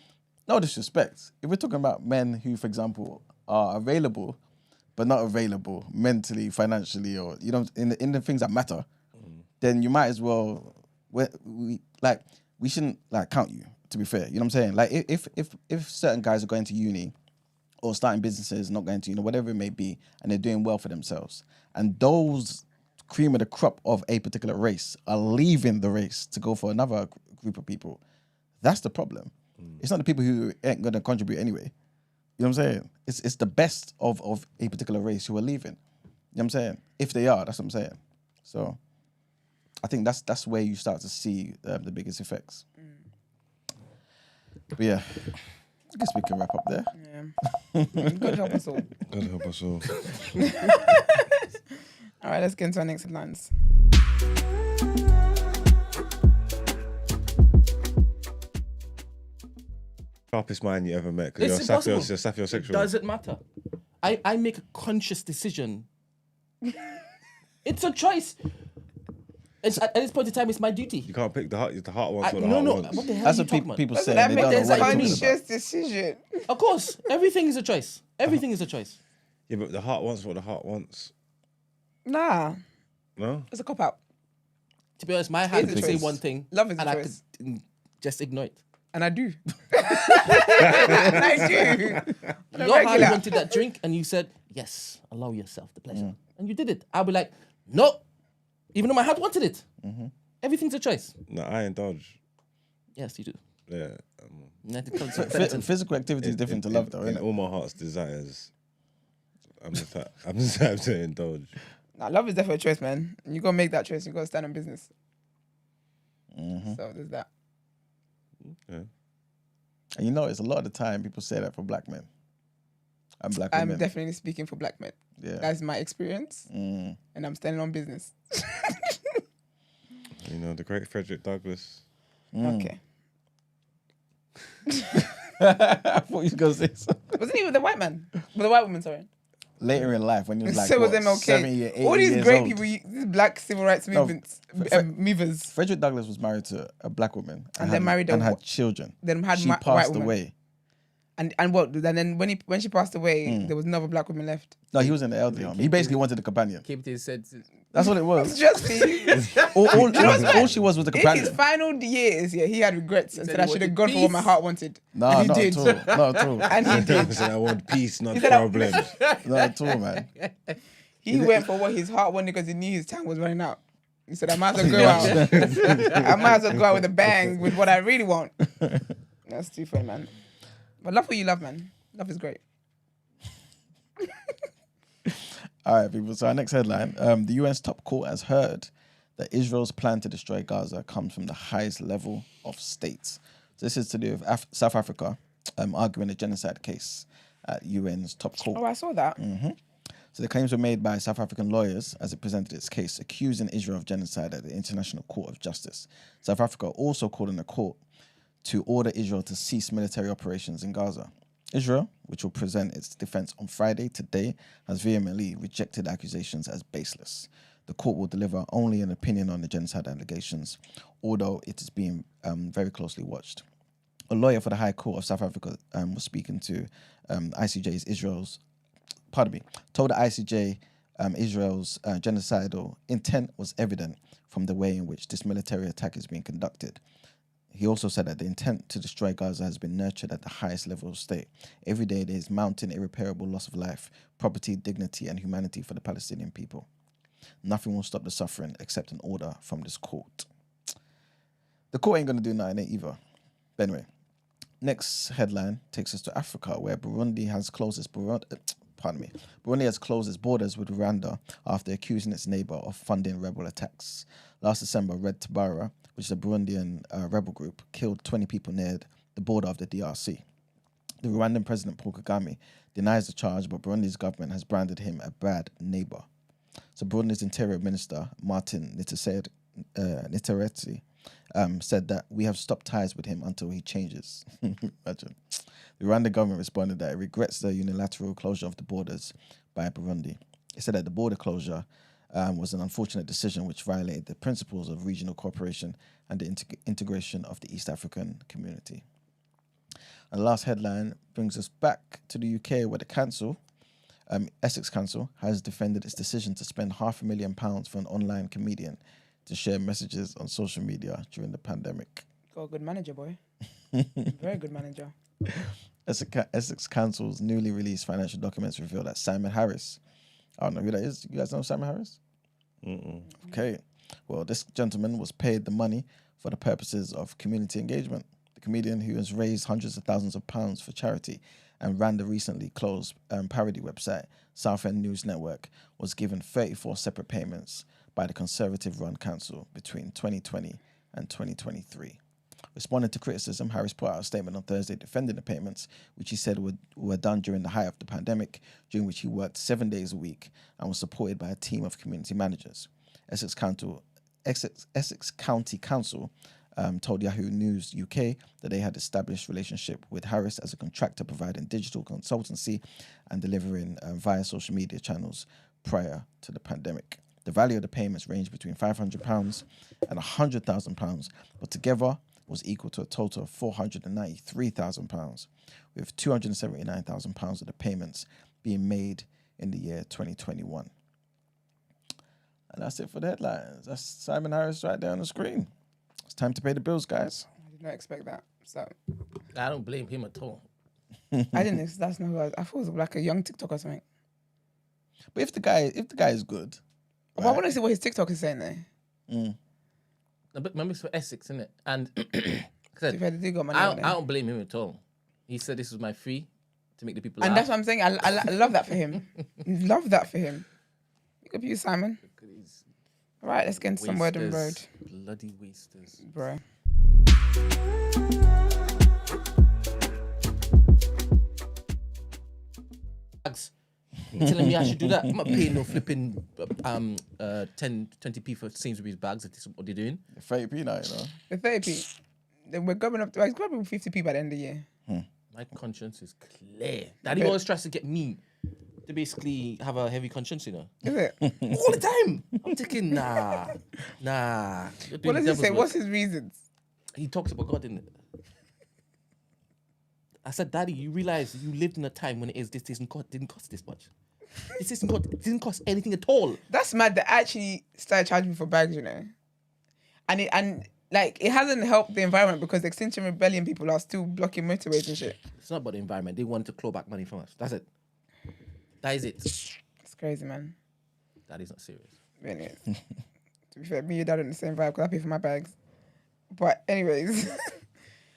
[SPEAKER 4] no disrespect, if we're talking about men who, for example, are available, but not available mentally, financially, or, in the things that matter, then you might as well, we shouldn't, count you, to be fair. You know what I'm saying? Like, if certain guys are going to uni or starting businesses, not going to, whatever it may be, and they're doing well for themselves, and those cream of the crop of a particular race are leaving the race to go for another group of people, that's the problem. It's not the people who ain't going to contribute anyway. You know what I'm saying? It's the best of a particular race who are leaving. You know what I'm saying? If they are, that's what I'm saying. So, I think that's where you start to see the biggest effects. But yeah, I guess we can wrap up there.
[SPEAKER 2] Yeah. God help us all.
[SPEAKER 3] God help us all.
[SPEAKER 2] All right, let's get into our next headlines.
[SPEAKER 3] Sharpest man you ever met. Because
[SPEAKER 1] It's
[SPEAKER 3] you're
[SPEAKER 1] impossible.
[SPEAKER 3] sapiosexual.
[SPEAKER 1] Doesn't matter. I make a conscious decision. It's a choice. It's, at this point in time, it's my duty.
[SPEAKER 3] You can't pick the heart wants what the
[SPEAKER 1] No,
[SPEAKER 3] heart
[SPEAKER 1] no.
[SPEAKER 3] wants.
[SPEAKER 1] What the hell
[SPEAKER 4] That's
[SPEAKER 1] are you
[SPEAKER 4] what
[SPEAKER 1] talking about?
[SPEAKER 4] people say.
[SPEAKER 2] That
[SPEAKER 4] They
[SPEAKER 2] makes
[SPEAKER 4] don't know
[SPEAKER 2] a
[SPEAKER 4] what you're talking
[SPEAKER 2] conscious
[SPEAKER 4] about.
[SPEAKER 2] decision.
[SPEAKER 1] Of course, everything is a choice. Everything is a choice.
[SPEAKER 3] Yeah, but the heart wants what the heart wants.
[SPEAKER 2] Nah,
[SPEAKER 3] No?
[SPEAKER 2] it's a cop out.
[SPEAKER 1] To be honest, my hand
[SPEAKER 2] It's a
[SPEAKER 1] could say
[SPEAKER 2] choice.
[SPEAKER 1] one thing,
[SPEAKER 2] Love is a
[SPEAKER 1] and I
[SPEAKER 2] choice.
[SPEAKER 1] could just ignore it.
[SPEAKER 2] And I do. And I do.
[SPEAKER 1] Your hand wanted that drink, and you said, yes, allow yourself the pleasure. And you did it. I'll be like, no, even though my heart wanted it. Everything's a choice.
[SPEAKER 3] No, I indulge.
[SPEAKER 1] Yes, you do.
[SPEAKER 3] Yeah.
[SPEAKER 4] Physical activity is different to love, though,
[SPEAKER 3] in
[SPEAKER 4] isn't it?
[SPEAKER 3] all my heart's desires, I'm the type to indulge.
[SPEAKER 2] Nah, love is definitely a choice, man. You gotta make that choice. You gotta stand on business. So there's that.
[SPEAKER 3] Yeah.
[SPEAKER 4] And you know, it's a lot of the time people say that for black men and black
[SPEAKER 2] I'm
[SPEAKER 4] women.
[SPEAKER 2] definitely speaking for black men.
[SPEAKER 4] Yeah.
[SPEAKER 2] That's my experience, and I'm standing on business.
[SPEAKER 3] You know, the great Frederick Douglass.
[SPEAKER 2] Okay.
[SPEAKER 4] I thought you were going to say something.
[SPEAKER 2] Wasn't he with the white man? With the white woman, sorry.
[SPEAKER 4] Later in life, when he was like,
[SPEAKER 2] So was
[SPEAKER 4] what,
[SPEAKER 2] MLK.
[SPEAKER 4] 70, 80
[SPEAKER 2] All these
[SPEAKER 4] years
[SPEAKER 2] great
[SPEAKER 4] old.
[SPEAKER 2] people, these black civil rights movements, movers,
[SPEAKER 4] Frederick Douglass was married to a black woman
[SPEAKER 2] And then married a
[SPEAKER 4] and had
[SPEAKER 2] wh-
[SPEAKER 4] children.
[SPEAKER 2] then had
[SPEAKER 4] she
[SPEAKER 2] white
[SPEAKER 4] passed
[SPEAKER 2] woman.
[SPEAKER 4] away.
[SPEAKER 2] and what? And then when she passed away, there was another black woman left.
[SPEAKER 4] No, he was in the elderly home. He basically wanted a companion.
[SPEAKER 1] Kipti said,
[SPEAKER 4] That's what it was.
[SPEAKER 2] Just me.
[SPEAKER 4] all she was the
[SPEAKER 2] In his
[SPEAKER 4] companion.
[SPEAKER 2] final years, yeah, he had regrets and
[SPEAKER 1] said
[SPEAKER 2] said
[SPEAKER 1] he
[SPEAKER 2] I should have
[SPEAKER 1] wanted
[SPEAKER 2] gone for what my
[SPEAKER 1] peace.
[SPEAKER 2] heart wanted.
[SPEAKER 4] No,
[SPEAKER 2] And he
[SPEAKER 4] not
[SPEAKER 2] did.
[SPEAKER 4] at all. Not at all.
[SPEAKER 2] And he did.
[SPEAKER 3] So I want peace, not
[SPEAKER 2] said,
[SPEAKER 3] problems.
[SPEAKER 4] Not at all, man.
[SPEAKER 2] He went for what his heart wanted because he knew his time was running out. He said, I might as well go out. I might as well go out with a bang with what I really want. That's too funny, man. But love what you love, man. Love is great.
[SPEAKER 4] All right, people. So our next headline: the UN's top court has heard that Israel's plan to destroy Gaza comes from the highest level of states. So this is to do with South Africa arguing a genocide case at UN's top court.
[SPEAKER 2] Oh, I saw that.
[SPEAKER 4] So the claims were made by South African lawyers as it presented its case, accusing Israel of genocide at the International Court of Justice. South Africa also called on the court to order Israel to cease military operations in Gaza. Israel, which will present its defense on Friday, today, has vehemently rejected accusations as baseless. The court will deliver only an opinion on the genocide allegations, although it is being very closely watched. A lawyer for the High Court of South Africa was speaking to ICJ's told the ICJ Israel's genocidal intent was evident from the way in which this military attack is being conducted. He also said that the intent to destroy Gaza has been nurtured at the highest level of state. Every day there is mounting irreparable loss of life, property, dignity, and humanity for the Palestinian people. Nothing will stop the suffering except an order from this court. The court ain't going to do nothing either. But anyway, next headline takes us to Africa, where Burundi has closed its Burundi has closed its borders with Rwanda after accusing its neighbour of funding rebel attacks. Last December, Red Tabara, which is a Burundian rebel group, killed 20 people near the border of the DRC. The Rwandan President Paul Kagame denies the charge, but Burundi's government has branded him a bad neighbour. So Burundi's Interior Minister, Martin Niteretse, said that we have stopped ties with him until he changes. Imagine. The Rwandan government responded that it regrets the unilateral closure of the borders by Burundi. It said that the border closure was an unfortunate decision which violated the principles of regional cooperation and the integration of the East African community. And the last headline brings us back to the UK, where the council, Essex Council, has defended its decision to spend £500,000 for an online comedian to share messages on social media during the pandemic.
[SPEAKER 2] Got a good manager, boy. Very good manager.
[SPEAKER 4] Essex Council's newly released financial documents reveal that Simon Harris, I don't know who that is. You guys know Simon Harris? Okay. Well, this gentleman was paid the money for the purposes of community engagement. The comedian, who has raised hundreds of thousands of pounds for charity and ran the recently closed parody website, Southend News Network, was given 34 separate payments by the Conservative-run council between 2020 and 2023. Responding to criticism, Harris put out a statement on Thursday defending the payments, which he said were done during the height of the pandemic, during which he worked 7 days a week and was supported by a team of community managers. Essex County Council told Yahoo News UK that they had established relationship with Harris as a contractor providing digital consultancy and delivering via social media channels prior to the pandemic. The value of the payments ranged between £500 and £100,000, but together was equal to a total of £493,000, with £279,000 of the payments being made in the year 2021. And that's it for the headlines. That's Simon Harris right there on the screen. It's time to pay the bills, guys.
[SPEAKER 2] I did not expect that. So
[SPEAKER 1] I don't blame him at all.
[SPEAKER 2] I didn't. That's not who I thought it was like a young TikTok or something.
[SPEAKER 4] But if the guy is good,
[SPEAKER 2] well, I want to see what his TikTok is saying there.
[SPEAKER 1] But remember, it's for Essex, isn't it? And
[SPEAKER 2] I
[SPEAKER 1] don't blame him at all. He said this was my fee to make the people laugh.
[SPEAKER 2] And that's what I'm saying. I love that for him. Love that for him. Pick up you, Simon. All right, let's get into some word and road.
[SPEAKER 1] Bloody wasters.
[SPEAKER 2] Bro.
[SPEAKER 1] You're telling me I should do that? I'm not paying no flipping 10, 20p for Sainsbury's bags. That's what they're doing.
[SPEAKER 4] 30p now, you know.
[SPEAKER 2] The 30p. We're going up to, it's going to be 50p by the end of the year.
[SPEAKER 1] My conscience is clear. Daddy always tries to get me to basically have a heavy conscience, you know.
[SPEAKER 2] Is it?
[SPEAKER 1] All the time. I'm thinking, nah.
[SPEAKER 2] What does he say? What's his reasons?
[SPEAKER 1] He talks about God, didn't it? I said, Daddy, you realize you lived in a time when this didn't cost this much. It didn't cost anything at all.
[SPEAKER 2] That's mad. They actually started charging me for bags, you know. And it hasn't helped the environment because the Extinction Rebellion people are still blocking motorways and shit.
[SPEAKER 1] It's not about the environment. They wanted to claw back money from us. That's it. That is it.
[SPEAKER 2] It's crazy, man.
[SPEAKER 1] That is not serious.
[SPEAKER 2] Really is. To be fair, me and your dad are in the same vibe because I pay for my bags. But anyways.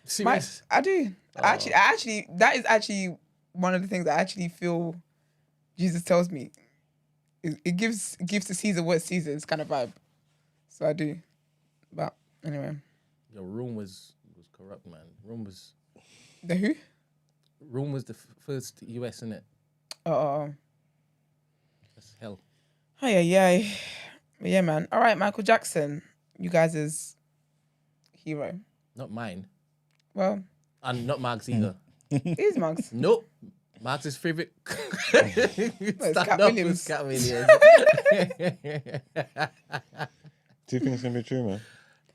[SPEAKER 1] Serious?
[SPEAKER 2] I do. I actually, that is actually one of the things I actually feel Jesus tells me. It gives to Caesar what Caesar is kind of vibe. So I do. But anyway.
[SPEAKER 1] Your Rome was corrupt, man. Rome was...
[SPEAKER 2] The who?
[SPEAKER 1] Rome was the first US, innit?
[SPEAKER 2] Oh.
[SPEAKER 1] That's hell.
[SPEAKER 2] Oh, yeah. But yeah, man. All right, Michael Jackson. You guys' hero.
[SPEAKER 1] Not mine.
[SPEAKER 2] Well.
[SPEAKER 1] And not Mark's either.
[SPEAKER 2] It is Mark's.
[SPEAKER 1] Nope. Mark's favourite.
[SPEAKER 2] It's Cat Williams.
[SPEAKER 1] Cat Williams.
[SPEAKER 3] Do you think it's going to be true, man?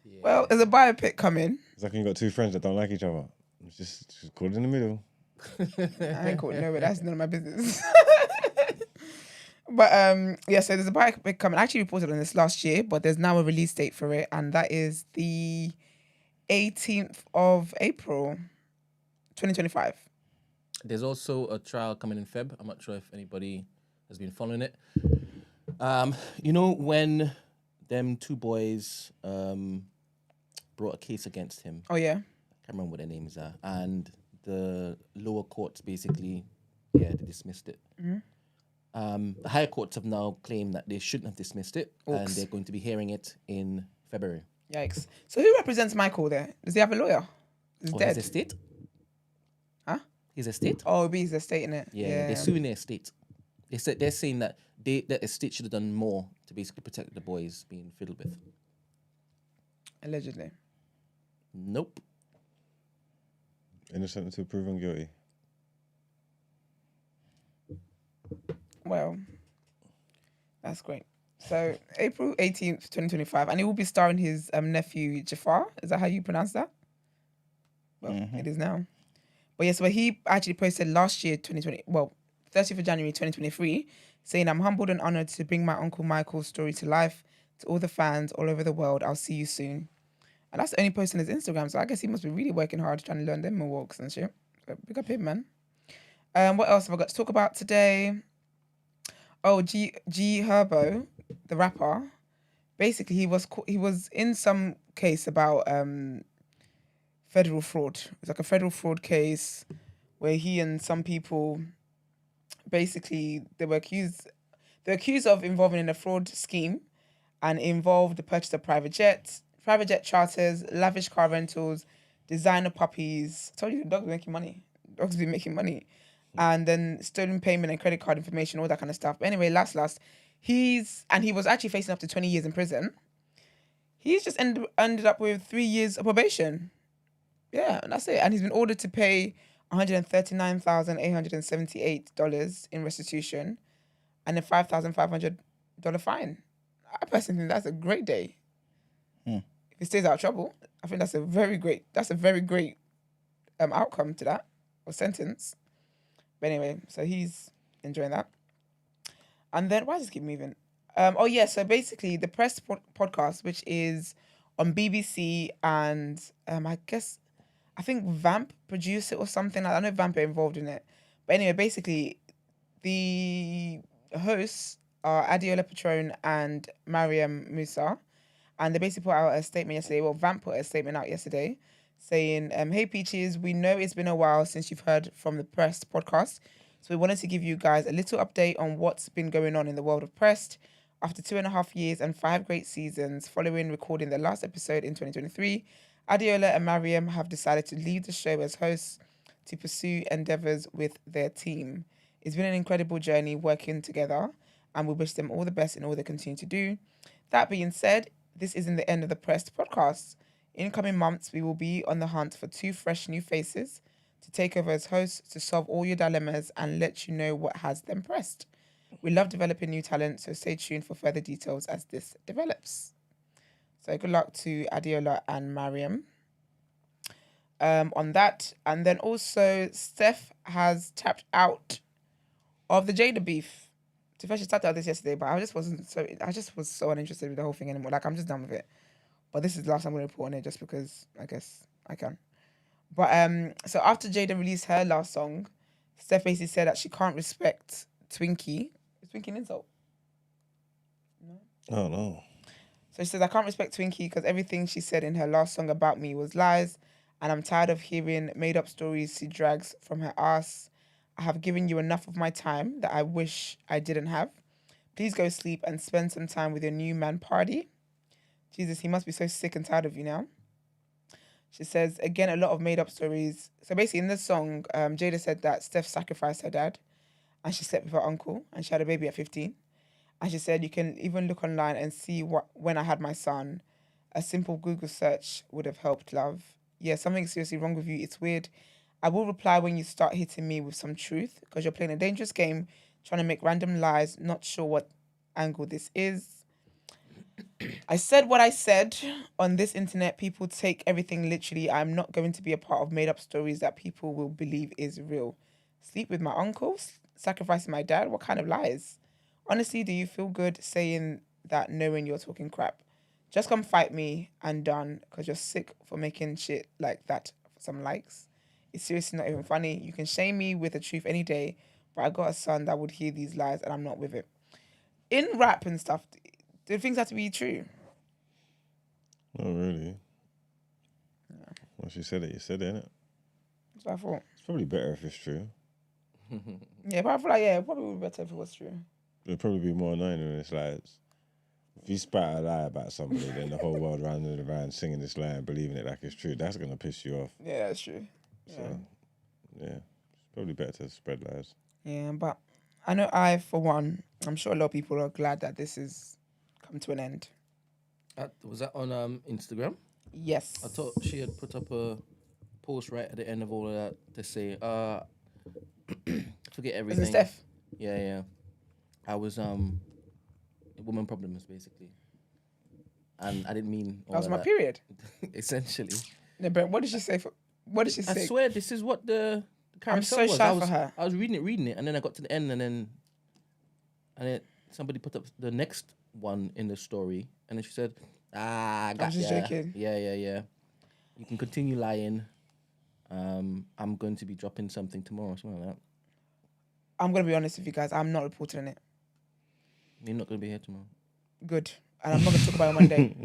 [SPEAKER 2] Yeah. Well, there's a biopic coming.
[SPEAKER 3] It's like you've got two friends that don't like each other. It's just caught in the middle.
[SPEAKER 2] I ain't caught nowhere. That's none of my business. But so there's a biopic coming. I actually reported on this last year, but there's now a release date for it, and that is the 18th of April, 2025.
[SPEAKER 1] There's also a trial coming in Feb. I'm not sure if anybody has been following it. You know when them two boys brought a case against him?
[SPEAKER 2] Oh, yeah.
[SPEAKER 1] I can't remember what their names are. And the lower courts basically, they dismissed it.
[SPEAKER 2] Mm-hmm.
[SPEAKER 1] The higher courts have now claimed that they shouldn't have dismissed it. And they're going to be hearing it in February.
[SPEAKER 2] Yikes. So who represents Michael there? Does he have a lawyer? He's dead.
[SPEAKER 1] His estate?
[SPEAKER 2] Huh?
[SPEAKER 1] His estate?
[SPEAKER 2] Oh, it'll be his estate, innit?
[SPEAKER 1] Yeah, they're suing their estate. They're saying that the estate should have done more to basically protect the boys being fiddled with.
[SPEAKER 2] Allegedly.
[SPEAKER 1] Nope.
[SPEAKER 3] Innocent until proven guilty.
[SPEAKER 2] Well, that's great. So, April 18th, 2025, and he will be starring his nephew, Jafar. Is that how you pronounce that? Well, It is now. But yes, he actually posted last year, 30th of January 2023, saying, "I'm humbled and honoured to bring my Uncle Michael's story to life. To all the fans all over the world, I'll see you soon." And that's the only post on his Instagram, so I guess he must be really working hard trying to learn them walks and shit. So big up him, man. What else have I got to talk about today? Oh, Herbo, the rapper, basically he was in some case about federal fraud. It's like a federal fraud case where he and some people basically they were accused of involving in a fraud scheme, and it involved the purchase of private jet charters, lavish car rentals, designer puppies. I told you the dogs were making money. Dogs be making money. And then stolen payment and credit card information, all that kind of stuff. But anyway, last, he was actually facing up to 20 years in prison. He's just ended up with 3 years of probation. Yeah, and that's it. And he's been ordered to pay $139,878 in restitution and a $5,500 fine. I personally think that's a great day. If he stays out of trouble, I think that's a very great outcome to that, or sentence. But anyway, so he's enjoying that. And then, why does this keep moving? So basically the Press podcast, which is on BBC and I think Vamp produced it or something. I know Vamp are involved in it. But anyway, basically the hosts are Adeola Patronne and Mariam Musa. And they basically put out a statement yesterday. Well, Vamp put a statement out yesterday saying, hey, Peaches, we know it's been a while since you've heard from the Press podcast. So we wanted to give you guys a little update on what's been going on in the world of Press. After 2.5 years and 5 great seasons following recording the last episode in 2023, Adeola and Mariam have decided to leave the show as hosts to pursue endeavours with their team. It's been an incredible journey working together, and we wish them all the best in all they continue to do. That being said, this isn't the end of the Pressed podcast. In coming months, we will be on the hunt for 2 fresh new faces to take over as hosts to solve all your dilemmas and let you know what has them pressed. We love developing new talent, so stay tuned for further details as this develops. So good luck to Adeola and Mariam on that. And then also, Steph has tapped out of the Jada beef. To first, she tapped out this yesterday, but I just was so uninterested with the whole thing anymore. Like, I'm just done with it. But this is the last time I'm going to report on it, just because I guess I can. But so after Jada released her last song, Steph basically said that she can't respect Twinkie. Is Twinkie an insult? No.
[SPEAKER 3] Oh no.
[SPEAKER 2] So she says, I can't respect Twinkie because everything she said in her last song about me was lies, and I'm tired of hearing made up stories she drags from her ass. I have given you enough of my time that I wish I didn't have. Please go sleep and spend some time with your new man party. Jesus, he must be so sick and tired of you now. She says, again, a lot of made up stories. So basically in this song, Jada said that Steph sacrificed her dad and she slept with her uncle and she had a baby at 15. And she said, you can even look online and see when I had my son. A simple Google search would have helped, love. Yeah, something's seriously wrong with you. It's weird. I will reply when you start hitting me with some truth because you're playing a dangerous game, trying to make random lies, not sure what angle this is. I said what I said. On this internet, people take everything literally. I'm not going to be a part of made-up stories that people will believe is real. Sleep with my uncle? Sacrificing my dad? What kind of lies? Honestly, do you feel good saying that knowing you're talking crap? Just come fight me and done because you're sick for making shit like that for some likes. It's seriously not even funny. You can shame me with the truth any day, but I got a son that would hear these lies and I'm not with it. In rap and stuff, do things have to be true?
[SPEAKER 3] Not really. Yeah. Once you said it, innit?
[SPEAKER 2] That's what I thought.
[SPEAKER 3] It's probably better if it's true.
[SPEAKER 2] Yeah, but I feel like, it probably would be better if it was true.
[SPEAKER 3] It'd probably be more annoying when it's like, if you spat a lie about somebody, then the whole world running around singing this lie and believing it like it's true, that's going to piss you off.
[SPEAKER 2] Yeah, that's true.
[SPEAKER 3] So, yeah, it's probably better to spread lies.
[SPEAKER 2] Yeah, but I know for one, I'm sure a lot of people are glad that this has come to an end.
[SPEAKER 1] Was that on Instagram?
[SPEAKER 2] Yes.
[SPEAKER 1] I thought she had put up a post right at the end of all of that to say, forget everything.
[SPEAKER 2] Was it Steph?
[SPEAKER 1] Yeah. I was woman problems basically, and I didn't mean all
[SPEAKER 2] that was
[SPEAKER 1] of
[SPEAKER 2] my period.
[SPEAKER 1] Essentially.
[SPEAKER 2] No, but what did she say? What did she say?
[SPEAKER 1] I swear this is what the character
[SPEAKER 2] I'm so
[SPEAKER 1] was.
[SPEAKER 2] shy for her.
[SPEAKER 1] I was reading it, and then I got to the end, and then somebody put up the next one in the story, and then she said, I got
[SPEAKER 2] I'm just joking.
[SPEAKER 1] Yeah. You can continue lying. I'm going to be dropping something tomorrow, something like that. I'm
[SPEAKER 2] going to be honest with you guys. I'm not reporting on it.
[SPEAKER 1] You're not going to be here tomorrow.
[SPEAKER 2] Good. And I'm not going to talk about it Monday.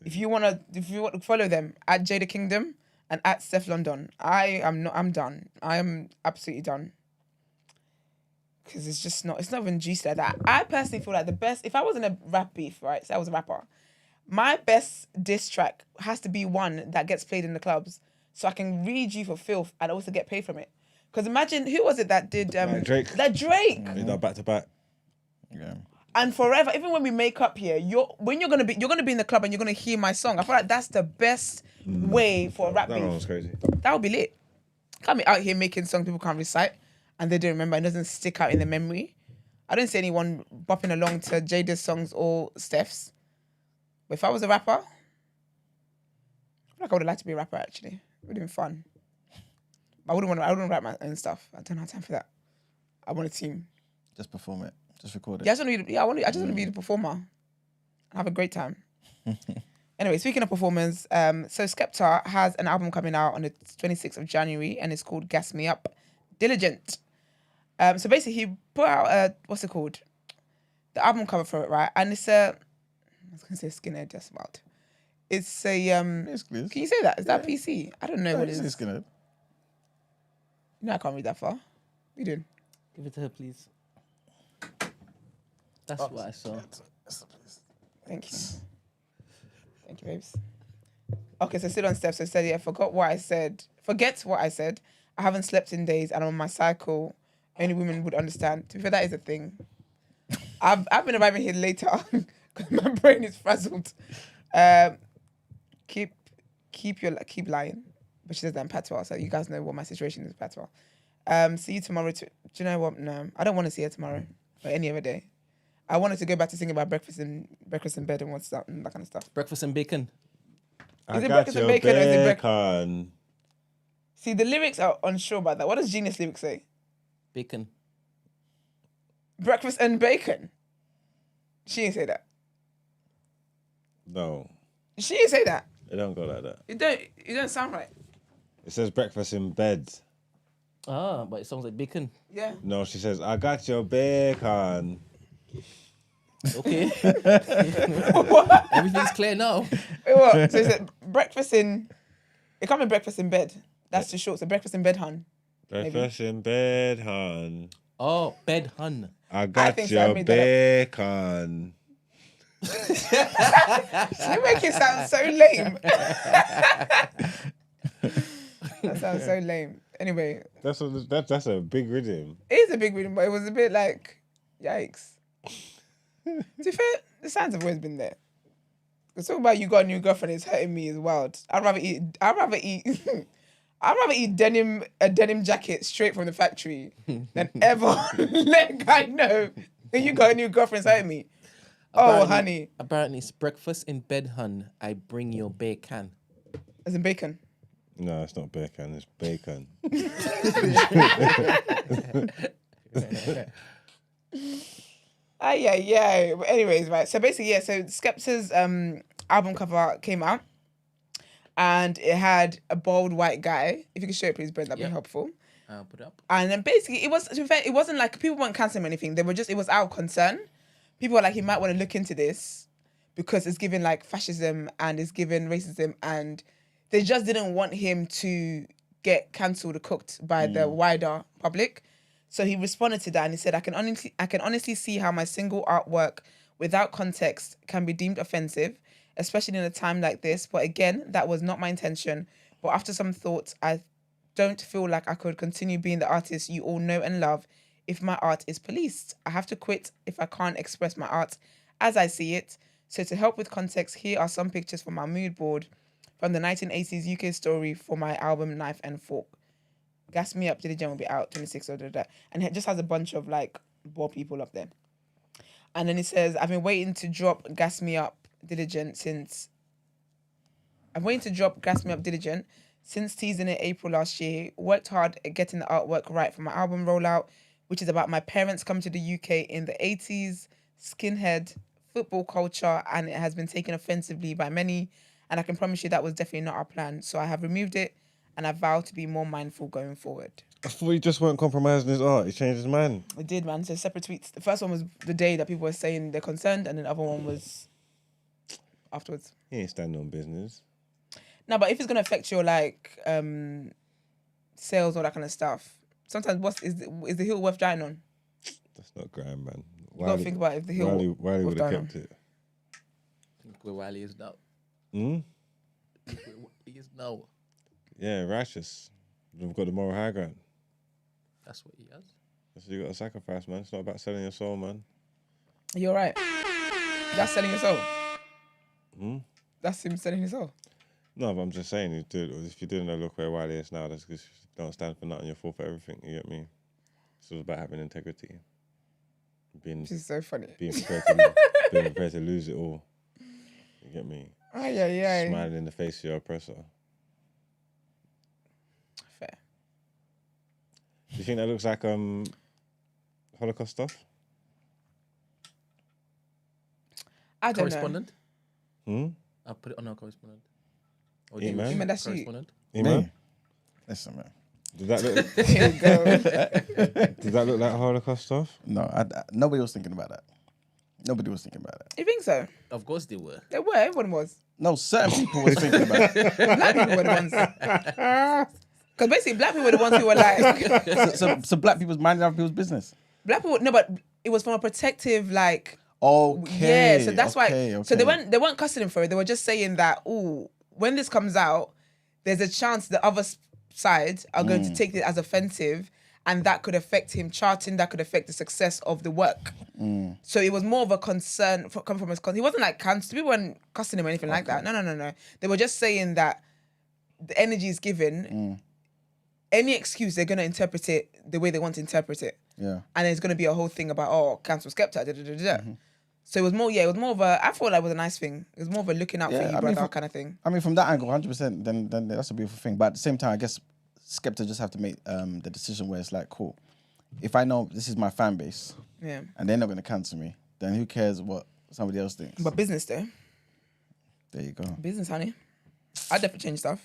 [SPEAKER 2] If you want to follow them at Jada Kingdom and at Stefflon Don. I'm done. I am absolutely done. because it's not even juicy like that. I personally feel like the best, if I wasn't a rap beef, right, so I was a rapper, my best diss track has to be one that gets played in the clubs so I can read you for filth and also get paid from it. Because imagine, who was it that did...
[SPEAKER 3] Drake.
[SPEAKER 2] That Drake.
[SPEAKER 3] You know, back to back.
[SPEAKER 4] Yeah.
[SPEAKER 2] And forever, even when we make up here, you're gonna be in the club and you're gonna hear my song. I feel like that's the best way for a rap beef.
[SPEAKER 3] That one was crazy.
[SPEAKER 2] That would be lit. Can't be out here making songs people can't recite and they don't remember. It doesn't stick out in the memory. I don't see anyone bopping along to Jada's songs or Steph's. But if I was a rapper, I feel like I would have liked to be a rapper actually. It would have been fun. But I wouldn't write my own stuff. I don't have time for that. I want a team.
[SPEAKER 4] Just perform it. Just record it.
[SPEAKER 2] Yeah, I just want to be the performer and have a great time. Anyway, speaking of performers, so Skepta has an album coming out on the 26th of January and it's called Gas Me Up, Diligent. So basically he put out what's it called? The album cover for it, right? And it's I was going to say skinhead, just about. It's a, can you say that? Is that PC? I don't know what it is.
[SPEAKER 4] Skinhead.
[SPEAKER 2] You know I can't read that far. What are you doing?
[SPEAKER 1] Give it to her, please. That's what I saw.
[SPEAKER 2] Thank you. Thank you, babes. Okay, so still on Steph. So said, yeah, forget what I said. I haven't slept in days and I'm on my cycle. Only women would understand. To be fair, that is a thing. I've been arriving here later because my brain is frazzled. Keep lying. But she says that in Patois, so you guys know what my situation is in Patois. See you tomorrow. Do you know what? No, I don't want to see her tomorrow or any other day. I wanted to go back to singing about breakfast in bed and what's that and that kind of stuff.
[SPEAKER 1] Breakfast and bacon.
[SPEAKER 2] Is it breakfast and bacon or is it
[SPEAKER 3] bacon?
[SPEAKER 2] See, the lyrics are unsure about that. What does Genius lyrics say?
[SPEAKER 1] Bacon.
[SPEAKER 2] Breakfast and bacon. She didn't say that.
[SPEAKER 3] No.
[SPEAKER 2] She didn't say that.
[SPEAKER 3] It don't go like that.
[SPEAKER 2] You don't sound right.
[SPEAKER 3] It says breakfast in bed.
[SPEAKER 1] Ah, but it sounds like bacon.
[SPEAKER 2] Yeah.
[SPEAKER 3] No, she says, I got your bacon.
[SPEAKER 1] Okay.
[SPEAKER 2] What?
[SPEAKER 1] Everything's clear now.
[SPEAKER 2] Wait, what? So is it breakfast in... It can't be breakfast in bed. That's too short. So breakfast in bed, hun.
[SPEAKER 3] Breakfast in bed, hun.
[SPEAKER 1] Oh, bed, hun.
[SPEAKER 3] I got
[SPEAKER 2] think so.
[SPEAKER 3] your
[SPEAKER 2] I made that
[SPEAKER 3] bacon.
[SPEAKER 2] You make it sound so lame. That sounds so lame. Anyway.
[SPEAKER 3] That's a big rhythm.
[SPEAKER 2] It is a big rhythm, but it was a bit like, yikes. To be fair, the signs have always been there. Because talking about you got a new girlfriend is hurting me is wild. I'd rather eat a denim jacket straight from the factory than ever let a guy know that you got a new girlfriend is hurting me. Oh, honey.
[SPEAKER 1] Apparently it's breakfast in bed, hun. I bring your bacon.
[SPEAKER 2] As in bacon?
[SPEAKER 3] No, it's not bacon. It's bacon.
[SPEAKER 2] Yeah. But anyways, right. So basically, yeah. So Skepta's album cover came out, and it had a bald white guy. If you could show it, please, Brent, that'd be helpful.
[SPEAKER 1] I'll put it up.
[SPEAKER 2] And then basically, it was, to be fair, it wasn't like people weren't cancelling him or anything. They were just, it was out of concern. People were like, he might want to look into this because it's given like fascism and it's given racism, and they just didn't want him to get cancelled or cooked by the wider public. So he responded to that and he said, I can honestly see how my single artwork without context can be deemed offensive, especially in a time like this. But again, that was not my intention. But after some thought, I don't feel like I could continue being the artist you all know and love if my art is policed. I have to quit if I can't express my art as I see it. So to help with context, here are some pictures from my mood board from the 1980s UK story for my album Knife and Fork. Gas Me Up, Diligent will be out 26th or that. And it just has a bunch of like bald people up there. And then it says, I've been waiting to drop Gas Me Up Diligent since teasing it April last year. Worked hard at getting the artwork right for my album rollout, which is about my parents coming to the UK in the 80s, skinhead, football culture, and it has been taken offensively by many. And I can promise you that was definitely not our plan. So I have removed it and I vow to be more mindful going forward.
[SPEAKER 3] I thought he just weren't compromising his art. He changed his mind.
[SPEAKER 2] It did, man. So separate tweets. The first one was the day that people were saying they're concerned, and then the other one was afterwards.
[SPEAKER 3] He ain't standing on business.
[SPEAKER 2] No, but if it's gonna affect your like sales or that kind of stuff, sometimes is the hill worth dying on?
[SPEAKER 3] Not grand, man.
[SPEAKER 2] You gotta think about if the heel
[SPEAKER 3] Wiley
[SPEAKER 2] was
[SPEAKER 3] would have
[SPEAKER 2] down.
[SPEAKER 3] kept it.
[SPEAKER 1] Think where Wiley is now.
[SPEAKER 3] Hmm?
[SPEAKER 1] Think where he is now.
[SPEAKER 3] Yeah, righteous. We've got the moral high ground.
[SPEAKER 1] That's what he has.
[SPEAKER 3] That's what you got to sacrifice, man. It's not about selling your soul, man.
[SPEAKER 2] You're right. That's selling your soul.
[SPEAKER 3] Hmm?
[SPEAKER 2] That's him selling his soul.
[SPEAKER 3] No, but I'm just saying, if you didn't know look where Wiley is now, that's because you don't stand for nothing, you're fall for everything, you get me? It's all about having integrity.
[SPEAKER 2] This is so funny.
[SPEAKER 3] Being prepared to lose it all. You get me?
[SPEAKER 2] Yeah.
[SPEAKER 3] Smiling in the face of your oppressor.
[SPEAKER 2] Fair.
[SPEAKER 3] Do you think that looks like Holocaust stuff?
[SPEAKER 2] I don't
[SPEAKER 1] Correspondent?
[SPEAKER 3] Hmm?
[SPEAKER 1] I'll put it on our correspondent. Or
[SPEAKER 3] Yeah, man.
[SPEAKER 2] You mean that's you?
[SPEAKER 1] correspondent?
[SPEAKER 3] Man?
[SPEAKER 4] Listen, man.
[SPEAKER 3] Did that look?
[SPEAKER 2] Here we go.
[SPEAKER 3] Did that look like Holocaust stuff?
[SPEAKER 4] No, nobody was thinking about that. Nobody was thinking about that.
[SPEAKER 2] You think so?
[SPEAKER 1] Of course they were.
[SPEAKER 2] They were. Everyone was.
[SPEAKER 4] No, certain people was thinking about it.
[SPEAKER 2] Black people were the ones. Because basically, black people were the ones who were like.
[SPEAKER 4] So black people's minding other people's business.
[SPEAKER 2] Black people, no, but it was from a protective, like.
[SPEAKER 4] Okay.
[SPEAKER 2] Yeah, so that's why.
[SPEAKER 4] okay.
[SPEAKER 2] So they weren't cussing him for it. They were just saying that, when this comes out, there's a chance the other side are going to take it as offensive, and that could affect him charting. That could affect the success of the work. So it was more of a concern coming from his. He wasn't like cancer. People weren't cussing him or anything like that. No. They were just saying that the energy is given. Any excuse, they're going to interpret it the way they want to interpret it.
[SPEAKER 4] Yeah.
[SPEAKER 2] And there's going to be a whole thing about, cancel Skepta, So it was more of a, I thought that was a nice thing. It was more of a looking out for you, brother, kind of thing.
[SPEAKER 4] I mean, from that angle, 100%, then that's a beautiful thing. But at the same time, I guess Skepta just have to make the decision where it's like, cool, if I know this is my fan base, and they're not going to cancel me, then who cares what somebody else thinks?
[SPEAKER 2] But business, though.
[SPEAKER 4] There you go.
[SPEAKER 2] Business, honey. I'd definitely change stuff.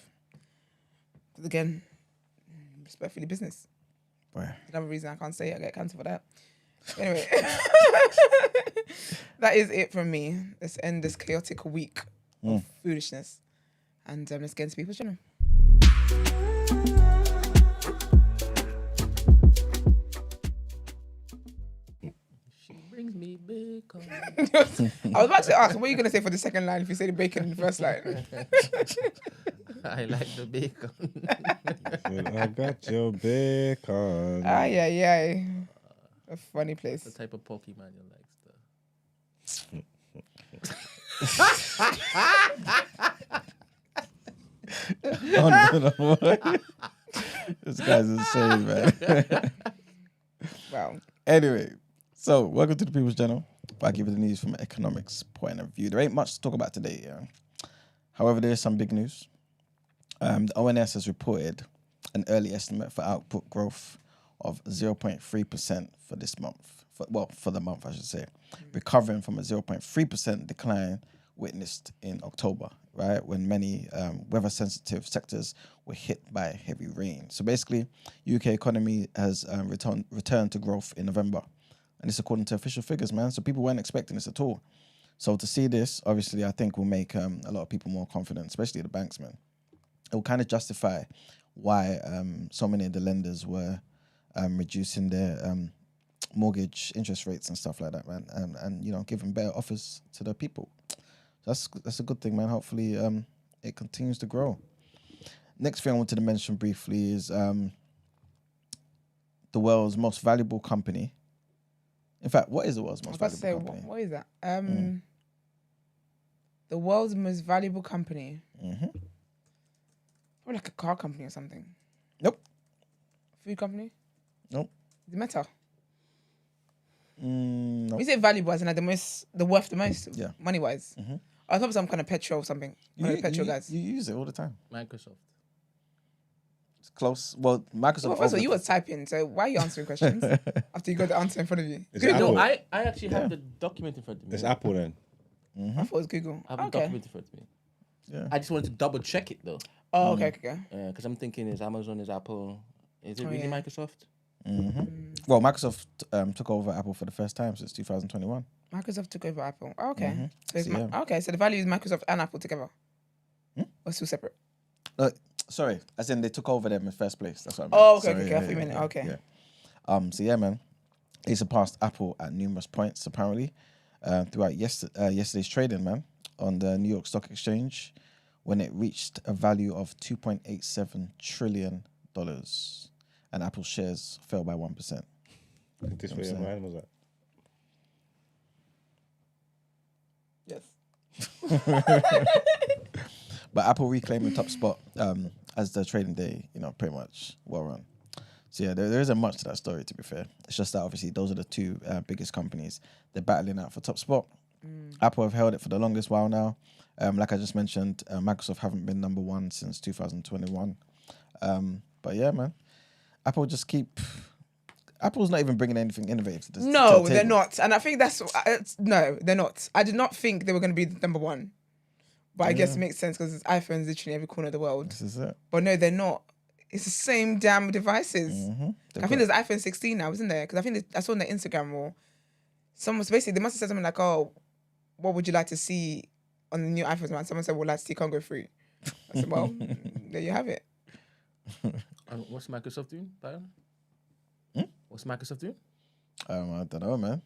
[SPEAKER 2] Because again, respectfully business.
[SPEAKER 4] Boy.
[SPEAKER 2] Another reason I can't say I get cancelled for that. Anyway, that is it from me. Let's end this chaotic week of foolishness. And let's get into people's channel.
[SPEAKER 1] She brings me bacon.
[SPEAKER 2] I was about to ask, what are you going to say for the second line if you say the bacon in the first line?
[SPEAKER 1] I like the bacon.
[SPEAKER 3] I got your bacon.
[SPEAKER 2] Aye. A funny place.
[SPEAKER 1] The type of Pokemon you like,
[SPEAKER 4] No. This guy's insane, man.
[SPEAKER 2] Wow.
[SPEAKER 4] Anyway, so welcome to the People's Channel. I give you the news from an economics point of view. There ain't much to talk about today, yeah. However, there is some big news. The ONS has reported an early estimate for output growth of 0.3% for this month. For the month, I should say. Recovering from a 0.3% decline witnessed in October, right? When many weather-sensitive sectors were hit by heavy rain. So basically, UK economy has returned to growth in November. And it's according to official figures, man. So people weren't expecting this at all. So to see this, obviously, I think will make a lot of people more confident, especially the banks, man. It will kind of justify why so many of the lenders were reducing their mortgage interest rates and stuff like that, man, and you know, giving better offers to the people. That's a good thing, man. Hopefully, it continues to grow. Next thing I wanted to mention briefly is the world's most valuable company. In fact, what is the world's most valuable company?
[SPEAKER 2] What is that? The world's most valuable company. Probably like a car company or something.
[SPEAKER 4] Nope.
[SPEAKER 2] Food company?
[SPEAKER 4] Nope.
[SPEAKER 2] The Meta.
[SPEAKER 4] Nope.
[SPEAKER 2] Is it valuable as in like the worth the most?
[SPEAKER 4] Yeah.
[SPEAKER 2] Money wise. I thought some kind of petrol or something. One of the petrol guys.
[SPEAKER 4] You use it all the time.
[SPEAKER 1] Microsoft.
[SPEAKER 4] It's close. Well, Microsoft.
[SPEAKER 2] Well, first of all, you were typing, so why are you answering questions after you got the answer in front of you?
[SPEAKER 3] Is it
[SPEAKER 1] No,
[SPEAKER 3] Apple?
[SPEAKER 1] I actually have the document in front of me.
[SPEAKER 3] It's Apple then.
[SPEAKER 2] I thought it was Google.
[SPEAKER 1] I have the document in front of me.
[SPEAKER 4] Yeah.
[SPEAKER 1] I just wanted to double check it though.
[SPEAKER 2] Oh, okay.
[SPEAKER 1] Because I'm thinking, is Amazon, is Apple, is it really Microsoft?
[SPEAKER 4] Well, Microsoft took over Apple for the first time since 2021.
[SPEAKER 2] Microsoft took over Apple. Oh, okay. So it's
[SPEAKER 4] So,
[SPEAKER 2] okay. So the value is Microsoft and Apple together. Or still separate?
[SPEAKER 4] Sorry, as in they took over them in first place. That's what I meant.
[SPEAKER 2] Oh, okay,
[SPEAKER 4] Sorry,
[SPEAKER 2] okay. I thought you meant it. Okay.
[SPEAKER 4] Yeah. So yeah, man. It surpassed Apple at numerous points, apparently, throughout yesterday's trading, man, on the New York Stock Exchange, when it reached a value of $2.87 trillion. And Apple shares fell by 1%.
[SPEAKER 3] This way my hand was at.
[SPEAKER 2] Yes.
[SPEAKER 4] But Apple reclaimed the top spot as the trading day, pretty much well run. So yeah, there isn't much to that story, to be fair. It's just that obviously those are the two biggest companies. They're battling out for top spot. Apple have held it for the longest while now. Like I just mentioned, Microsoft haven't been number one since 2021. But yeah, man, Apple's not even bringing anything innovative to this.
[SPEAKER 2] No, they're not. And I think no, they're not. I did not think they were going to be the number one. But I guess it makes sense because iPhones literally every corner of the world.
[SPEAKER 4] This is it.
[SPEAKER 2] But no, they're not. It's the same damn devices.
[SPEAKER 4] Mm-hmm.
[SPEAKER 2] I think there's iPhone 16 now, isn't there? Because I think I saw on their Instagram or basically they must have said something like, "Oh, what would you like to see on the new iPhones?" Man, someone said, "We'd like to see Congo free." I said, "Well, there you have it."
[SPEAKER 1] And what's Microsoft doing, Byron? What's Microsoft doing?
[SPEAKER 4] I don't know, man.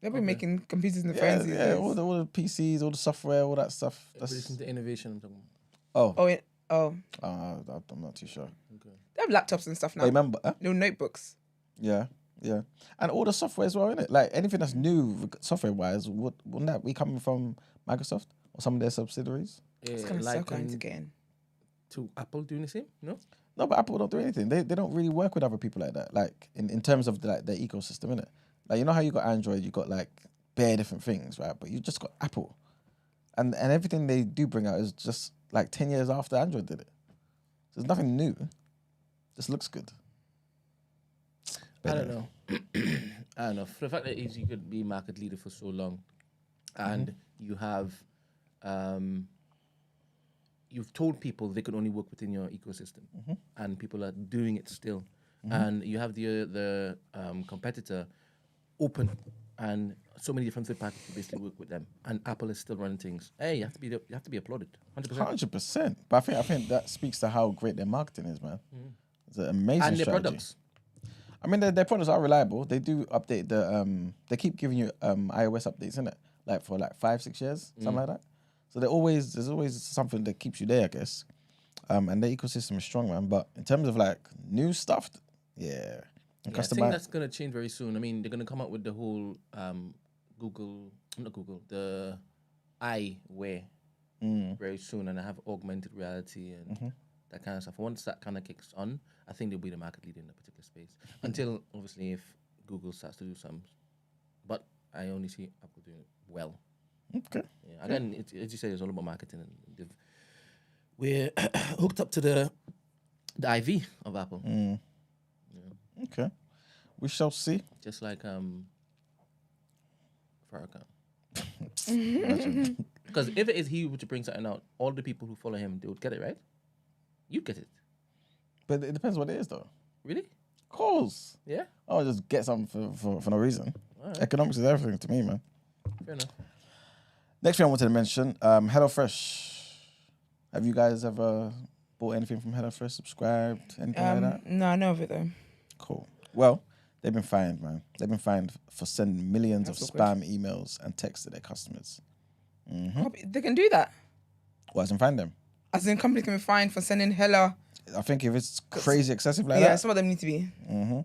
[SPEAKER 2] They've been making computers and phones these days.
[SPEAKER 4] all the PCs, all the software, all that stuff.
[SPEAKER 1] Listen to innovation. I'm talking about.
[SPEAKER 4] I'm not too sure.
[SPEAKER 2] Okay. They have laptops and stuff now.
[SPEAKER 4] Remember?
[SPEAKER 2] Little notebooks.
[SPEAKER 4] Yeah. And all the software as well, innit? Like anything that's new software-wise, wouldn't that be coming from Microsoft or some of their subsidiaries?
[SPEAKER 1] Yeah,
[SPEAKER 2] it's kind of circle again.
[SPEAKER 1] To Apple doing the same, no?
[SPEAKER 4] No, but Apple don't do anything. They don't really work with other people like that. Like in terms of their ecosystem, innit? Like you know how you got Android, you got like bare different things, right? But you just got Apple, and everything they do bring out is just like 10 years after Android did it. So there's nothing new. Just looks good.
[SPEAKER 1] I don't know. I don't know. For the fact that you could be market leader for so long, and you have, you've told people they can only work within your ecosystem, and people are doing it still, and you have the competitor open, and so many different third parties to basically work with them, and Apple is still running things. Hey, you have to be applauded. 100%.
[SPEAKER 4] 100%. But I think that speaks to how great their marketing is, man. It's an amazing
[SPEAKER 1] and their
[SPEAKER 4] strategy.
[SPEAKER 1] products.
[SPEAKER 4] I mean, their products are reliable. They do update they keep giving you iOS updates, innit? Like for like 5-6 years, something like that. So there's always something that keeps you there, I guess. And the ecosystem is strong, man. But in terms of like new stuff,
[SPEAKER 1] I think that's gonna change very soon. I mean, they're gonna come out with the whole the eyewear very soon, and I have augmented reality and that kind of stuff. Once that kind of kicks on, I think they'll be the market leader in a particular space. Until obviously, if Google starts to do some, but I only see Apple doing it well.
[SPEAKER 4] Okay.
[SPEAKER 1] Yeah. Again, as you said, it's all about marketing, and we're hooked up to the IV of Apple. Yeah.
[SPEAKER 4] Okay. We shall see.
[SPEAKER 1] Just like Farrakhan. Because if it is he who to bring something out, all the people who follow him, they would get it, right? You get it.
[SPEAKER 4] But it depends what it is, though.
[SPEAKER 1] Really?
[SPEAKER 4] Of course.
[SPEAKER 1] Yeah?
[SPEAKER 4] I'll just get something for no reason.
[SPEAKER 1] Right.
[SPEAKER 4] Economics is everything to me, man.
[SPEAKER 1] Fair enough.
[SPEAKER 4] Next thing I wanted to mention, HelloFresh. Have you guys ever bought anything from HelloFresh, subscribed, anything like that?
[SPEAKER 2] No, I know of it, though.
[SPEAKER 4] Cool. Well, they've been fined, man. They've been fined for sending millions of spam emails and texts to their customers.
[SPEAKER 2] They can do that?
[SPEAKER 4] What, as in find them?
[SPEAKER 2] As in companies can be fined for sending hella...
[SPEAKER 4] I think if it's crazy excessive like that...
[SPEAKER 2] Yeah, some of them need to be.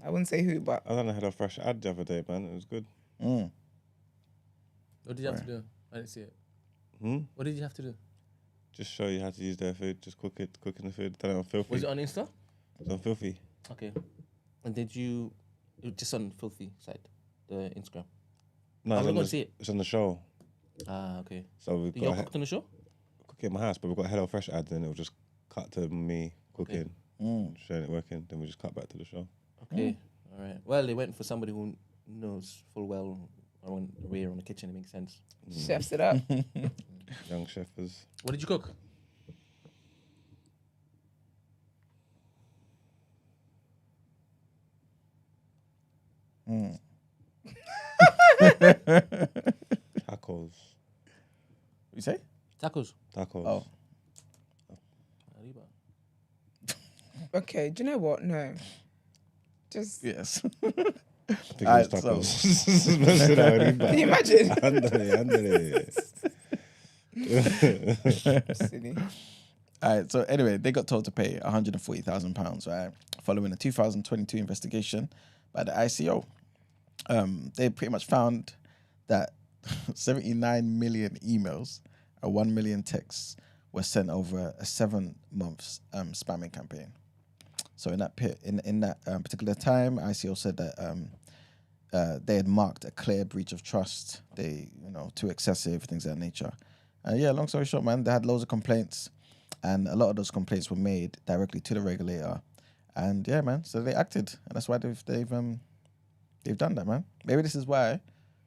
[SPEAKER 2] I wouldn't say who, but...
[SPEAKER 3] I done a HelloFresh ad the other day, man. It was good.
[SPEAKER 1] What did you have to do? I didn't see it. What did you have to do?
[SPEAKER 3] Just show you how to use their food. Just cooking the food. Done it on Filthy.
[SPEAKER 1] Was it on Insta?
[SPEAKER 3] It was on Filthy.
[SPEAKER 1] Okay. And did you... Just on Filthy side, the Instagram?
[SPEAKER 3] No,
[SPEAKER 1] I'm going to see it.
[SPEAKER 3] It's on the show.
[SPEAKER 1] Ah, okay.
[SPEAKER 3] So we've
[SPEAKER 1] Did you cook on the show?
[SPEAKER 3] Cooking at my house, but we've got HelloFresh ads and it will just cut to me cooking, showing it working, then we just cut back to the show.
[SPEAKER 1] Okay, all right. Well, they went for somebody who knows full well around the kitchen. It makes sense.
[SPEAKER 2] Chefs it up.
[SPEAKER 3] Young chefers.
[SPEAKER 1] What did you cook?
[SPEAKER 3] Tacos.
[SPEAKER 4] You say?
[SPEAKER 1] Tacos.
[SPEAKER 3] Oh.
[SPEAKER 2] Okay, do you know what? No. Just...
[SPEAKER 4] Yes. Alright, so-
[SPEAKER 2] Can you imagine? Silly.
[SPEAKER 4] All right, so anyway, they got told to pay £140,000, right, following a 2022 investigation by the ICO. They pretty much found that 79 million emails and 1 million texts were sent over a 7 months spamming campaign. So in that particular time, ICO said that they had marked a clear breach of trust. They, too excessive, things of that nature. Yeah, long story short, man, they had loads of complaints, and a lot of those complaints were made directly to the regulator. And yeah, man, so they acted, and that's why they've done that, man. Maybe this is why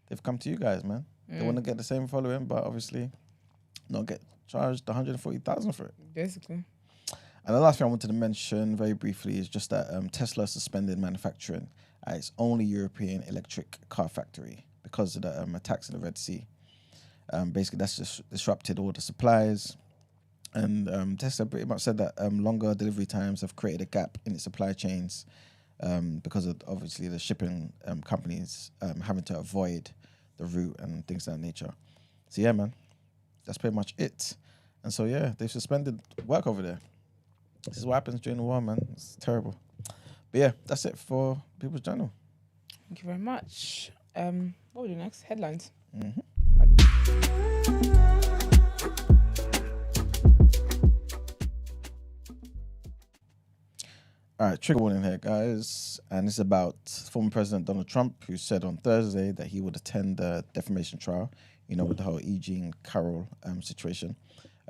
[SPEAKER 4] they've come to you guys, man. They want to get the same following, but obviously not get charged 140,000 for it.
[SPEAKER 2] Basically.
[SPEAKER 4] And the last thing I wanted to mention very briefly is just that Tesla suspended manufacturing at its only European electric car factory because of the attacks in the Red Sea. Basically, that's just disrupted all the supplies. And Tesla pretty much said that longer delivery times have created a gap in its supply chains because of, obviously, the shipping companies having to avoid the route and things of that nature. So, yeah, man, that's pretty much it. And so, yeah, they've suspended work over there. This is what happens during the war, man. It's terrible. But, yeah, that's it for People's Journal.
[SPEAKER 2] Thank you very much. What will we do next? Headlines.
[SPEAKER 4] Mm-hmm. All right, trigger warning here, guys. And it's about former President Donald Trump, who said on Thursday that he would attend the defamation trial, with the whole E. Jean Carroll situation.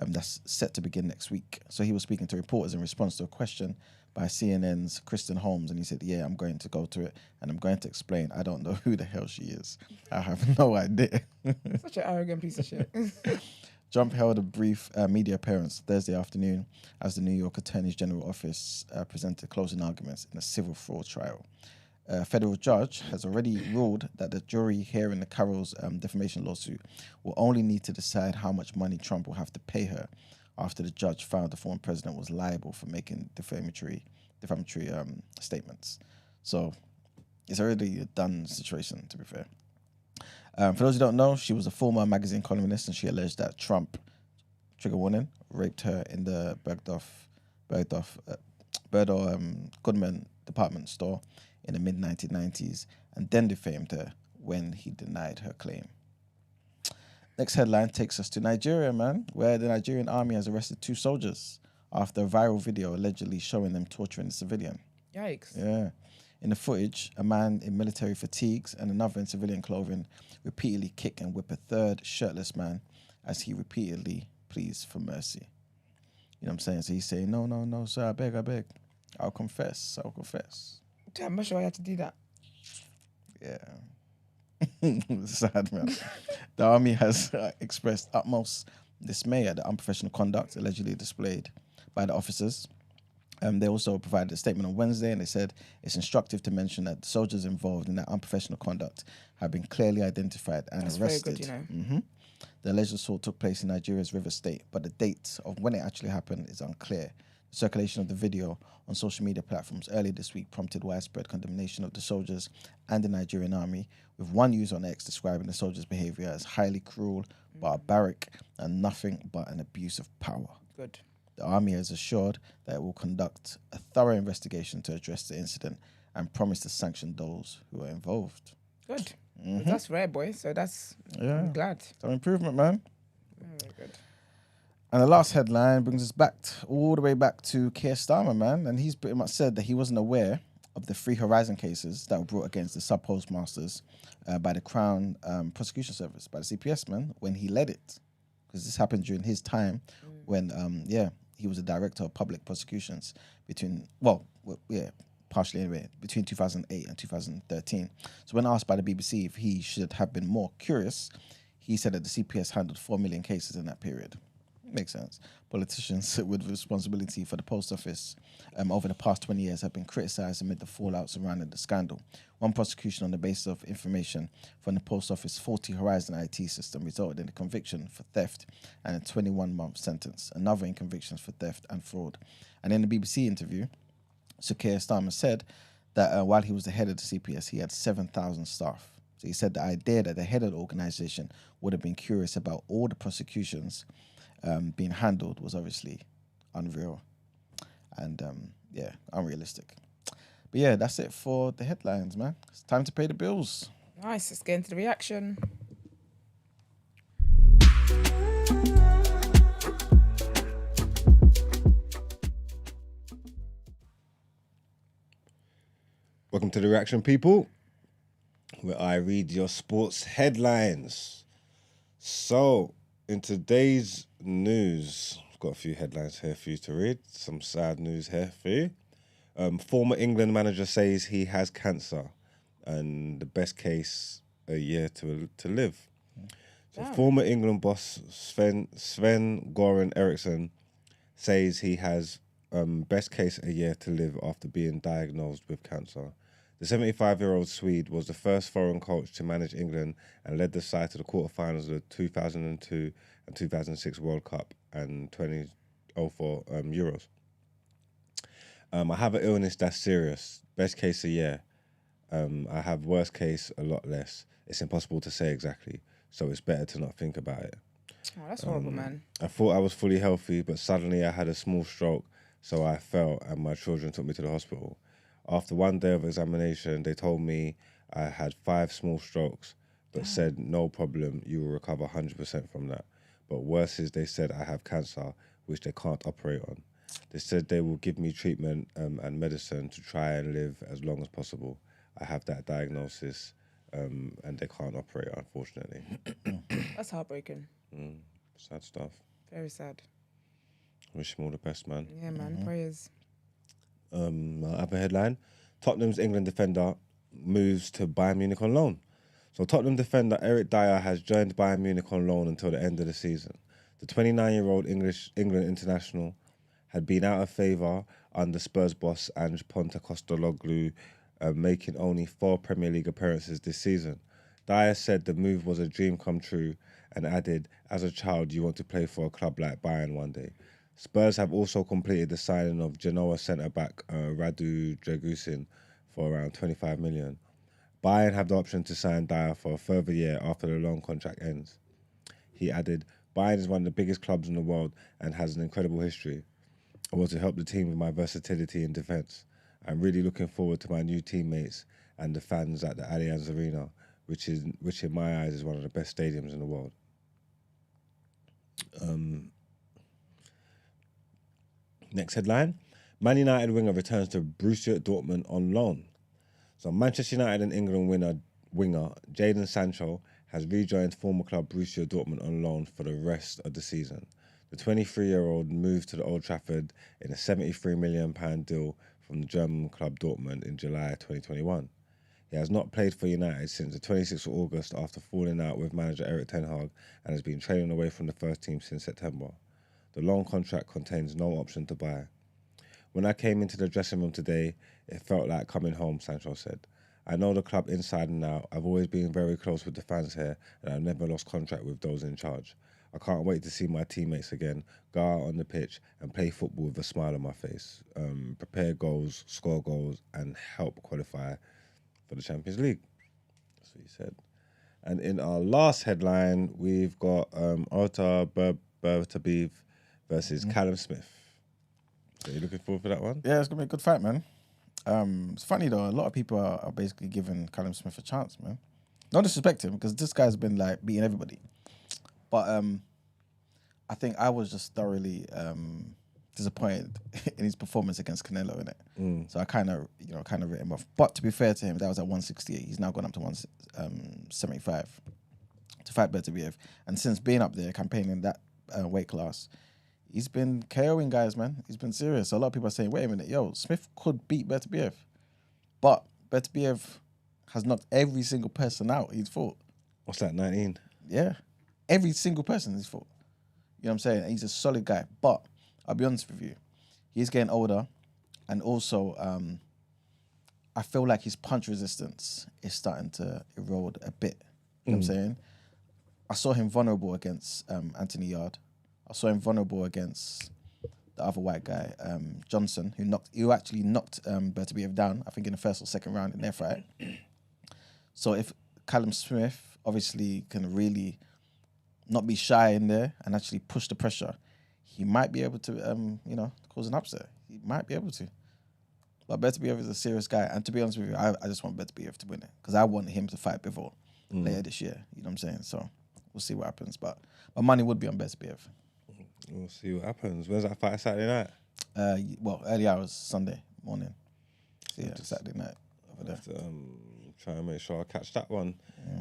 [SPEAKER 4] That's set to begin next week. So he was speaking to reporters in response to a question by CNN's Kristen Holmes, and he said, yeah, I'm going to go to it, and I'm going to explain. I don't know who the hell she is. I have no idea.
[SPEAKER 2] Such an arrogant piece of shit.
[SPEAKER 4] Trump held a brief media appearance Thursday afternoon as the New York Attorney General office presented closing arguments in a civil fraud trial. A federal judge has already ruled that the jury hearing the Carroll's defamation lawsuit will only need to decide how much money Trump will have to pay her after the judge found the former president was liable for making defamatory statements. So it's already a done situation, to be fair. For those who don't know, she was a former magazine columnist, and she alleged that Trump, trigger warning, raped her in the Berdo Goodman department store in the mid-1990s, and then defamed her when he denied her claim. Next headline takes us to Nigeria, man, where the Nigerian army has arrested 2 soldiers after a viral video allegedly showing them torturing a civilian.
[SPEAKER 2] Yikes.
[SPEAKER 4] Yeah. In the footage, a man in military fatigues and another in civilian clothing repeatedly kick and whip a third shirtless man as he repeatedly pleads for mercy. You know what I'm saying? So he's saying, no, sir, I beg. I'll confess.
[SPEAKER 2] Damn, I'm not sure I had to do that.
[SPEAKER 4] Yeah. Sad, man. The army has expressed utmost dismay at the unprofessional conduct allegedly displayed by the officers. They also provided a statement on Wednesday, and they said it's instructive to mention that the soldiers involved in that unprofessional conduct have been clearly identified and arrested.
[SPEAKER 2] Very good, Mm-hmm.
[SPEAKER 4] The alleged assault took place in Nigeria's River State, but the date of when it actually happened is unclear. The circulation of the video on social media platforms earlier this week prompted widespread condemnation of the soldiers and the Nigerian army, with one user on X describing the soldiers' behavior as highly cruel, barbaric, and nothing but an abuse of power.
[SPEAKER 2] Good.
[SPEAKER 4] The army has assured that it will conduct a thorough investigation to address the incident and promised to sanction those who are involved.
[SPEAKER 2] Good.
[SPEAKER 4] Mm-hmm.
[SPEAKER 2] That's rare, boy. So I'm glad.
[SPEAKER 4] Some improvement, man.
[SPEAKER 2] Very good.
[SPEAKER 4] And the last headline brings us all the way back to Keir Starmer, man. And he's pretty much said that he wasn't aware of the 3 Horizon cases that were brought against the sub-postmasters by the Crown Prosecution Service, by the CPS, man, when he led it. Because this happened during his time when, he was a director of public prosecutions between 2008 and 2013. So when asked by the BBC if he should have been more curious, he said that the CPS handled 4 million cases in that period. Makes sense. Politicians with responsibility for the post office over the past 20 years have been criticised amid the fallout surrounding the scandal. One prosecution on the basis of information from the post office faulty Horizon IT system resulted in a conviction for theft and a 21-month sentence. Another in convictions for theft and fraud. And in the BBC interview, Sir Keir Starmer said that while he was the head of the CPS, he had 7,000 staff. So he said the idea that the head of the organization would have been curious about all the prosecutions being handled was obviously unreal and unrealistic. But yeah, that's it for the headlines, man. It's time to pay the bills.
[SPEAKER 2] Nice. Let's get into the reaction.
[SPEAKER 3] Welcome to the reaction, people, where I read your sports headlines. So, in today's news, I've got a few headlines here for you to read. Some sad news here for you. Former England manager says he has cancer, and the best case, a year to live. So, former England boss Sven-Goran Eriksson says he has best case a year to live after being diagnosed with cancer. The 75-year-old Swede was the first foreign coach to manage England and led the side to the quarterfinals of the 2002 and 2006 World Cup and 2004 Euros. I have an illness that's serious. Best case a year. I have worst case a lot less. It's impossible to say exactly, so it's better to not think about it.
[SPEAKER 2] Oh, that's horrible, man.
[SPEAKER 3] I thought I was fully healthy, but suddenly I had a small stroke, so I fell and my children took me to the hospital. After one day of examination, they told me I had 5 small strokes, but said, no problem, you will recover 100% from that. But worse is they said I have cancer, which they can't operate on. They said they will give me treatment and medicine to try and live as long as possible. I have that diagnosis, and they can't operate, unfortunately.
[SPEAKER 2] That's heartbreaking.
[SPEAKER 3] Sad stuff.
[SPEAKER 2] Very sad.
[SPEAKER 3] Wish him all the best, man.
[SPEAKER 2] Yeah, man. Prayers.
[SPEAKER 3] Other headline, Tottenham's England defender moves to Bayern Munich on loan. So Tottenham defender Eric Dier has joined Bayern Munich on loan until the end of the season. The 29-year-old England international had been out of favour under Spurs boss Ange Postecoglou, making only 4 Premier League appearances this season. Dier said the move was a dream come true and added, as a child you want to play for a club like Bayern one day. Spurs have also completed the signing of Genoa centre-back Radu Dragusin for around 25 million. Bayern have the option to sign Dier for a further year after the loan contract ends. He added, Bayern is one of the biggest clubs in the world and has an incredible history. I want to help the team with my versatility in defence. I'm really looking forward to my new teammates and the fans at the Allianz Arena, which in my eyes is one of the best stadiums in the world. Next headline, Man United winger returns to Borussia Dortmund on loan. So Manchester United and England winger Jadon Sancho has rejoined former club Borussia Dortmund on loan for the rest of the season. The 23-year-old moved to the Old Trafford in a £73 million deal from the German club Dortmund in July 2021. He has not played for United since the 26th of August after falling out with manager Erik Ten Hag and has been training away from the first team since September. The loan contract contains no option to buy. When I came into the dressing room today, it felt like coming home, Sancho said. I know the club inside and out. I've always been very close with the fans here and I've never lost contact with those in charge. I can't wait to see my teammates again, go out on the pitch and play football with a smile on my face, prepare goals, score goals and help qualify for the Champions League. That's what he said. And in our last headline, we've got Artur Beterbiev versus Callum Smith. So you looking forward for that one?
[SPEAKER 4] Yeah, it's going to be a good fight, man. It's funny, though. A lot of people are basically giving Callum Smith a chance, man. Not disrespect him, because this guy's been, like, beating everybody. But I think I was just thoroughly disappointed in his performance against Canelo, innit? So I kind of writ him off. But to be fair to him, that was at 168. He's now gone up to 175 to fight Beterbiev. And since being up there, campaigning that weight class, he's been KOing guys, man. He's been serious. So a lot of people are saying, wait a minute, Smith could beat Beterbiev. But Beterbiev has knocked every single person out he's fought.
[SPEAKER 3] What's that, 19?
[SPEAKER 4] Yeah. Every single person he's fought. You know what I'm saying? He's a solid guy. But I'll be honest with you, he's getting older. And also, I feel like his punch resistance is starting to erode a bit. You know what I'm saying? I saw him vulnerable against Anthony Yard. I saw him vulnerable against the other white guy, Johnson, who actually knocked Beterbiev down, I think in the first or second round in their fight. So if Callum Smith obviously can really not be shy in there and actually push the pressure, he might be able to, cause an upset. He might be able to. But Beterbiev is a serious guy. And to be honest with you, I just want Beterbiev to win it because I want him to fight before later this year. You know what I'm saying? So we'll see what happens. But my money would be on Beterbiev.
[SPEAKER 3] We'll see what happens. When's that fight? Saturday night?
[SPEAKER 4] Early hours, Sunday morning. So yeah, Saturday night over there.
[SPEAKER 3] Try and make sure I catch that one.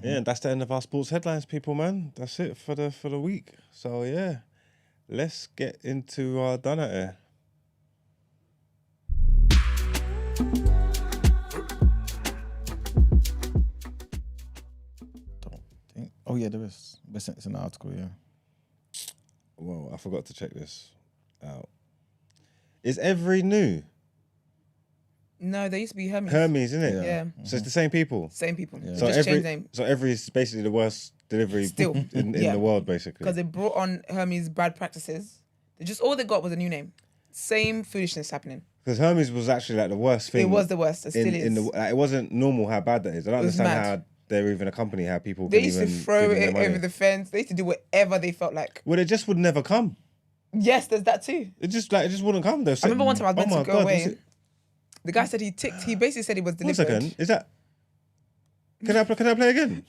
[SPEAKER 3] Yeah, and that's the end of our sports headlines, people, man. That's it for the week. So yeah, let's get into our Done Out Ere.
[SPEAKER 4] Oh yeah, there is. It's an article, yeah.
[SPEAKER 3] Well, I forgot to check this out. Is Every new?
[SPEAKER 2] No, they used to be Hermes.
[SPEAKER 3] Hermes, isn't it?
[SPEAKER 2] Yeah.
[SPEAKER 3] So it's the same people.
[SPEAKER 2] Same people.
[SPEAKER 3] Yeah.
[SPEAKER 2] So just change name.
[SPEAKER 3] So Every is basically the worst delivery
[SPEAKER 2] Still.
[SPEAKER 3] in the world, basically.
[SPEAKER 2] Because they brought on Hermes bad practices. All they got was a new name. Same foolishness happening.
[SPEAKER 3] Because Hermes was actually like the worst thing.
[SPEAKER 2] It was the worst. It still is.
[SPEAKER 3] It wasn't normal how bad that is. I don't understand how they're even a company, how people
[SPEAKER 2] They
[SPEAKER 3] can
[SPEAKER 2] used
[SPEAKER 3] even
[SPEAKER 2] to throw
[SPEAKER 3] give them
[SPEAKER 2] it
[SPEAKER 3] their
[SPEAKER 2] over
[SPEAKER 3] money.
[SPEAKER 2] the fence. They used to do whatever they felt like.
[SPEAKER 3] Well, it just would never come.
[SPEAKER 2] Yes, there's that too.
[SPEAKER 3] It just wouldn't come.
[SPEAKER 2] I remember one time I was meant to go away. The guy said he basically said he was delivered.
[SPEAKER 3] 1 second. Is that? Can I play again?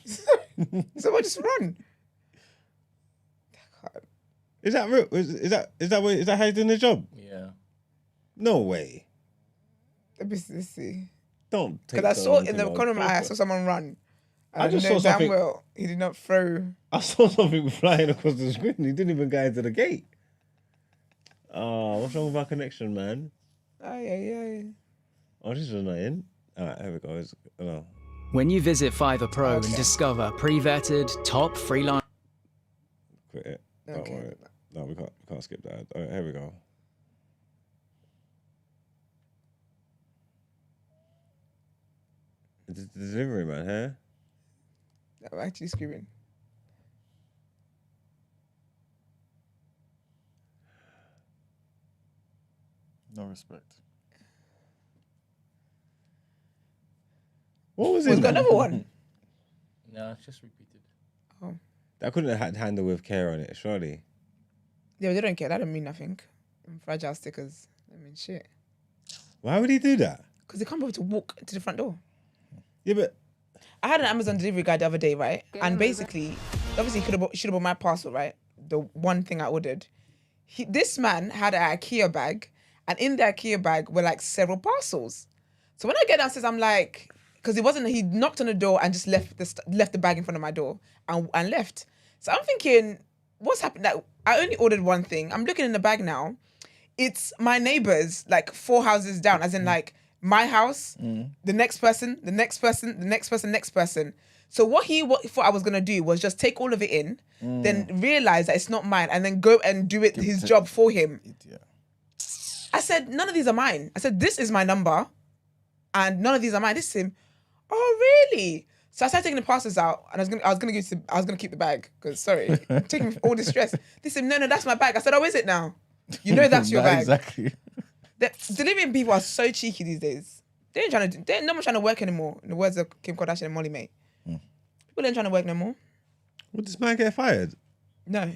[SPEAKER 2] So I just run.
[SPEAKER 3] Is that real? Is that how you're doing the job?
[SPEAKER 1] Yeah.
[SPEAKER 3] No way.
[SPEAKER 2] Let's see.
[SPEAKER 3] Don't take
[SPEAKER 2] Because I saw in the corner of my eye, I saw someone run.
[SPEAKER 3] I just
[SPEAKER 2] know
[SPEAKER 3] saw something.
[SPEAKER 2] damn well he did not throw.
[SPEAKER 3] I saw something flying across the screen. He didn't even go into the gate. Oh, what's wrong with our connection, man?
[SPEAKER 2] Aye.
[SPEAKER 3] Oh, this is annoying. All right, here we go. No.
[SPEAKER 12] When you visit Fiverr Pro and discover pre-vetted, top freelance...
[SPEAKER 3] Quit it. Don't worry. No, we can't skip that. All right, here we go. The delivery man, huh?
[SPEAKER 2] I'm actually screaming.
[SPEAKER 4] No respect.
[SPEAKER 3] What was it?
[SPEAKER 2] We've got another one.
[SPEAKER 1] No, it's just repeated.
[SPEAKER 2] Oh.
[SPEAKER 3] That couldn't have handled with care on it, surely.
[SPEAKER 2] Yeah, they don't care. That don't mean nothing. Fragile stickers. I mean shit.
[SPEAKER 3] Why would he do that?
[SPEAKER 2] Because they can't be able to walk to the front door.
[SPEAKER 3] Yeah, but
[SPEAKER 2] I had an Amazon delivery guy the other day, right? And basically, obviously, he should have bought my parcel, right? The one thing I ordered. This man had an IKEA bag, and in the IKEA bag were like several parcels. So when I get downstairs, I'm like, because he knocked on the door and just left the bag in front of my door and left. So I'm thinking, what's happened? Like, I only ordered one thing. I'm looking in the bag now. It's my neighbors, like 4 houses down, as in like my house, the next person, the next person, the next person, next person. So what he thought I was gonna do was just take all of it in, then realize that it's not mine, and then go and do his job for him.
[SPEAKER 4] Idiot.
[SPEAKER 2] I said, none of these are mine. I said, this is my number, and none of these are mine. This is him. Oh, really? So I started taking the parcels out, and I was gonna keep the bag because sorry, taking all this stress. They said, no, that's my bag. I said, oh, is it now? You know that's your bag.
[SPEAKER 4] Exactly.
[SPEAKER 2] The delivering people are so cheeky these days. They're no more trying to work anymore. In the words of Kim Kardashian and Molly May. People ain't trying to work no more.
[SPEAKER 3] would this man get fired?
[SPEAKER 2] No.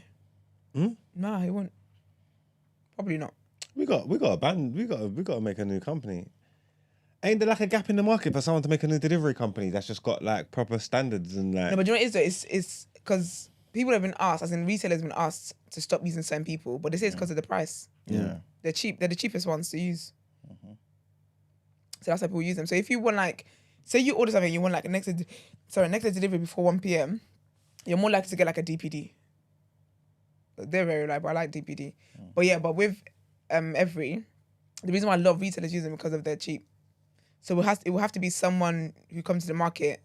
[SPEAKER 2] No, he won't. Probably not.
[SPEAKER 3] We got a band. We got to make a new company. Ain't there like a gap in the market for someone to make a new delivery company that's just got like proper standards and like?
[SPEAKER 2] No, but you know what it is though? It's because people have been asked, as in retailers have been asked to stop using certain people, but they say it's because of the price.
[SPEAKER 4] Yeah.
[SPEAKER 2] They're cheap. They're the cheapest ones to use. So that's why people use them. So if you want like, say you order something, you want like next day delivery before 1 p.m, you're more likely to get like a DPD. They're very reliable. I like DPD. But with Every, the reason why a lot of retailers use them because of they're cheap. So it will have to be someone who comes to the market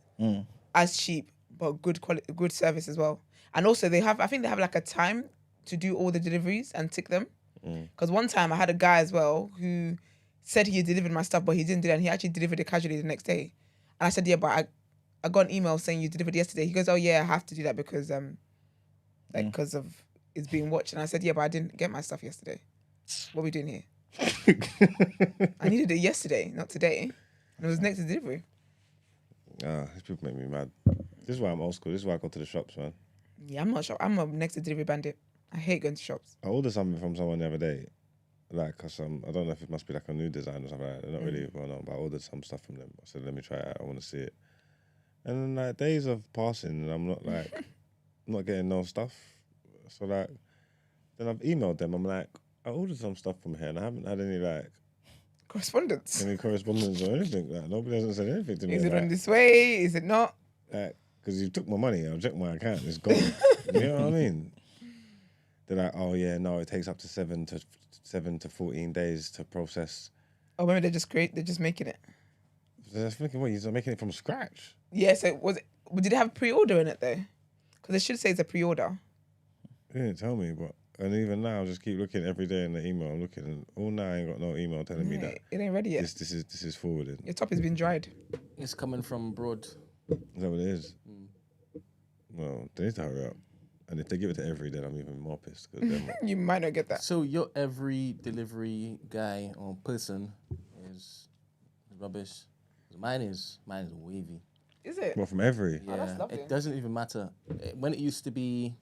[SPEAKER 2] as cheap but good quality, good service as well. And also I think they have like a time to do all the deliveries and tick them. Because one time I had a guy as well who said he had delivered my stuff, but he didn't do that. And he actually delivered it casually the next day. And I said, yeah, but I got an email saying you delivered yesterday. He goes, oh yeah, I have to do that because because of it's being watched. And I said, yeah, but I didn't get my stuff yesterday. What are we doing here? I needed it yesterday, not today. And it was next to delivery.
[SPEAKER 3] These people make me mad. This is why I'm old school. This is why I go to the shops, man.
[SPEAKER 2] Yeah, I'm not sure. I'm a next to delivery bandit. I hate going to shops.
[SPEAKER 3] I ordered something from someone the other day. Like, cause I don't know if it must be like a new design or something like that. They're not really well known, but I ordered some stuff from them. I said, let me try it out. I want to see it. And then like days of passing, and I'm not like, I'm not getting no stuff. So like, then I've emailed them. I'm like, I ordered some stuff from here, and I haven't had any like
[SPEAKER 2] correspondence
[SPEAKER 3] or anything. Like nobody hasn't said anything to me.
[SPEAKER 2] Is it on this way? Is it not?
[SPEAKER 3] Like, because you took my money, I'll check my account. It's gone. You know what I mean? They're like, oh yeah, no, it takes up to 7 to 14 days to process.
[SPEAKER 2] Oh, maybe they're just making it.
[SPEAKER 3] They're thinking, what, you're making it from scratch?
[SPEAKER 2] Yeah, so did it have pre-order in it though? Because it should say it's a pre-order.
[SPEAKER 3] They didn't tell me, and even now I just keep looking every day in the email, looking, and all now I ain't got no email telling me that
[SPEAKER 2] it ain't ready yet.
[SPEAKER 3] This is forwarded.
[SPEAKER 2] Your top has been dried.
[SPEAKER 1] It's coming from abroad.
[SPEAKER 3] Is that what it is? Well, they need to hurry up. And if they give it to every, then I'm even more pissed.
[SPEAKER 2] You might not get that.
[SPEAKER 1] So your every delivery guy or person is rubbish. Mine is wavy.
[SPEAKER 2] Is it?
[SPEAKER 3] Well, from every?
[SPEAKER 1] Yeah,
[SPEAKER 2] that's lovely.
[SPEAKER 1] it doesn't even matter. When it used to be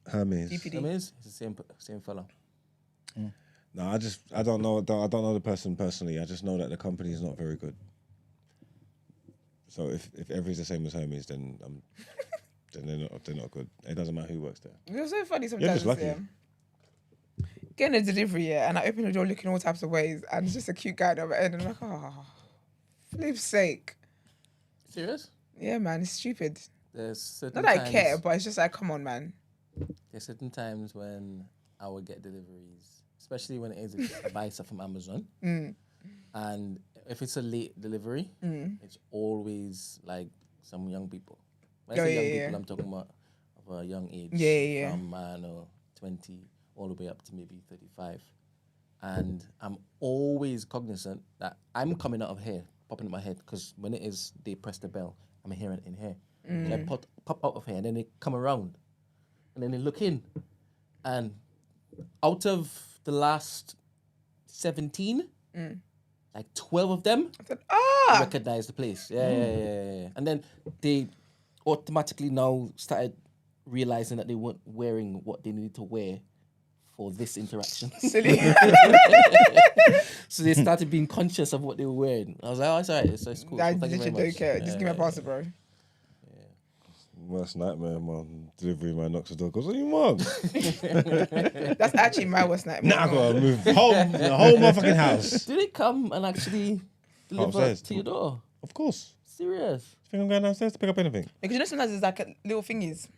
[SPEAKER 3] Hermes.
[SPEAKER 1] Hermes, it's the same fella.
[SPEAKER 3] No, I don't know the person personally. I just know that the company is not very good. So if every's the same as Hermes, then then they're not good. It doesn't matter who works there.
[SPEAKER 2] It's so funny sometimes.
[SPEAKER 3] You're just lucky.
[SPEAKER 2] Getting a delivery, and I open the door looking all types of ways, and it's just a cute guy at the other end, and I'm like, oh, flip's sake.
[SPEAKER 1] Serious?
[SPEAKER 2] Yeah, man, it's stupid.
[SPEAKER 1] There's certain
[SPEAKER 2] Not that
[SPEAKER 1] times,
[SPEAKER 2] I care, but it's just like, come on, man.
[SPEAKER 1] There's certain times when I would get deliveries, especially when it is I buy stuff from Amazon, and if it's a late delivery, it's always like some young people. When I say young people, I'm talking about of a young age.
[SPEAKER 2] Yeah.
[SPEAKER 1] From 20 all the way up to maybe 35. And I'm always cognizant that I'm coming out of here, popping in my head, because when it is, they press the bell, I'm hearing it in here. And I pop out of here, and then they come around, and then they look in. And out of the last 17, like 12 of them recognize the place. Yeah. And then they automatically now started realizing that they weren't wearing what they needed to wear for this interaction.
[SPEAKER 2] Silly.
[SPEAKER 1] So they started being conscious of what they were wearing. I was like, oh, it's all right. It's cool.
[SPEAKER 2] I
[SPEAKER 1] So thank you very
[SPEAKER 2] literally don't
[SPEAKER 1] much.
[SPEAKER 2] care. Just give me a parcel, bro.
[SPEAKER 3] Worst nightmare, man. Delivery man knocks the door, goes, what do you want?
[SPEAKER 2] That's actually my worst nightmare.
[SPEAKER 3] Now I gotta move the whole motherfucking house.
[SPEAKER 1] Do they come and actually deliver
[SPEAKER 3] Upstairs.
[SPEAKER 1] to your door?
[SPEAKER 3] Of course.
[SPEAKER 1] Serious?
[SPEAKER 3] You think I'm going downstairs to pick up anything?
[SPEAKER 2] Because you know sometimes there's like little thingies.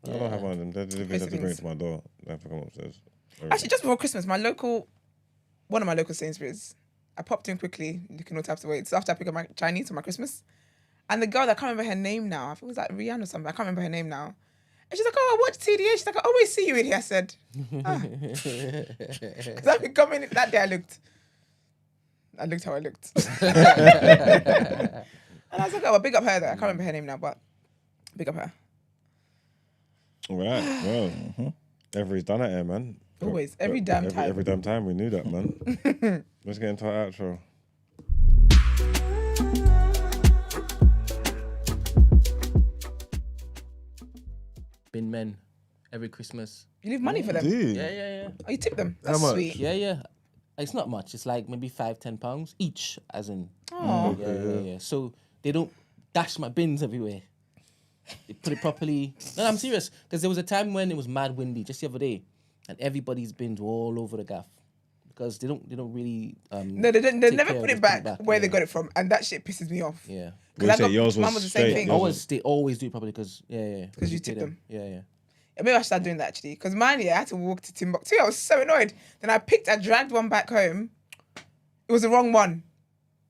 [SPEAKER 3] I don't have one of them. Their delivery doesn't bring it to my door. I have to come upstairs.
[SPEAKER 2] Actually, just before Christmas, one of my local Sainsbury's, I popped in quickly, looking all types of ways. So after I picked up my Chinese for my Christmas, and the girl, I can't remember her name now. I think it was like Rihanna or something. I can't remember her name now. And she's like, oh, I watch TDA. She's like, I always see you in here. I said, because I've been coming that day. I looked how I looked. And I was like, oh, well, big up her though. I can't remember her name now, but big up her.
[SPEAKER 3] All right. Well, every's done Out Ere, man.
[SPEAKER 2] Always. Every damn time.
[SPEAKER 3] Every damn time. We knew that, man. Let's get into our outro.
[SPEAKER 1] Bin men every Christmas.
[SPEAKER 2] You leave money for them?
[SPEAKER 3] Dude.
[SPEAKER 1] Yeah.
[SPEAKER 2] Oh, you tip them? That's
[SPEAKER 3] How much?
[SPEAKER 2] sweet.
[SPEAKER 1] Yeah. It's not much. It's like maybe £5-10 each, as in.
[SPEAKER 2] Oh.
[SPEAKER 1] Yeah. So they don't dash my bins everywhere. They put it properly. No, I'm serious. Because there was a time when it was mad windy, just the other day, and everybody's bins were all over the gaff. Because they don't really.
[SPEAKER 2] No, they never put it back where they got it from, and that shit pisses me off.
[SPEAKER 1] Yeah.
[SPEAKER 3] Yours was
[SPEAKER 2] mine was the same
[SPEAKER 3] straight.
[SPEAKER 2] thing.
[SPEAKER 1] They always do it properly because
[SPEAKER 2] Because you tip them.
[SPEAKER 1] Yeah.
[SPEAKER 2] Maybe I should start doing that actually. Because mine, I had to walk to Timbuktu. I was so annoyed. Then I dragged one back home. It was the wrong one.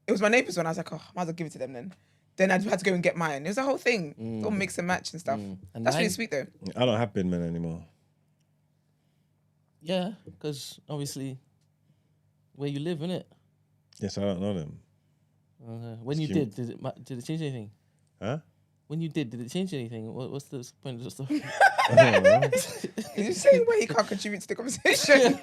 [SPEAKER 2] It was my neighbour's one. I was like, oh, might as well give it to them then. Then I had to go and get mine. It was a whole thing. All mix and match and stuff.
[SPEAKER 1] And
[SPEAKER 2] That's
[SPEAKER 1] mine-
[SPEAKER 2] really sweet though.
[SPEAKER 3] I don't have bin men anymore.
[SPEAKER 1] Yeah, because obviously, where you live, innit?
[SPEAKER 3] Yes, I don't know them.
[SPEAKER 1] When you
[SPEAKER 3] Excuse-
[SPEAKER 1] did it change anything?
[SPEAKER 3] Huh?
[SPEAKER 1] When you did it change anything? What's the point of the story?
[SPEAKER 2] You're saying where he can't contribute to the conversation.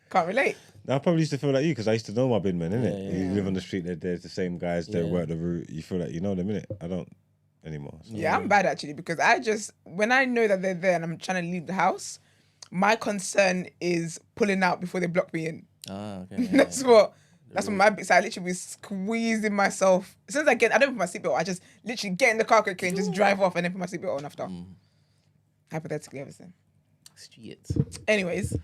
[SPEAKER 2] Can't relate.
[SPEAKER 3] I probably used to feel like you because I used to know my bin men, innit?
[SPEAKER 1] Yeah.
[SPEAKER 3] You live on the street, there's the same guys, they work the route. You feel like you know them, innit? I don't anymore. So.
[SPEAKER 2] Yeah, I'm bad actually because when I know that they're there and I'm trying to leave the house, my concern is pulling out before they block me in.
[SPEAKER 1] Okay.
[SPEAKER 2] That's what my bit. So I literally be squeezing myself. As soon as I don't put my seatbelt, I just literally get in the car quickly and just drive off and then put my seatbelt on after. Hypothetically, everything.
[SPEAKER 1] Shit.
[SPEAKER 2] Anyways,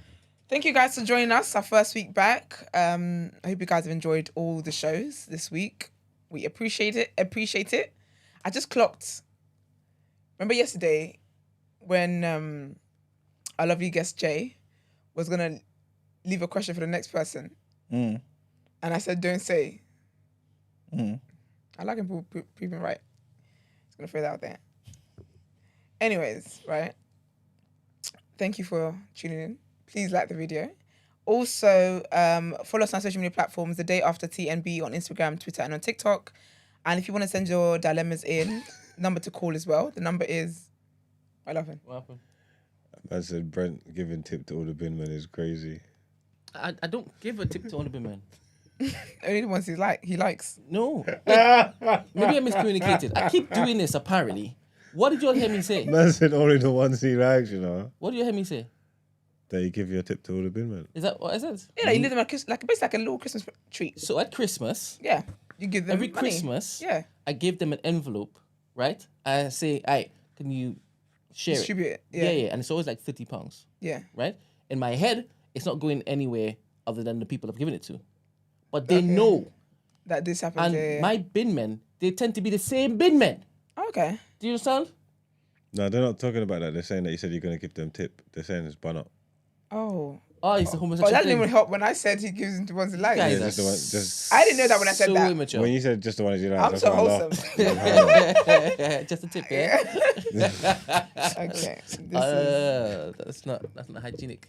[SPEAKER 2] thank you guys for joining us. Our first week back. I hope you guys have enjoyed all the shows this week. We appreciate it. I just clocked. Remember yesterday when our lovely guest Jay was gonna leave a question for the next person, and I said, "Don't say." I like him proving right. Just gonna throw that out there. Anyways, right. Thank you for tuning in. Please like the video. Also, follow us on social media platforms. The Day After TNB on Instagram, Twitter, and on TikTok. And if you want to send your dilemmas in, number to call as well. The number is. I love him.
[SPEAKER 1] What happened?
[SPEAKER 3] I said Brent giving tip to all the bin men is crazy.
[SPEAKER 1] I don't give a tip to all the bin men.
[SPEAKER 2] Only the ones he likes.
[SPEAKER 1] No. Like, maybe I miscommunicated. I keep doing this apparently. What did you all hear me say?
[SPEAKER 3] Man said only the ones he likes, you know.
[SPEAKER 1] What did you hear me say?
[SPEAKER 3] That he give you a tip to all the bin men.
[SPEAKER 1] Is that what I said?
[SPEAKER 2] Yeah, you leave them basically like a little Christmas treat.
[SPEAKER 1] So at Christmas,
[SPEAKER 2] yeah, you give them
[SPEAKER 1] every
[SPEAKER 2] money.
[SPEAKER 1] Christmas,
[SPEAKER 2] yeah,
[SPEAKER 1] I give them an envelope, right? I say, "Hey, can you share
[SPEAKER 2] distribute it?"
[SPEAKER 1] Yeah, and it's always like £50.
[SPEAKER 2] Yeah,
[SPEAKER 1] right. In my head, it's not going anywhere other than the people I've given it to, but they know
[SPEAKER 2] that this happens.
[SPEAKER 1] And my bin men, they tend to be the same bin men.
[SPEAKER 2] Okay.
[SPEAKER 1] Do you understand?
[SPEAKER 3] No, they're not talking about that. They're saying that you said you're going to give them tip. They're saying it's bun up.
[SPEAKER 2] Oh,
[SPEAKER 1] it's a homosexual
[SPEAKER 2] that didn't
[SPEAKER 1] thing.
[SPEAKER 2] even help when I said he gives them to ones he likes.
[SPEAKER 1] Guys,
[SPEAKER 3] just the one, just
[SPEAKER 2] I didn't know that when I said
[SPEAKER 1] so
[SPEAKER 2] that.
[SPEAKER 1] immature.
[SPEAKER 3] when you said just the ones you like.
[SPEAKER 2] I'm
[SPEAKER 3] that's
[SPEAKER 2] so
[SPEAKER 3] why I
[SPEAKER 2] wholesome.
[SPEAKER 3] laughed.
[SPEAKER 1] Just a tip, yeah.
[SPEAKER 2] Okay.
[SPEAKER 1] That's not hygienic.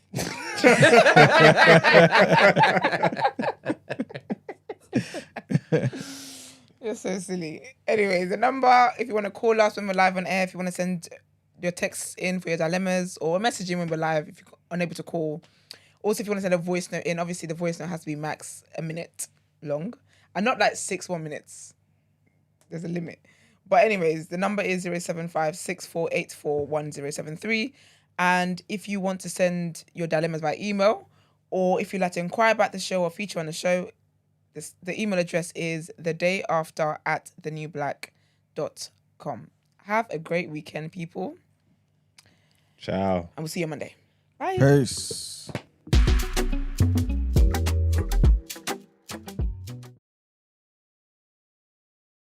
[SPEAKER 2] You're so silly. Anyways, the number, if you want to call us when we're live on air, if you want to send your texts in for your dilemmas or message in when we're live if you're unable to call. Also, if you want to send a voice note in, obviously the voice note has to be max a minute long and not like 6 1 minutes. There's a limit. But anyways, the number is 075-6484-1073. And if you want to send your dilemmas by email or if you'd like to inquire about the show or feature on the show, the email address is thedayafter@thenewblack.com. Have a great weekend, people.
[SPEAKER 3] Ciao.
[SPEAKER 2] And we'll see you Monday. Bye.
[SPEAKER 4] Peace.